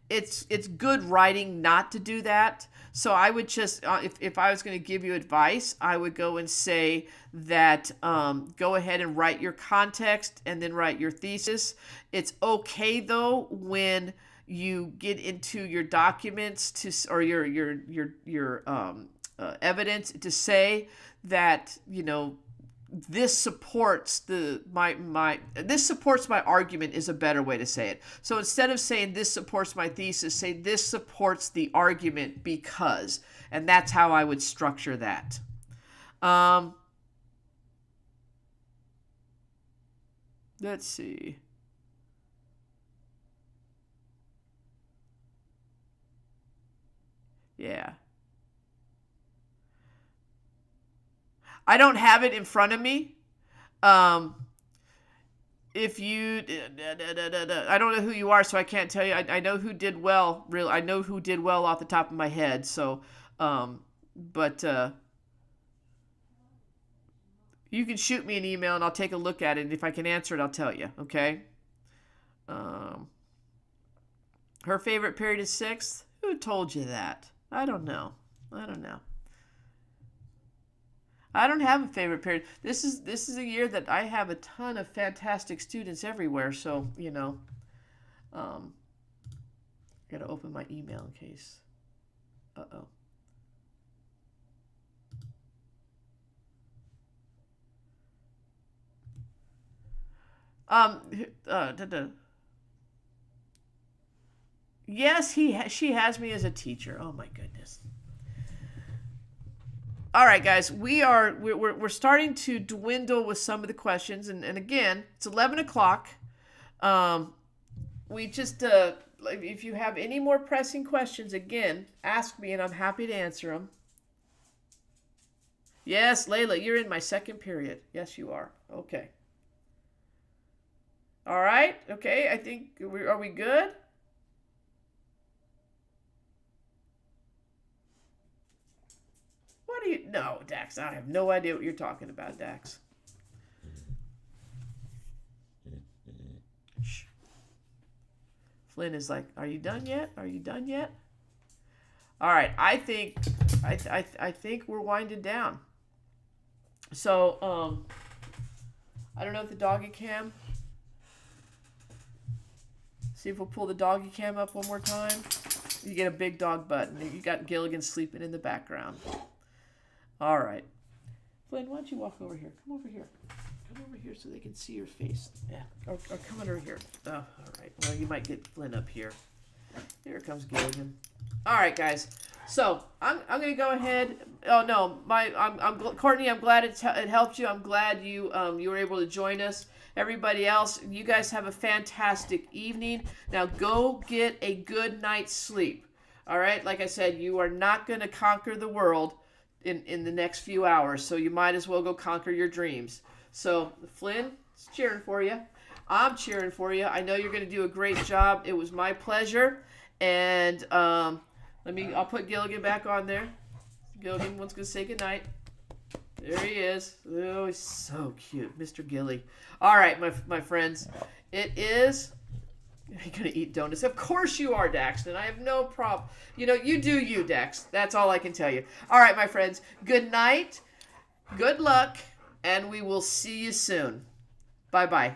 It's good writing not to do that. So I would just, if I was going to give you advice, I would go and say that go ahead and write your context and then write your thesis. It's okay though when you get into your documents or your evidence to say that this supports this supports my argument is a better way to say it. So instead of saying this supports my thesis, say this supports the argument because, and that's how I would structure that. Let's see. Yeah. I don't have it in front of me. If you, I don't know who you are, so I can't tell you. I know who did well. I know who did well off the top of my head. So, but you can shoot me an email and I'll take a look at it. And if I can answer it, I'll tell you. Okay. Her favorite period is 6th. Who told you that? I don't know. I don't have a favorite period. This is a year that I have a ton of fantastic students everywhere. So, gotta open my email in case. Uh-oh. Yes, she has me as a teacher. Oh my goodness. All right, guys, we're starting to dwindle with some of the questions, and again, it's 11 o'clock. we just, if you have any more pressing questions, again, ask me and I'm happy to answer them. Yes, Layla, you're in my second period. Yes, you are. Okay. All right. Okay, I think, are we good? What do you, no, Dax, I have no idea what you're talking about, Dax. Shh. Flynn is like, are you done yet? Are you done yet? All right, I think we're winding down. So, I don't know if the doggy cam. See if we'll pull the doggy cam up one more time. You get a big dog button. You got Gilligan sleeping in the background. All right. Flynn, why don't you walk over here? Come over here. Come over here so they can see your face. Yeah. Or come over here. Oh, all right. Well, you might get Flynn up here. Here comes Gilligan. All right, guys. So I'm gonna go ahead. Oh no, Courtney. I'm glad it helped you. I'm glad you were able to join us. Everybody else, you guys have a fantastic evening. Now go get a good night's sleep. All right. Like I said, you are not gonna conquer the world in the next few hours, so you might as well go conquer your dreams. So Flynn, it's cheering for you. I'm cheering for you. I know you're gonna do a great job. It was my pleasure, and I'll put Gilligan back on there. Gilligan wants to say goodnight. There he is. Oh, he's so cute. Mr. Gilly. All right, my friends. It is... You're going to eat donuts. Of course you are, Daxton. I have no problem. You know, you do you, Dax. That's all I can tell you. All right, my friends. Good night. Good luck. And we will see you soon. Bye-bye.